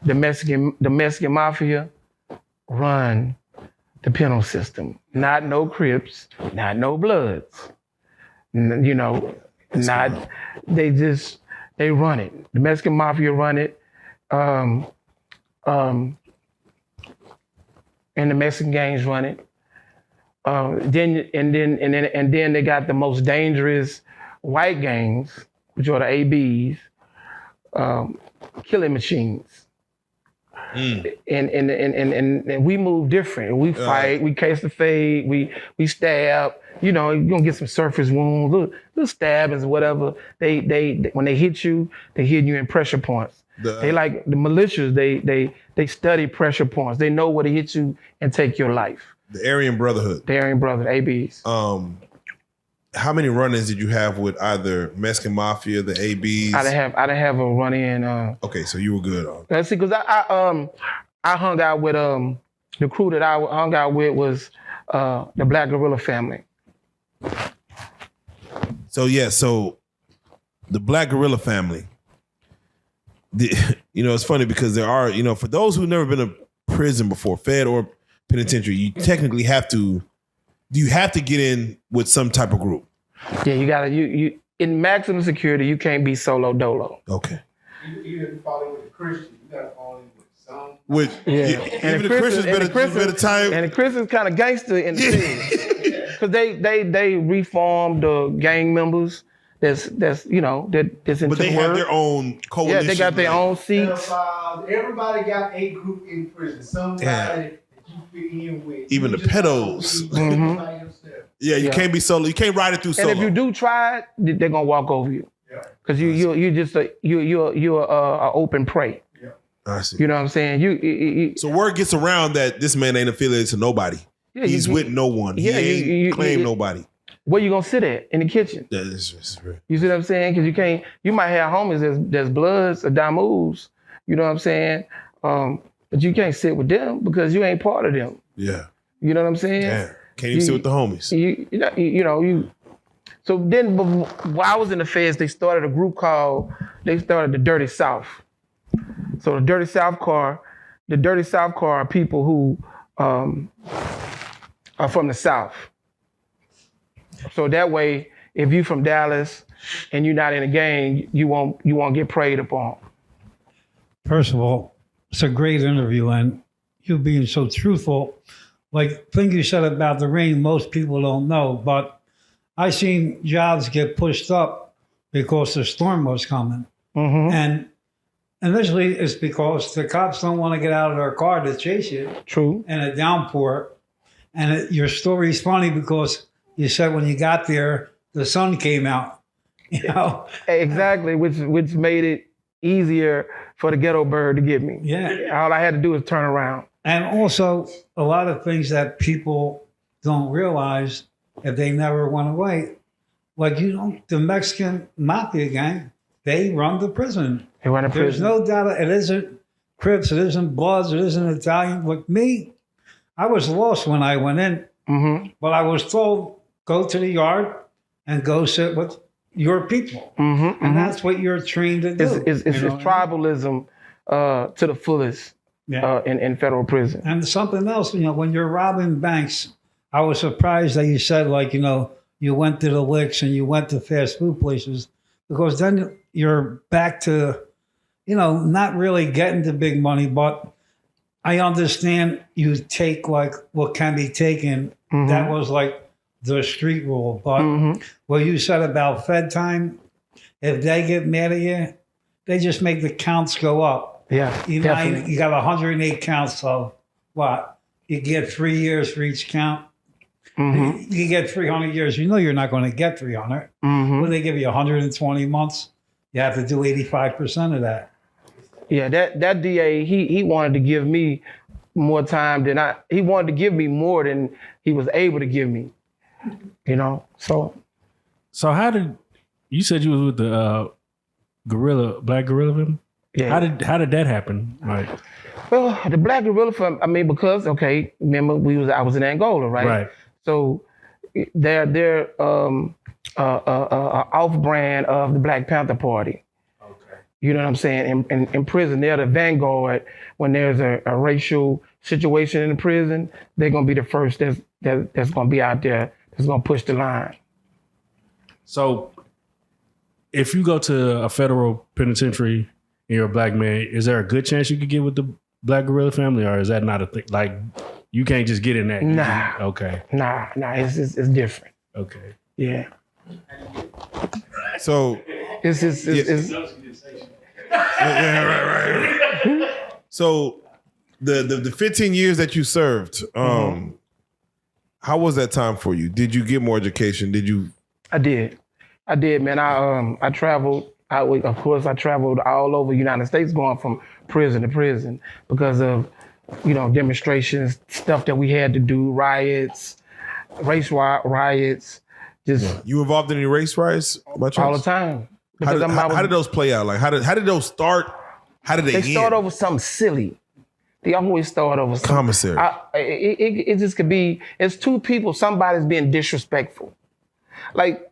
the Mexican mafia run the penal system. Not no Crips, not no Bloods. They run it. The Mexican mafia run it. And the Mexican gangs run it. Then they got the most dangerous white gangs, which are the ABs, killing machines. And we move different. We fight, we case the fade, we stab, you're gonna get some surface wounds, little stabbings, whatever. They when they hit you in pressure points. They like the militias. They study pressure points. They know where to hit you and take your life. The Aryan Brotherhood. The Aryan Brotherhood, ABs. How many run-ins did you have with either Mexican Mafia, the ABs? I didn't have a run-in. Okay, so you were good. Let's see, because I hung out with the crew that I hung out with was the Black Gorilla family. So the Black Gorilla family. It's funny because there are, for those who've never been to prison before, Fed or penitentiary, you technically have to get in with some type of group. Yeah, you gotta you in maximum security, you can't be solo dolo. Okay. Even if you fall in with a Christian, you gotta fall in with some. And the Christians better time. And the Christians kind of gangster in the city. Because they reformed the gang members that's into But they the have word. their own coalition. Yeah, they got their own seats. Everybody got a group in prison. Somebody that you fit in with. Even the pedos. Yeah, you can't be solo. You can't ride it through solo. And if you do try it, they're gonna walk over you. Because you're just you're a open prey. I see. You know what I'm saying? So word gets around that this man ain't affiliated to nobody. Yeah, He's with no one. He ain't claim nobody. Where you gonna sit at? In the kitchen. That is just real. You see what I'm saying? Because you might have homies that's Bloods or Damus. You know what I'm saying? But you can't sit with them because you ain't part of them. Yeah. You know what I'm saying? Yeah. Can't even sit with the homies. So then, while I was in the feds, they started a group they started the Dirty South. So the Dirty South car are people who are from the South. So that way, if you from Dallas and you're not in a gang, you won't get preyed upon. First of all, it's a great interview, and you being so truthful. Like things you said about the rain, most people don't know, but I seen jobs get pushed up because the storm was coming. Mm-hmm. And initially it's because the cops don't want to get out of their car to chase you. True. In a downpour. And your story's funny because you said when you got there, the sun came out. Exactly, which made it easier for the ghetto bird to get me. Yeah. All I had to do was turn around. And also a lot of things that people don't realize if they never went away. Like, the Mexican mafia gang, they run the prison. They run the prison. There's no doubt it isn't Crips, it isn't Bloods, it isn't Italian. Like me, I was lost when I went in, but I was told, go to the yard and go sit with your people. And that's what you're trained to do. It's tribalism to the fullest in federal prison. And something else, when you're robbing banks, I was surprised that you said, you went to the licks and you went to fast food places, because then you're back to, not really getting the big money, but I understand you take what can be taken. That was the street rule. But what you said about Fed time, if they get mad at you, they just make the counts go up. Yeah, definitely. You got 108 counts of what? You get 3 years for each count. You get 300 years. You're not going to get 300. When they give you 120 months, you have to do 85% of that. Yeah, that DA, he wanted to give me more time than he wanted to give me more than he was able to give me. So how did you said you was with the Black Gorilla family? Yeah. How did that happen? Well, the Black Gorilla family, because remember I was in Angola, right? Right. So they're off-brand of the Black Panther Party. Okay. You know what I'm saying? In prison, they're the vanguard. When there's a racial situation in the prison, they're gonna be the first that's gonna be out there that's gonna push the line. So, if you go to a federal penitentiary and you're a black man, is there a good chance you could get with the Black Gorilla family, or is that not a thing? You can't just get in that. Nah. Okay. Nah. It's different. Okay. Yeah. So it's right. So the 15 years that you served, How was that time for you? Did you get more education? Did you? I did, man. I traveled. Of course, I traveled all over the United States, going from prison to prison because of, demonstrations, stuff that we had to do, riots, race riots. Just You involved in any race riots by chance? all the time. How Because did, how did those play out? Like how did those start? How did they end? start over something silly. They always start over something. Commissary. It just could be. It's two people. Somebody's being disrespectful. Like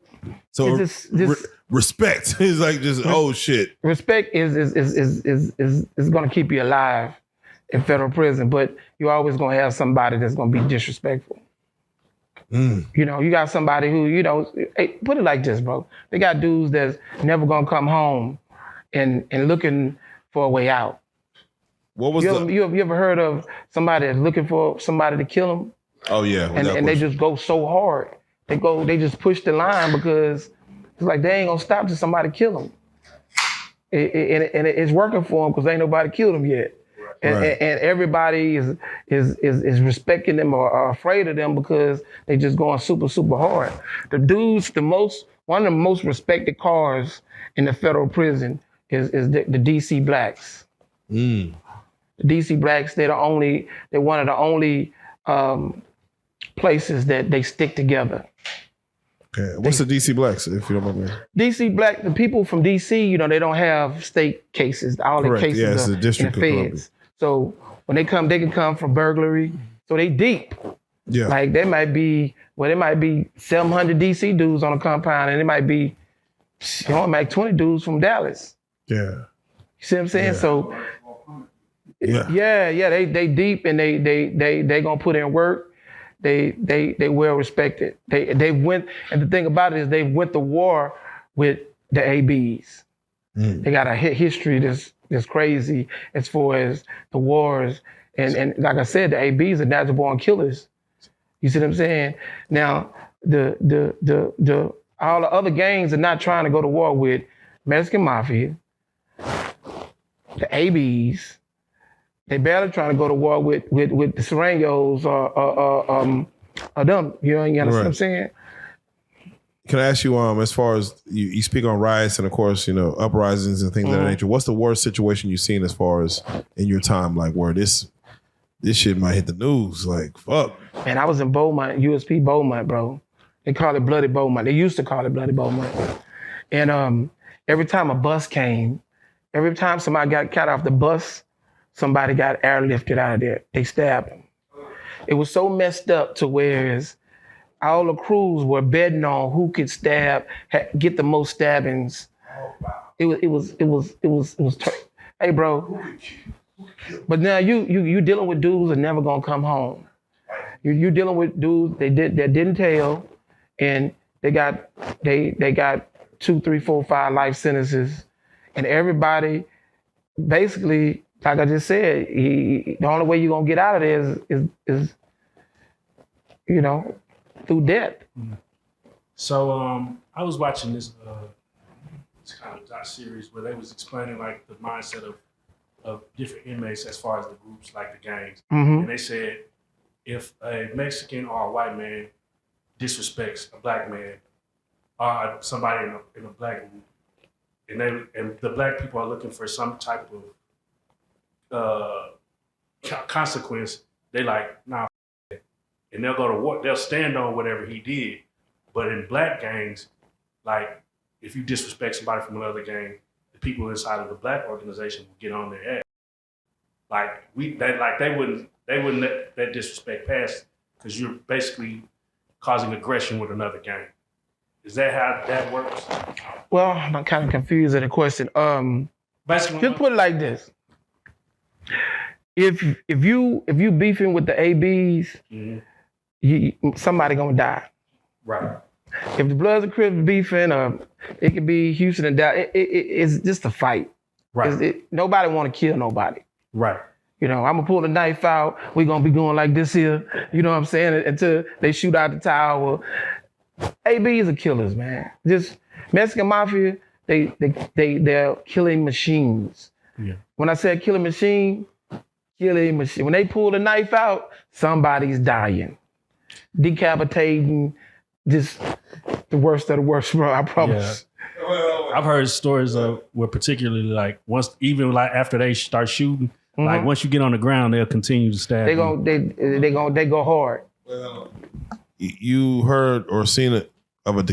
So it's just respect is like just oh shit. respect is going to keep you alive in federal prison, but you're always going to have somebody that's going to be disrespectful. You got somebody who, hey, put it like this, bro. They got dudes that's never going to come home and looking for a way out. What was You ever heard of somebody that's looking for somebody to kill them? Oh yeah. And they just go so hard. They just push the line because it's like they ain't gonna stop till somebody kill them. And it's working for them because ain't nobody killed them yet. And everybody is respecting them or afraid of them because they just going super, super hard. The dudes, one of the most respected cars in the federal prison is the DC Blacks. The DC Blacks, they're one of the only places that they stick together. Okay. What's the DC Blacks, if you don't mind me? DC Black, the people from DC, they don't have state cases. All the cases it's are the District in of the Columbia. feds. So when they come, they can come from burglary. So they deep. Yeah. Like there might be 700 DC dudes on a compound, and it might be, 20 dudes from Dallas. Yeah. You see what I'm saying? Yeah. So Yeah. they deep, and they gonna put in work. They well respected. They went, and the thing about it is they went to war with the ABs. They got a history that's crazy as far as the wars, and like I said, the ABs are natural born killers. You see what I'm saying? Now the all the other gangs are not trying to go to war with Mexican Mafia, the ABs. They barely trying to go to war with the Serranos or them. You understand what I'm saying? Can I ask you, as far as you speak on riots and of course, uprisings and things of that nature, what's the worst situation you've seen as far as in your time, like where this shit might hit the news? Like, fuck. Man, I was in Beaumont, USP Beaumont, bro. They call it Bloody Beaumont. They used to call it Bloody Beaumont. And every time a bus came, every time somebody got cut off the bus, somebody got airlifted out of there. They stabbed them. It was so messed up to where all the crews were betting on who could get the most stabbings. It was. Hey, bro. But now you dealing with dudes that never gonna come home. You dealing with dudes that didn't tell, and they got 2, 3, 4, 5 life sentences, and everybody basically. Like I just said, the only way you're gonna get out of there is through death. So I was watching this kind of doc series where they was explaining like the mindset of different inmates as far as the groups, like the gangs. And they said if a Mexican or a white man disrespects a black man or somebody in a black group, and the black people are looking for some type of consequence, they like, nah, and they'll go to war. They'll stand on whatever he did. But in black gangs, like if you disrespect somebody from another gang, the people inside of the black organization will get on their ass. Like they wouldn't let that disrespect pass because you're basically causing aggression with another gang. Is that how that works? Well, I'm kind of confused at the question. Basically, just put it like this. If you beefing with the ABs, somebody gonna die. Right. If the Bloods and Crips beefing, it could be Houston and Dallas. It's just a fight. Right. Nobody want to kill nobody. Right. I'm gonna pull the knife out. We gonna be going like this here. You know what I'm saying? Until they shoot out the tower. ABs are killers, man. Just Mexican Mafia. They're killing machines. Yeah. When I said killing machine. When they pull the knife out, somebody's dying. decapitating, just the worst of the worst, bro. I promise. I've heard stories of where particularly like once, even like after they start shooting, like once you get on the ground, they'll continue to stab They you. they go hard. You heard or seen it of a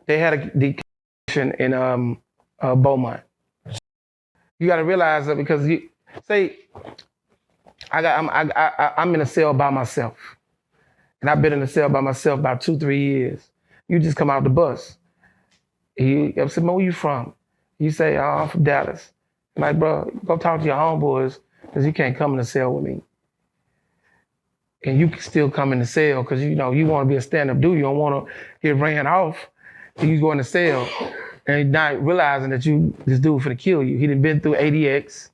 They had a decapitation in Beaumont. You got to realize that because you say I'm in a cell by myself, and I've been in a cell by myself about 2-3 years. You just come out the bus. I said, "Man, where you from?" You say, "Oh, I'm from Dallas." I'm like, bro, go talk to your homeboys because you can't come in the cell with me. And you can still come in the cell because you want to be a stand-up dude. You don't want to get ran off. You go in the cell and not realizing that this dude finna kill you. He done been through ADX,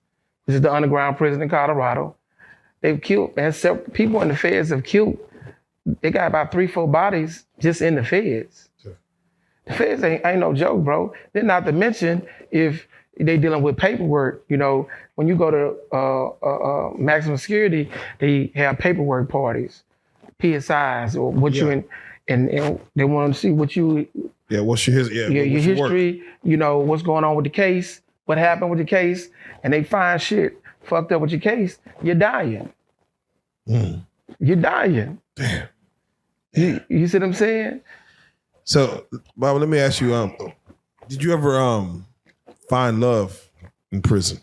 which is the underground prison in Colorado. They've killed, man, several people in the feds have killed. They got about 3-4 bodies just in the feds. Sure. The feds ain't no joke, bro. Then not to mention if they dealing with paperwork, when you go to maximum security, they have paperwork parties, PSIs, or what you in, and they want to see what you. Yeah, what's your history? Yeah, your history. What's going on with the case, what happened with the case, and they find shit fucked up with your case. You're dying. You're dying. Damn. You see what I'm saying? So, Bob, let me ask you: did you ever find love in prison?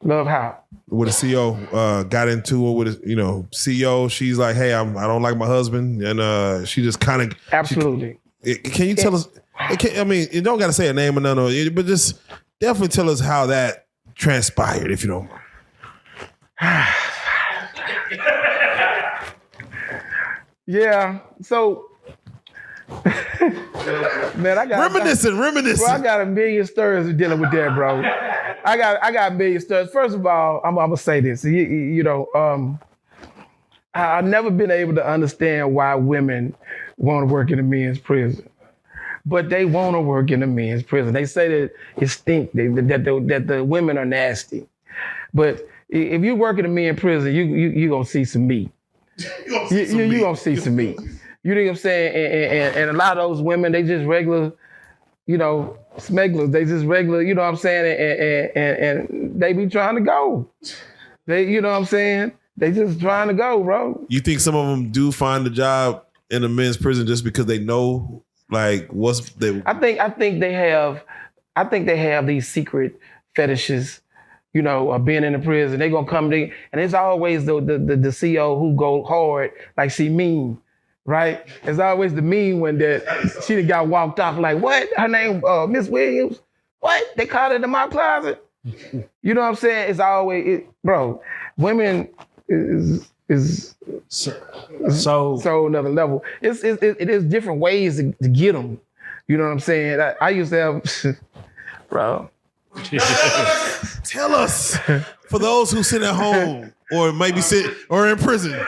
Love how? With a CO, got into it with a, CO. She's like, "Hey, I don't like my husband," and she just kind of absolutely. Can you tell us? You don't got to say a name or none of it, but just definitely tell us how that transpired, if you don't mind. Yeah. So, man, I got reminiscing. Bro, I got a million stories dealing with that, bro. I got a million stories. First of all, I'm gonna say this. I've never been able to understand why women want to work in a men's prison, but they want to work in a men's prison. They say that it stink, that the women are nasty. But if you work in a men's prison, you gonna see some meat. You gonna see some meat. You know what I'm saying? And a lot of those women, they just regular, smugglers. They just regular, you know what I'm saying? And they be trying to go. You know what I'm saying? They just trying to go, bro. You think some of them do find a job in a men's prison just because they know, like, what's the? I think they have these secret fetishes, of being in the prison. They gonna come in, and it's always the CO who go hard, like she mean, right? It's always the mean one that she got walked off. Like, what? Her name Miss Williams? What? They called it in my closet. You know what I'm saying? It's always bro. Women is so another level. It is different ways to get them. You know what I'm saying? I used to have, bro. Tell us, for those who sit at home or maybe sit or in prison,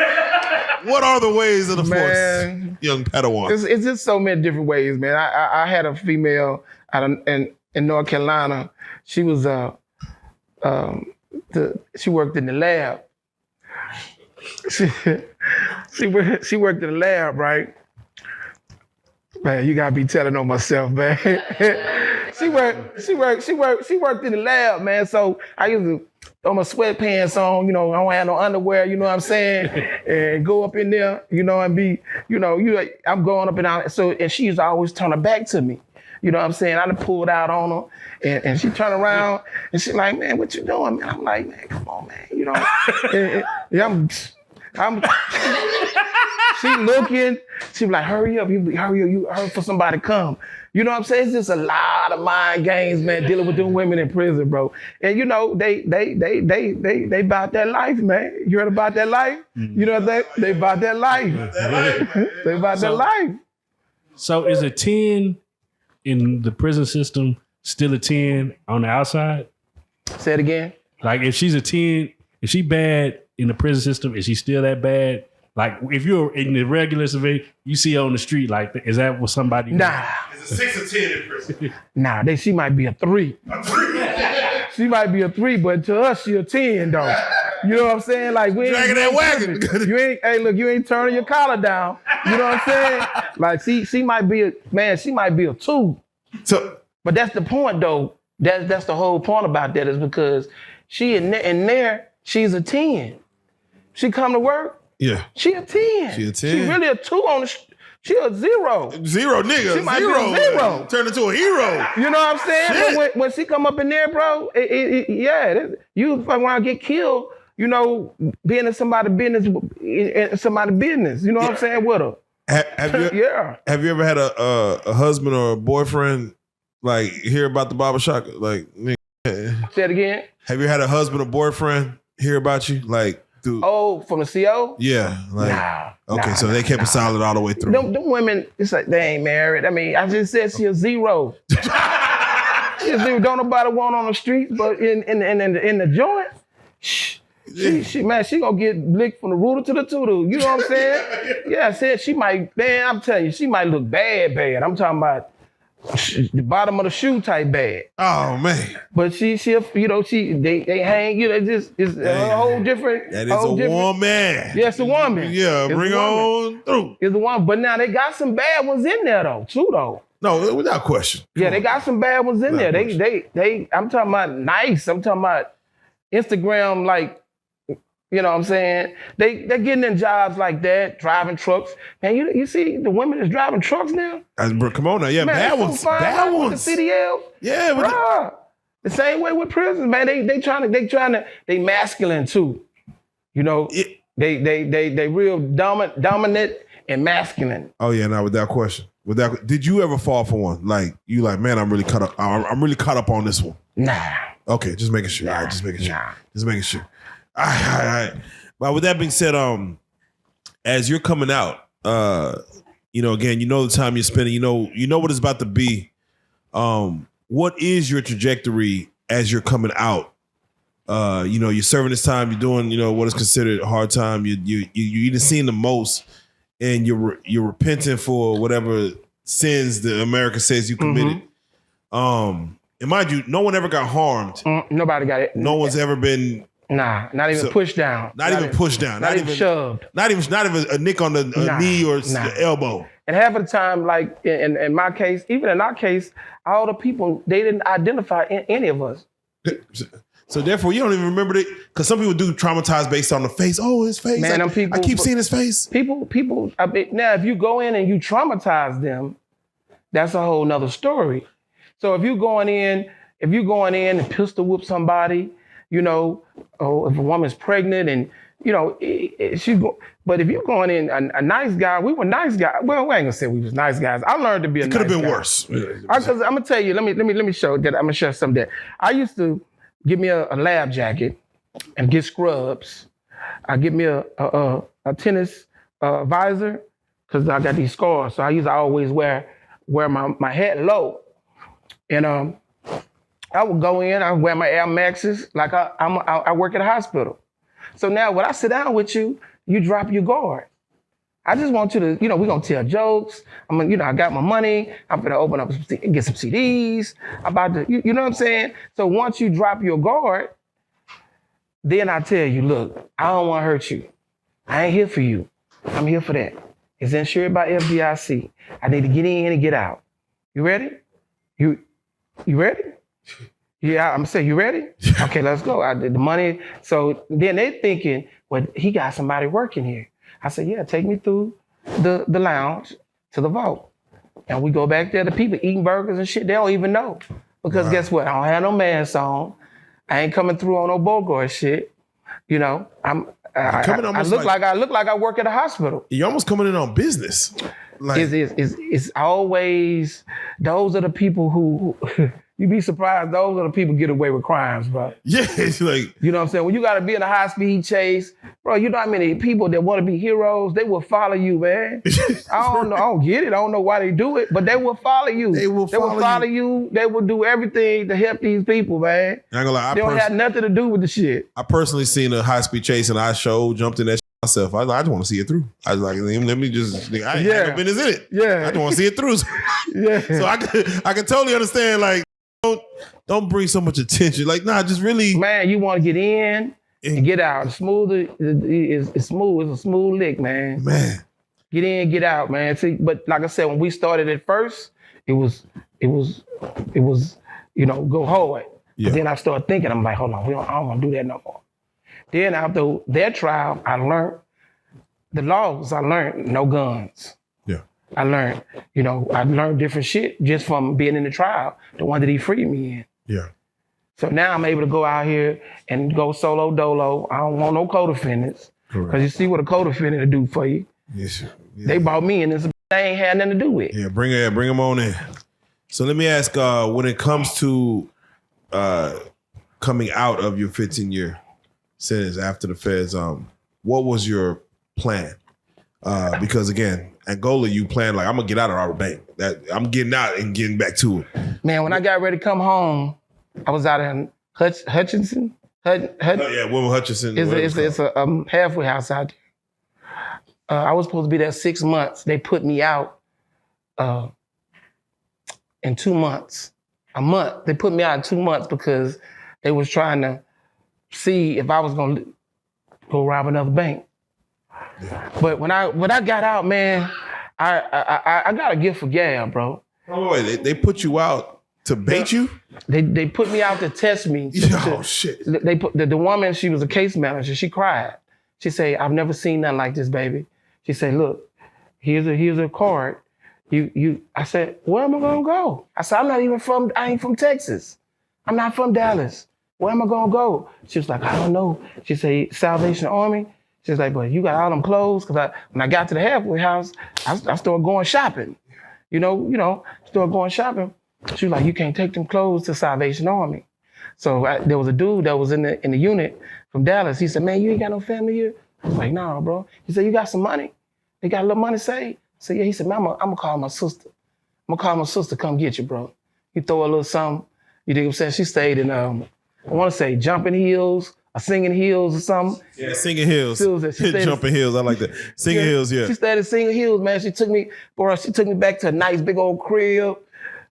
what are the ways of the force, young Padawan? It's just so many different ways, man. I had a female in North Carolina. She was she worked in the lab. She worked in the lab, right? Man, you gotta be telling on myself, man. She worked in the lab, man. So I used to throw my sweatpants on, I don't have no underwear, you know what I'm saying? And go up in there, and be, I'm going up and out. So, and she used to always turn her back to me. You know what I'm saying? I done pulled out on her and she turned around and she like, man, what you doing, man? I'm like, man, come on, man. I'm she looking, she like, hurry up, you hurry for somebody to come. You know what I'm saying? It's just a lot of mind games, man, dealing with them women in prison, bro. And they about that life, man. You heard about that life? You know what they about that life. They about that life. So is a 10 in the prison system still a 10 on the outside? Say it again. Like if she's a 10, if she bad in the prison system, is she still that bad? Like if you're in the regular civilian, you see her on the street, like, is that what somebody? Nah. It's a 6 or 10 in prison. Nah, she might be a 3. A 3? She might be a 3, but to us, she a 10 though. You know what I'm saying? Like we Dragging that wagon. tripping. You ain't turning your collar down. You know what I'm saying? Like she might be a 2. So, but that's the point though. That's the whole point about that is because she in there, she's a 10. She come to work, yeah. she a 10. She a 10. She really a 2 on the she a 0. 0, nigga. She might be zero. a 0. Turn into a hero. You know what I'm saying? Shit. But when she come up in there, bro, you want to get killed, you know, being in somebody's business, you know what I'm saying, with her. Have you ever had a husband or a boyfriend like hear about the Baba Shaka? Like, nigga. Say it again. Have you had a husband or boyfriend hear about you? Like, through, from the CO? Yeah. Like, so they kept it solid all the way through. Them women, it's like they ain't married. I mean, I just said she a 0. She a 0. Don't nobody want on the streets, but in the joint, she gonna get licked from the rooter to the tutu. You know what I'm saying? Yeah, I said she might, man, I'm telling you, she might look bad. I'm talking about the bottom of the shoe type bad. Oh man! But she you know, they hang, you know, it's a whole different. That is a woman. Yeah, it's a woman. Yeah, it's bring on through. It's a woman, but now they got some bad ones in there though, too though. No, without question. Yeah, they got some bad ones in there. They. I'm talking about nice. I'm talking about Instagram, like. You know what I'm saying? They're getting in jobs like that, driving trucks. Man, you see the women that's driving trucks now? Come on now. Yeah, man, bad ones. Bad ones. The CDLs. Yeah. Bruh. The same way with prisons, man. They masculine too. You know, they real dominant and masculine. Oh yeah, now without question. Did you ever fall for one? Like you man, I'm really caught up on this one. Nah. Okay, just making sure. All right, just making sure. All right. But with that being said, as you're coming out, again, you know the time you're spending, you know what it's about to be. What is your trajectory as you're coming out? You're serving this time, you're doing, what is considered a hard time. You either seeing the most, and you're repenting for whatever sins that America says you committed. And mind you, no one ever got harmed. Nobody got it. No one's ever been. Nah, not even pushed down. Not even pushed down. Not even shoved. Not even a nick on the knee or the elbow. And half of the time, like in my case, even in our case, all the people, they didn't identify any of us. So therefore, you don't even remember it, because some people do traumatize based on the face. Oh, his face. Man, I keep seeing his face. People. Now, if you go in and you traumatize them, that's a whole nother story. So if you're going in and pistol whip somebody, if a woman's pregnant and, but if you're going in a nice guy, we were nice guys. Well, we ain't gonna say we was nice guys. I learned to be a nice guy. It could have been worse. Because I'm gonna tell you, let me show that. I'm gonna show something that I used to give me a lab jacket and get scrubs. I get me a tennis visor because I got these scars. So I always wear my head low. And I would go in, I wear my Air Maxes, like I work at a hospital. So now when I sit down with you, you drop your guard. I just want you to, we're gonna tell jokes. I got my money. I'm gonna open up, get some CDs. You know what I'm saying? So once you drop your guard, then I tell you, look, I don't wanna hurt you. I ain't here for you. I'm here for that. It's insured by FDIC. I need to get in and get out. You ready? You ready? Yeah, I'm gonna say, you ready? Okay, let's go. I did the money. So then they thinking, well, he got somebody working here. I said, yeah, take me through the lounge to the vault. And we go back there, the people eating burgers and shit, they don't even know. Because guess what? I don't have no mask on. I ain't coming through on no Bogart shit. I look like I work at a hospital. You're almost coming in on business. It's always, those are the people who you'd be surprised, those are the people get away with crimes, bro. Yeah, it's like, you know what I'm saying? When you gotta be in a high speed chase, bro, you know how many people that want to be heroes, they will follow you, man. I don't get it. I don't know why they do it, but they will follow you. They will follow you. They will do everything to help these people, man. I ain't gonna lie, they don't have nothing to do with the shit. I personally seen a high speed chase and I jumped in that myself. I just want to see it through. I was like, let me just, I ain't got no business in it. Yeah. I just want to see it through. Yeah. So I can totally understand, like, don't bring so much attention. Like, nah, just really. Man, you want to get in and get out. Smooth is smooth. It's a smooth lick, man. Man. Get in, get out, man. See, but like I said, when we started at first, it was, go hard. Yeah. But then I started thinking, I'm like, hold on, I don't want to do that no more. Then after their trial, I learned the laws. I learned no guns. Yeah. I learned, I learned different shit just from being in the trial, the one that he freed me in. Yeah. So now I'm able to go out here and go solo dolo. I don't want no co-defendants. Because you see what a co-defendant will do for you. Yes. Yeah. They brought me in, and they ain't had nothing to do with. Yeah, bring them on in. So let me ask, when it comes to coming out of your 15-year sentence after the feds, what was your plan? Because again, Angola, you planned like, I'm gonna get out of our bank. That I'm getting out and getting back to it. Man, when I got ready to come home, I was out in Hutchinson. William Hutchinson. It's a halfway house out there. I was supposed to be there 6 months. They put me out in 2 months. A month. They put me out in 2 months because they was trying to see if I was gonna go rob another bank. Yeah. But when I got out, man, I got a gift for gab, bro. Oh wait, they put you out to bait you? They put me out to test me. Shit. They put the woman, she was a case manager, she cried. She said, I've never seen nothing like this, baby. She said, look, here's a card. I said, where am I gonna go? I said, I ain't from Texas. I'm not from Dallas. Where am I gonna go? She was like, I don't know. She said, Salvation Army. She was like, but you got all them clothes? Because when I got to the halfway house, I started going shopping. Started going shopping. She was like, you can't take them clothes to Salvation Army. So there was a dude that was in the unit from Dallas. He said, man, you ain't got no family here? I was like, nah, bro. He said, you got some money? They got a little money saved? I said, yeah. He said, man, I'm gonna call my sister. I'm gonna call my sister, come get you, bro. You throw a little something. You dig what I'm saying? She stayed in, I want to say Jumping Hills or Singing Hills or something. Yeah, Singing Hills. Jumping Hills, I like that. Singing Hills, yeah. She stayed in Singing Hills, man. She took me back to a nice big old crib.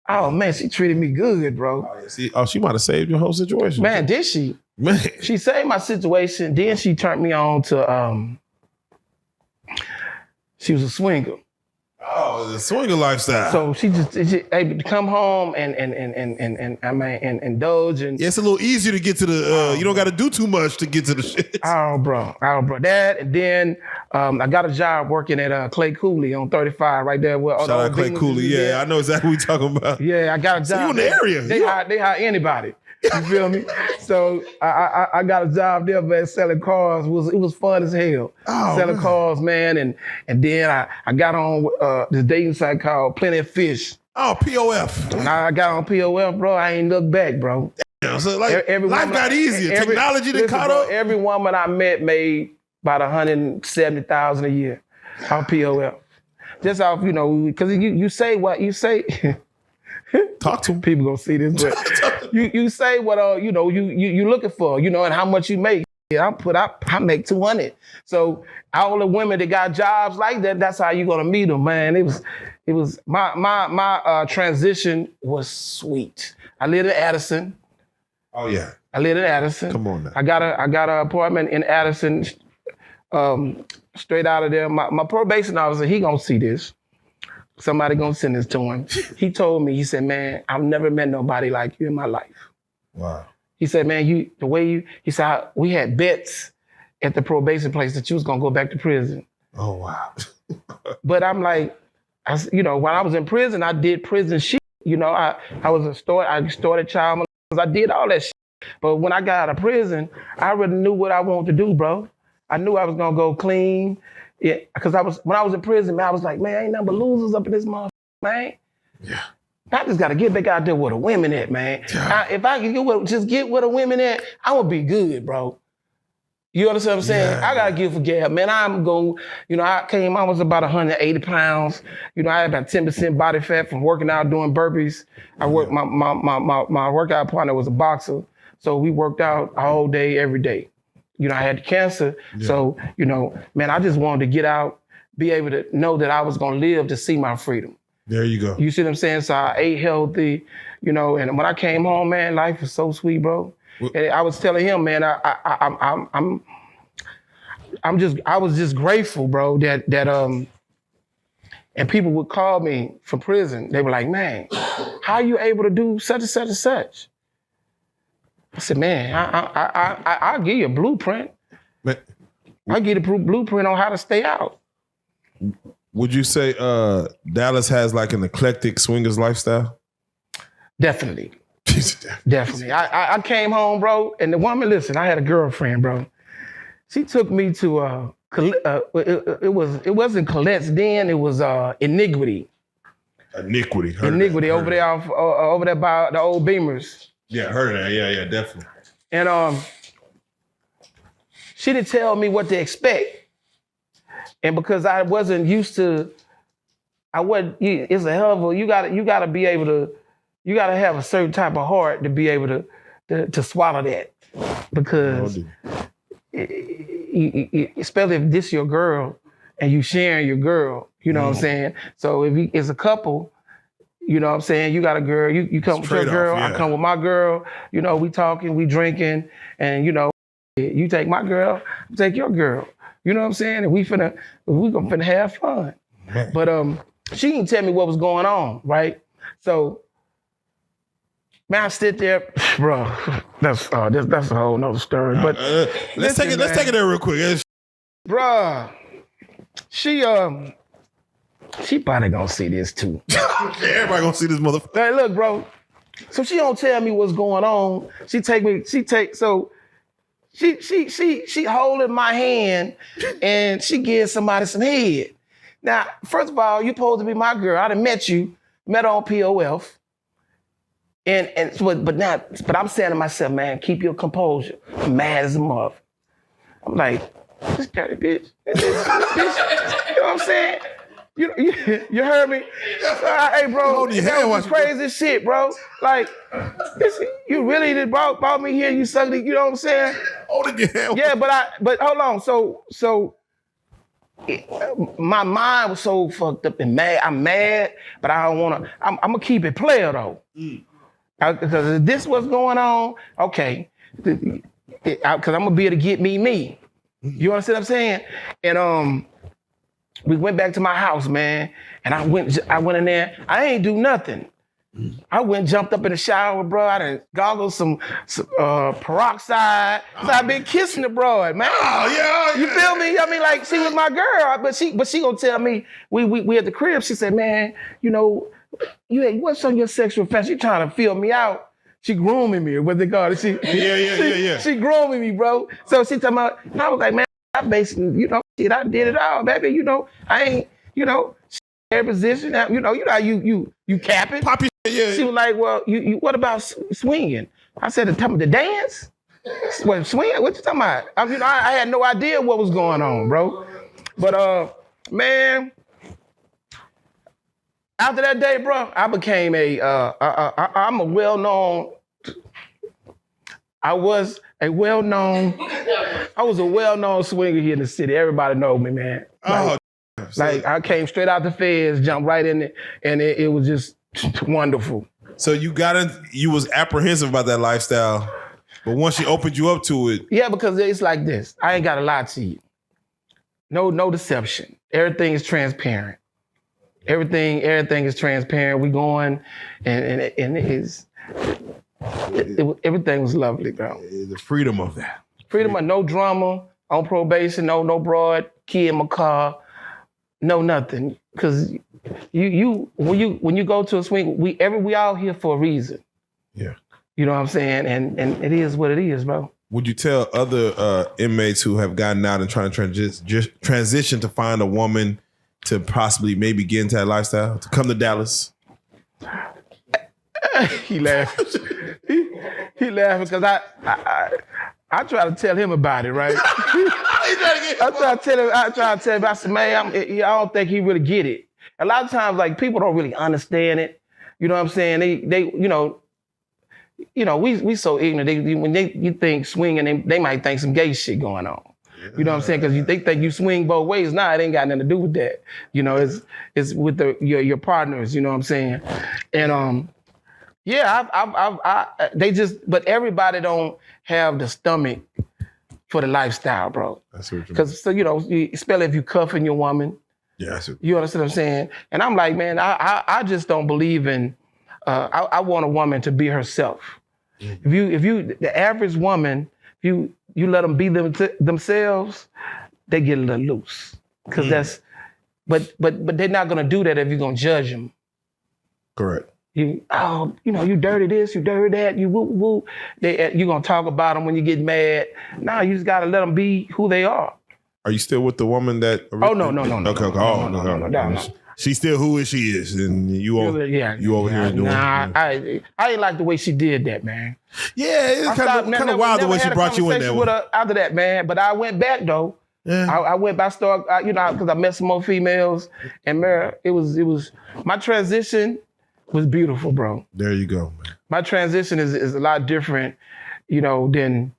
Oh, man, she treated me good, bro. She might have saved your whole situation. Man, did she? Man. She saved my situation. Then she turned me on to, she was a swinger. Oh, the swinger lifestyle. So she able to come home and indulge and. Yeah, it's a little easier to get to the. You don't got to do too much to get to the shit. Oh, bro, that, and then I got a job working at Clay Cooley on 35 right there. Where Shout out Clay Cooley. Yeah, I know exactly what you're talking about. Yeah, I got a job. So you in the area? They hire anybody. You feel me? So I got a job there, man, selling cars. It was fun as hell. Oh, selling man. cars, man. And then I got on this dating site called Plenty of Fish. Oh, POF. And I got on POF, bro. I ain't looked back, bro. Yeah, so life got easier. Technology that caught up. Every woman I met made about $170,000 a year on POF. Just off, because you say what you say. Talk to them. People gonna see this, but you say what you looking for, and how much you make. Yeah, I make 200. So all the women that got jobs like that, that's how you gonna meet them, man. It was my transition was sweet. I lived in Addison. Oh yeah. I lived in Addison. Come on now. I got an apartment in Addison, straight out of there. My probation officer, he gonna see this. Somebody gonna send this to him. He told me, he said, man, I've never met nobody like you in my life. Wow. He said, man, he said, we had bets at the probation place that you was gonna go back to prison. Oh, wow. But I'm like, while I was in prison, I did prison shit. I started child molesters. I did all that shit. But when I got out of prison, I already knew what I wanted to do, bro. I knew I was gonna go clean. Yeah, because when I was in prison, man, I was like, man, ain't nothing but losers up in this motherfucker, man. Yeah. I just gotta get back out there where the women at, man. Yeah. If I can get where the women at, I would be good, bro. You understand what I'm saying? Yeah. I gotta give for gab, man. I was about 180 pounds. I had about 10% body fat from working out doing burpees. I worked my workout partner was a boxer, so we worked out all day, every day. I had cancer. Yeah. So, man, I just wanted to get out, be able to know that I was going to live to see my freedom. There you go. You see what I'm saying? So I ate healthy, and when I came home, man, life was so sweet, bro. And I was telling him, man, I was just grateful, bro, that and people would call me from prison. They were like, man, how are you able to do such and such and such? I said, man, I'll give you a blueprint. I'll give you a blueprint on how to stay out. Would you say Dallas has like an eclectic swingers lifestyle? Definitely. Definitely. I came home, bro, and the woman, listen, I had a girlfriend, bro. She took me to it wasn't Colette's Den, it was Iniquity. Iniquity over there by the old Beamers. Yeah, heard of that. Yeah, definitely. And she didn't tell me what to expect. And because I wasn't used to, it's a hell of a, you gotta be able to, you gotta have a certain type of heart to be able to swallow that. Because especially if this your girl and you sharing your girl, you know what I'm saying? So if it's a couple, you know what I'm saying? You got a girl, you come with your girl, I come with my girl, you know, we talking, we drinking, and you know, you take my girl, I take your girl. You know what I'm saying? And we gonna have fun. Man. But she didn't tell me what was going on, right? So man, I sit there, bro. That's a whole nother story. But let's take it there real quick. Bruh, she probably gonna see this too. Everybody gonna see this motherfucker. Hey, look, bro. So she don't tell me what's going on. She holding my hand and she gives somebody some head. Now, first of all, you supposed to be my girl. I done met her on POF. But I'm saying to myself, man, keep your composure. I'm mad as a mother. I'm like, this dirty bitch. This bitch. You know what I'm saying? You heard me? Hey, bro, that was crazy shit, bro. Like, you really just brought me here. You sucked it. You know what I'm saying? Yeah, but hold on. So my mind was so fucked up and mad. I'm mad, but I don't want to. I'm gonna keep it player though. Because if this was going on, okay, because I'm gonna be able to get me. You understand what I'm saying? And we went back to my house, man, and I went in there. I ain't do nothing. I went, jumped up in the shower, bro. I done goggled some peroxide. So I been kissing the broad, man. Oh, yeah. You feel me? I mean, like, she was my girl, but she gonna tell me, we at the crib, she said, man, you know, what's on your sexual fantasy? You trying to feel me out? She grooming me, what they call it. She grooming me, bro. So she talking about, I was like, man, I basically, you know, shit, I did it all, baby. You know, I ain't, you know, every position. You know how you capping. Poppy, yeah. She was like, well, you what about swinging? I said, the dance? What, swinging? What you talking about? I had no idea what was going on, bro. But man, after that day, bro, I became I'm a well-known. I was a well-known swinger here in the city. Everybody know me, man. Like I came straight out the feds, jumped right in it, and it was just wonderful. So you was apprehensive about that lifestyle, but once she opened you up to it. Yeah, because it's like this. I ain't gotta lie to you. No deception. Everything is transparent. Everything is transparent. We going, and everything was lovely, bro. The freedom of that. Freedom of no drama, on probation, no broad, kid in my car, no nothing. Cause when you go to a swing, we all here for a reason. Yeah. You know what I'm saying? And it is what it is, bro. Would you tell other inmates who have gotten out and trying to transition to find a woman to possibly maybe get into that lifestyle, to come to Dallas? He laughing. He laughing because I try to tell him about it, right? I try to tell him. I said, man, I don't think he really get it. A lot of times, like, people don't really understand it. You know what I'm saying? They you know, we so ignorant. When you think swinging, they might think some gay shit going on. You know what I'm saying? Because they think you swing both ways. Nah, it ain't got nothing to do with that. You know, it's with your partners. You know what I'm saying? And Yeah, they just, but everybody don't have the stomach for the lifestyle, bro. That's what you mean. Because, so, you know, especially if you cuffing your woman, Yeah, that's what you understand what I'm saying? And I'm like, man, I just don't believe in, I want a woman to be herself. If you, the average woman, you let them be themselves, they get a little loose. Because that's, but they're not gonna do that if you're gonna judge them. correct. You dirty this, you dirty that, you woo woo. You gonna talk about them when you get mad. Nah, you just gotta let them be who they are. Are you still with the woman that? Oh no. Okay. Oh no. She's still who she is, and you over here doing. Nah, I ain't like the way she did that, man. Yeah, it's kind of wild the way she brought you in there. With her after that, man. But I went back though. Yeah. I went back, because I met some more females, and man, it was my transition was beautiful, bro. There you go, man. My transition is a lot different, than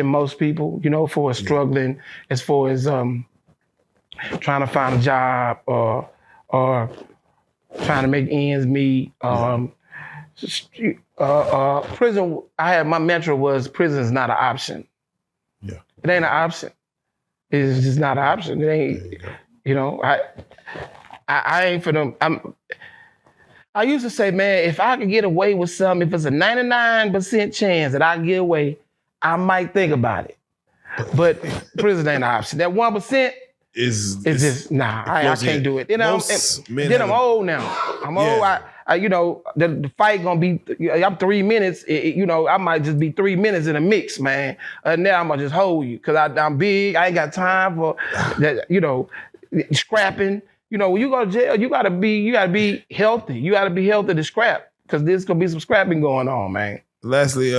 most people, for struggling as far as trying to find a job or trying to make ends meet. Prison. My mantra was prison is not an option. Yeah, it ain't an option. It's just not an option. It ain't. I ain't for them. I used to say, man, if I could get away with something, if it's a 99% chance that I can get away, I might think about it. But prison ain't an option. That 1% is just I can't do it. I'm old now. I'm old. The fight gonna be. I'm 3 minutes. I might just be 3 minutes in a mix, man. Now I'm gonna just hold you because I'm big. I ain't got time for that. Scrapping. When you go to jail, you gotta be healthy. You gotta be healthy to scrap because there's gonna be some scrapping going on, man. Lastly,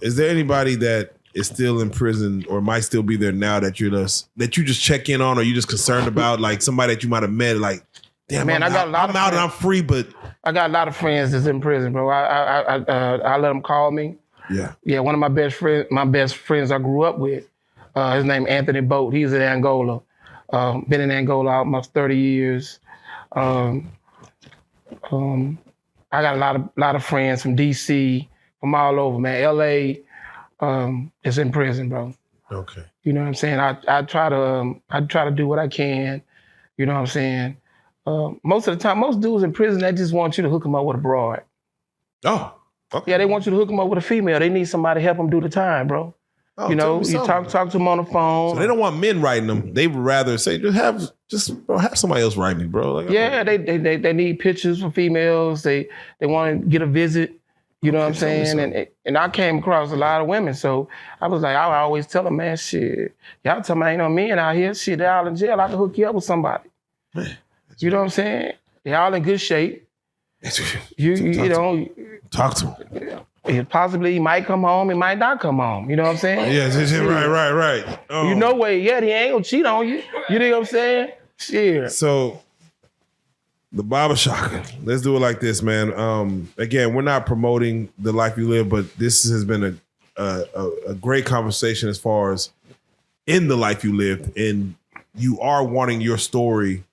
is there anybody that is still in prison or might still be there now that you just check in on, or you just concerned about, like somebody that you might have met, like, damn, man, I'm out and I'm free, but I got a lot of friends that's in prison, bro. I let them call me. Yeah. One of my best friends I grew up with, his name Anthony Boat. He's in Angola. Been in Angola almost 30 years. I got a lot of friends from DC, from all over, man. LA is in prison, bro. Okay. You know what I'm saying? I try to do what I can. You know what I'm saying? Most of the time, most dudes in prison, they just want you to hook them up with a broad. Oh, okay. Yeah, they want you to hook them up with a female. They need somebody to help them do the time, bro. Oh, you talk to them on the phone. So they don't want men writing them. They would rather say, have somebody else write me, bro. Like, they need pictures for females. They want to get a visit. You know what I'm saying? And I came across a lot of women. So I was like, I always tell them, man, shit, y'all tell me ain't no men out here. Shit, they all in jail. I can hook you up with somebody. Man, you know what I'm saying? They all in good shape. Talk to them. Possibly he might come home, he might not come home. You know what I'm saying? Yeah, right. Oh. He ain't gonna cheat on you. You know what I'm saying? Shit. So the Baba Shaka. Let's do it like this, man. Again, we're not promoting the life you live, but this has been a great conversation as far as in the life you lived, and you are wanting your story.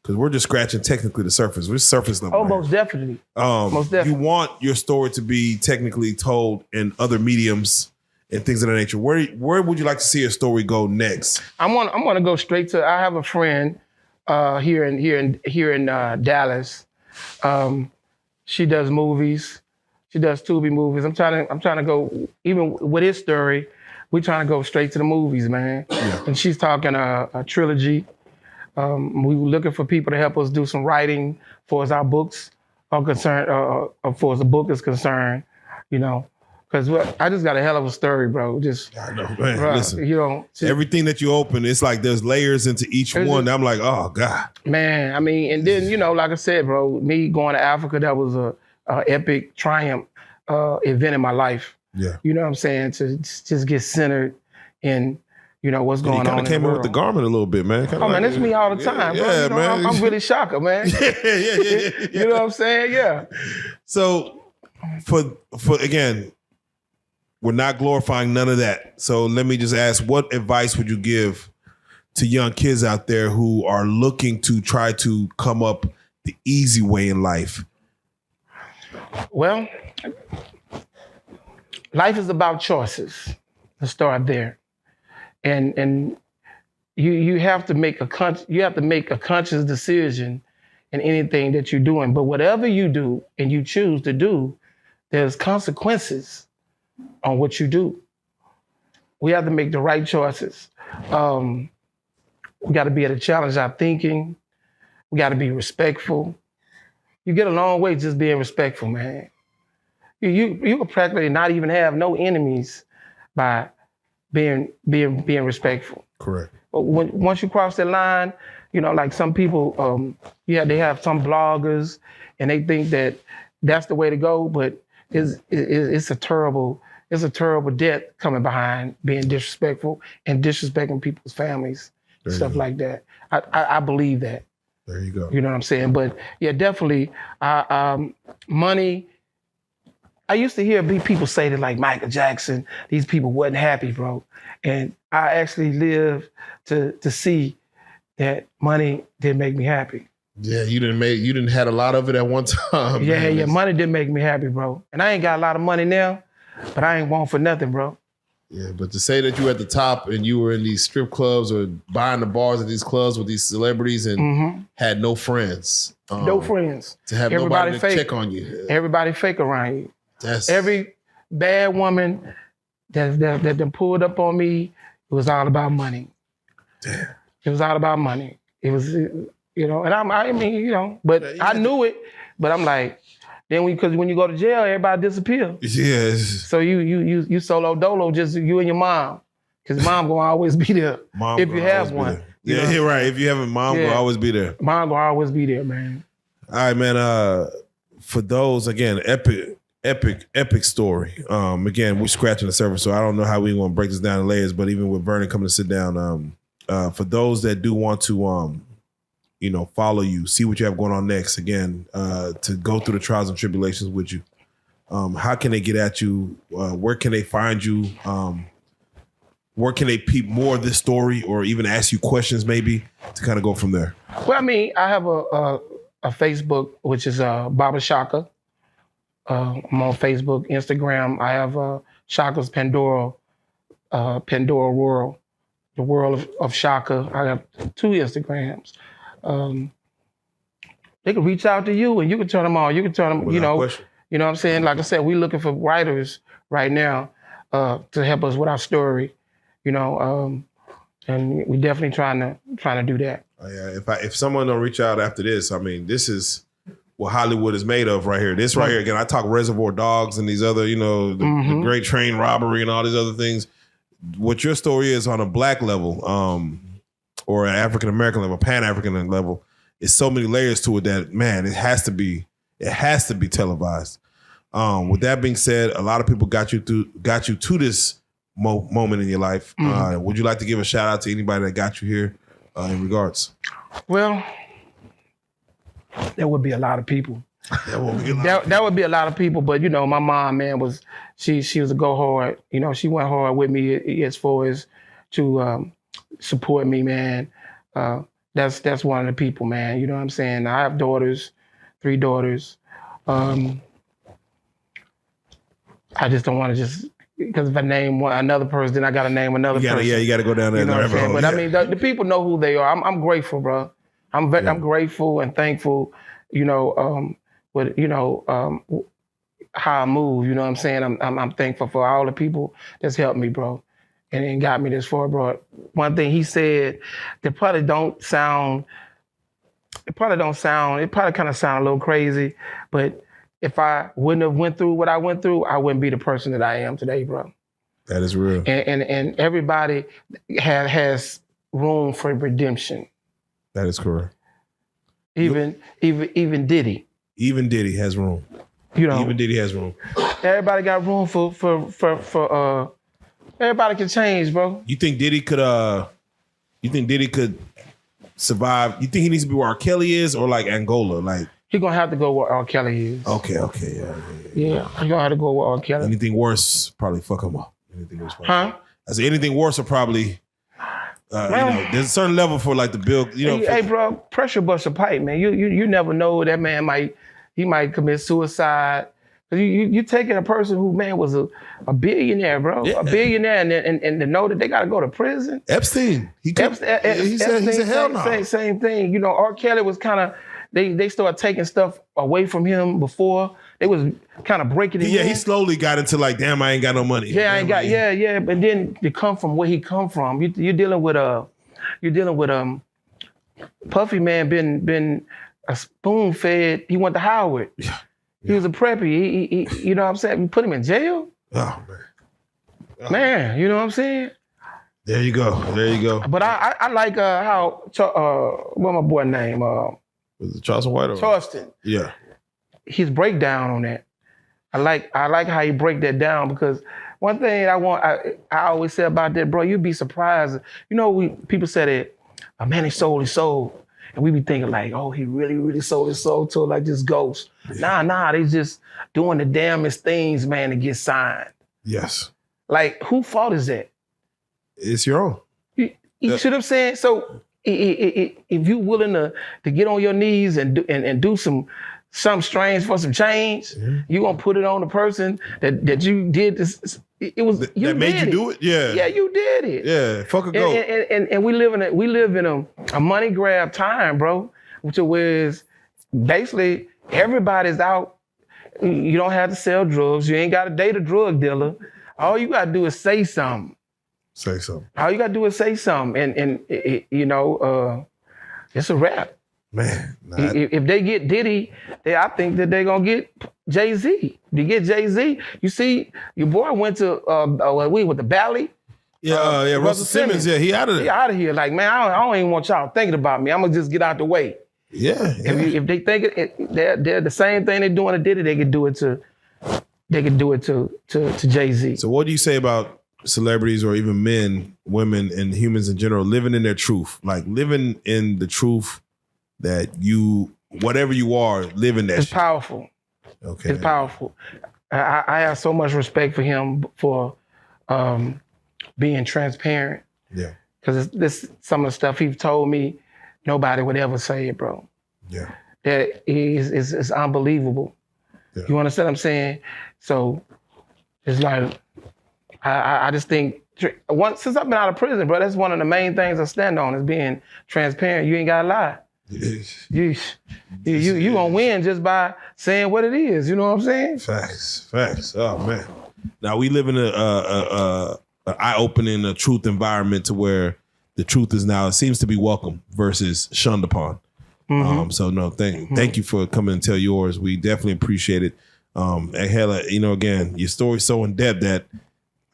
Because we're just scratching technically the surface. We're surface level. Oh, most definitely. Most definitely. You want your story to be technically told in other mediums and things of that nature. Where would you like to see your story go next? I want to go straight to. I have a friend here in Dallas. She does movies. She does Tubi movies. I'm trying to go even with his story. We're trying to go straight to the movies, man. Yeah. And she's talking a trilogy. We were looking for people to help us do some writing for as our books are concerned, for as the book is concerned, because I just got a hell of a story, bro. I know, man. Bro, listen, everything that you open, it's like there's layers into each one. I'm like, oh God, man. I mean, and then like I said, bro, me going to Africa, that was a epic triumph event in my life. Yeah, you know what I'm saying? To just get centered in. What's going on. You kind of came in with the garment a little bit, man. Man, it's me all the time, bro. Yeah, man. I'm really Shaka, man. Yeah. You know what I'm saying? Yeah. So, for again, we're not glorifying none of that. So let me just ask, what advice would you give to young kids out there who are looking to try to come up the easy way in life? Well, life is about choices. Let's start there. And you have to make a conscious decision in anything that you're doing. But whatever you do and you choose to do, there's consequences on what you do. We have to make the right choices. We got to be able to challenge our thinking. We got to be respectful. You get a long way just being respectful, man. You can practically not even have no enemies by being respectful. Correct. But once you cross that line, you know, like some people, they have some bloggers and they think that that's the way to go, but it's a terrible debt coming behind being disrespectful and disrespecting people's families, stuff like that. I believe that. There you go. You know what I'm saying? But yeah, definitely, money. I used to hear people say that like Michael Jackson, these people wasn't happy, bro. And I actually lived to see that money did make me happy. Yeah, you didn't had a lot of it at one time. Yeah, man. yeah, money did make me happy, bro. And I ain't got a lot of money now, but I ain't want for nothing, bro. Yeah, but to say that you were at the top and you were in these strip clubs or buying the bars at these clubs with these celebrities and had no friends. No friends. To have Everybody nobody fake. to check on you. Everybody fake around you. That's Every bad woman that done pulled up on me, it was all about money. Damn. It was all about money. It was, you know, and I mean, you know, but I knew it, but I'm like, then because when you go to jail, everybody disappear. Yes. So you solo dolo, just you and your mom. Because mom gonna always be there. Mom if you gonna have always be one. there. Yeah, you're right. If you have a mom, will always be there. Mom gonna always be there, man. All right, man. For those, again, epic story. Again, we're scratching the surface, so I don't know how we want to break this down in layers, but even with Vernon coming to sit down, for those that do want to follow you, see what you have going on next, again, to go through the trials and tribulations with you. How can they get at you? Where can they find you? Where can they peep more of this story or even ask you questions maybe to kind of go from there? Well, I mean, I have a Facebook, which is Baba Shaka. I'm on Facebook, Instagram. I have Shaka's Pandora World, the world of Shaka. I have 2 Instagrams. They can reach out to you and you can turn them on. You can turn them, Without you question. know what I'm saying? Like I said, we're looking for writers right now to help us with our story, you know, and we definitely trying to do that. Yeah, if someone don't reach out after this, I mean, this is what Hollywood is made of right here. This right here, again, I talk Reservoir Dogs and these other, you know, the Great Train Robbery and all these other things. What your story is on a black level, or an African American level, Pan African level, is so many layers to it that, man, it has to be televised. With that being said, a lot of people got you to this moment in your life. Would you like to give a shout out to anybody that got you here in regards? Well, there would be a lot of people. That would be a lot of people, but you know, my mom, man, she was a go hard. You know, she went hard with me as far as to support me, man. That's one of the people, man. You know what I'm saying? I have daughters, 3 daughters. I just don't want to because if I name another person, then I got to name another person. Yeah, you got to go down there. You know what I'm saying? But I mean, the people know who they are. I'm grateful, bro. I'm grateful and thankful. You know, how I move. You know what I'm saying? I'm thankful for all the people that's helped me, bro, and got me this far, bro. One thing he said that probably sound. It probably kind of sound a little crazy, but if I wouldn't have went through what I went through, I wouldn't be the person that I am today, bro. That is real. And everybody has room for redemption. That is correct. Even Diddy. Even Diddy has room. You know. Even Diddy has room. Everybody got room for everybody can change, bro. You think Diddy could survive? You think he needs to be where R. Kelly is or like Angola? Like He gonna have to go where R. Kelly is. Okay, yeah. He gonna have to go where R. Kelly. Anything worse, probably fuck him up. Anything worse, huh? I said anything worse will probably. You know, there's a certain level for like the bill. You know, hey, bro, pressure bust a pipe, man. You never know, that man might commit suicide. You taking a person who, man, was a billionaire, bro. Yeah. A billionaire, and to know that they got to go to prison. Epstein. He said hell no. Same thing. You know, R. Kelly was kind of, they started taking stuff away from him before. They was kind of breaking it. Yeah, he slowly got into like, damn, I ain't got no money. Yeah, I ain't got. Yeah. But then to come from where he come from, you're dealing with Puffy, man, been a spoon fed. He went to Howard. Yeah. He was a preppy. He you know what I'm saying? You put him in jail. Oh man. Man, you know what I'm saying? There you go. But I like how what my boy name Was it Charleston White? Charleston. Yeah. His breakdown on that. I like how you break that down, because one thing I always say about that, bro, you'd be surprised. You know, people say that a man, he sold his soul. And we be thinking like, oh, he really, really sold his soul to like this ghost. Yeah. Nah, they just doing the damnest things, man, to get signed. Yes. Like, who fault is that? It's your own. You see what I'm saying? So if you willing to get on your knees and do some strange for some change, you gonna put it on the person that you did this. It was you that made did you do it. Yeah. Yeah, you did it. Yeah. Fuck a goat. And we live in a money grab time, bro. Which is basically everybody's out. You don't have to sell drugs. You ain't got to date a drug dealer. All you got to do is say something. Say something. All you got to do is say something, and you know, it's a wrap. Man, if they get Diddy, I think that they're gonna get Jay-Z. To get Jay-Z, you see, your boy went to with the Valley. Yeah, Russell Simmons. Yeah, he out of there. He out of here. Like, man, I don't even want y'all thinking about me. I'm gonna just get out the way. Yeah. If they think they're the same thing they're doing to Diddy, they could do it to Jay-Z. So what do you say about celebrities or even men, women, and humans in general living in their truth? Like living in the truth that you, whatever you are, live in that. It's powerful. Okay. It's powerful. I have so much respect for him for being transparent. Yeah. Because this some of the stuff he's told me, nobody would ever say it, bro. Yeah. That is unbelievable. Yeah. You understand what I'm saying? So it's like, I just think, since I've been out of prison, bro, that's one of the main things I stand on is being transparent. You ain't gotta lie. You gonna win just by saying what it is. You know what I'm saying? Facts. Oh man. Now we live in a eye-opening, truth environment to where the truth is now, it seems to be welcome versus shunned upon. Mm-hmm. So no, thank you for coming and tell yours. We definitely appreciate it. And hella, you know, again, your story's so in depth that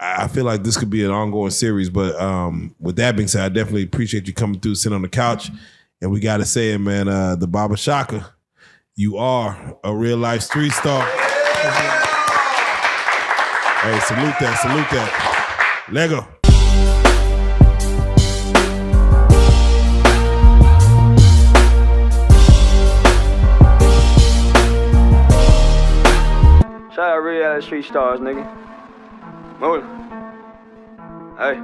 I feel like this could be an ongoing series. But with that being said, I definitely appreciate you coming through, sitting on the couch. And we got to say it, man, the Baba Shaka, you are a real life street star. Hey, salute that. Lego. Shout out Reallyfe street stars, nigga. Move. Hey.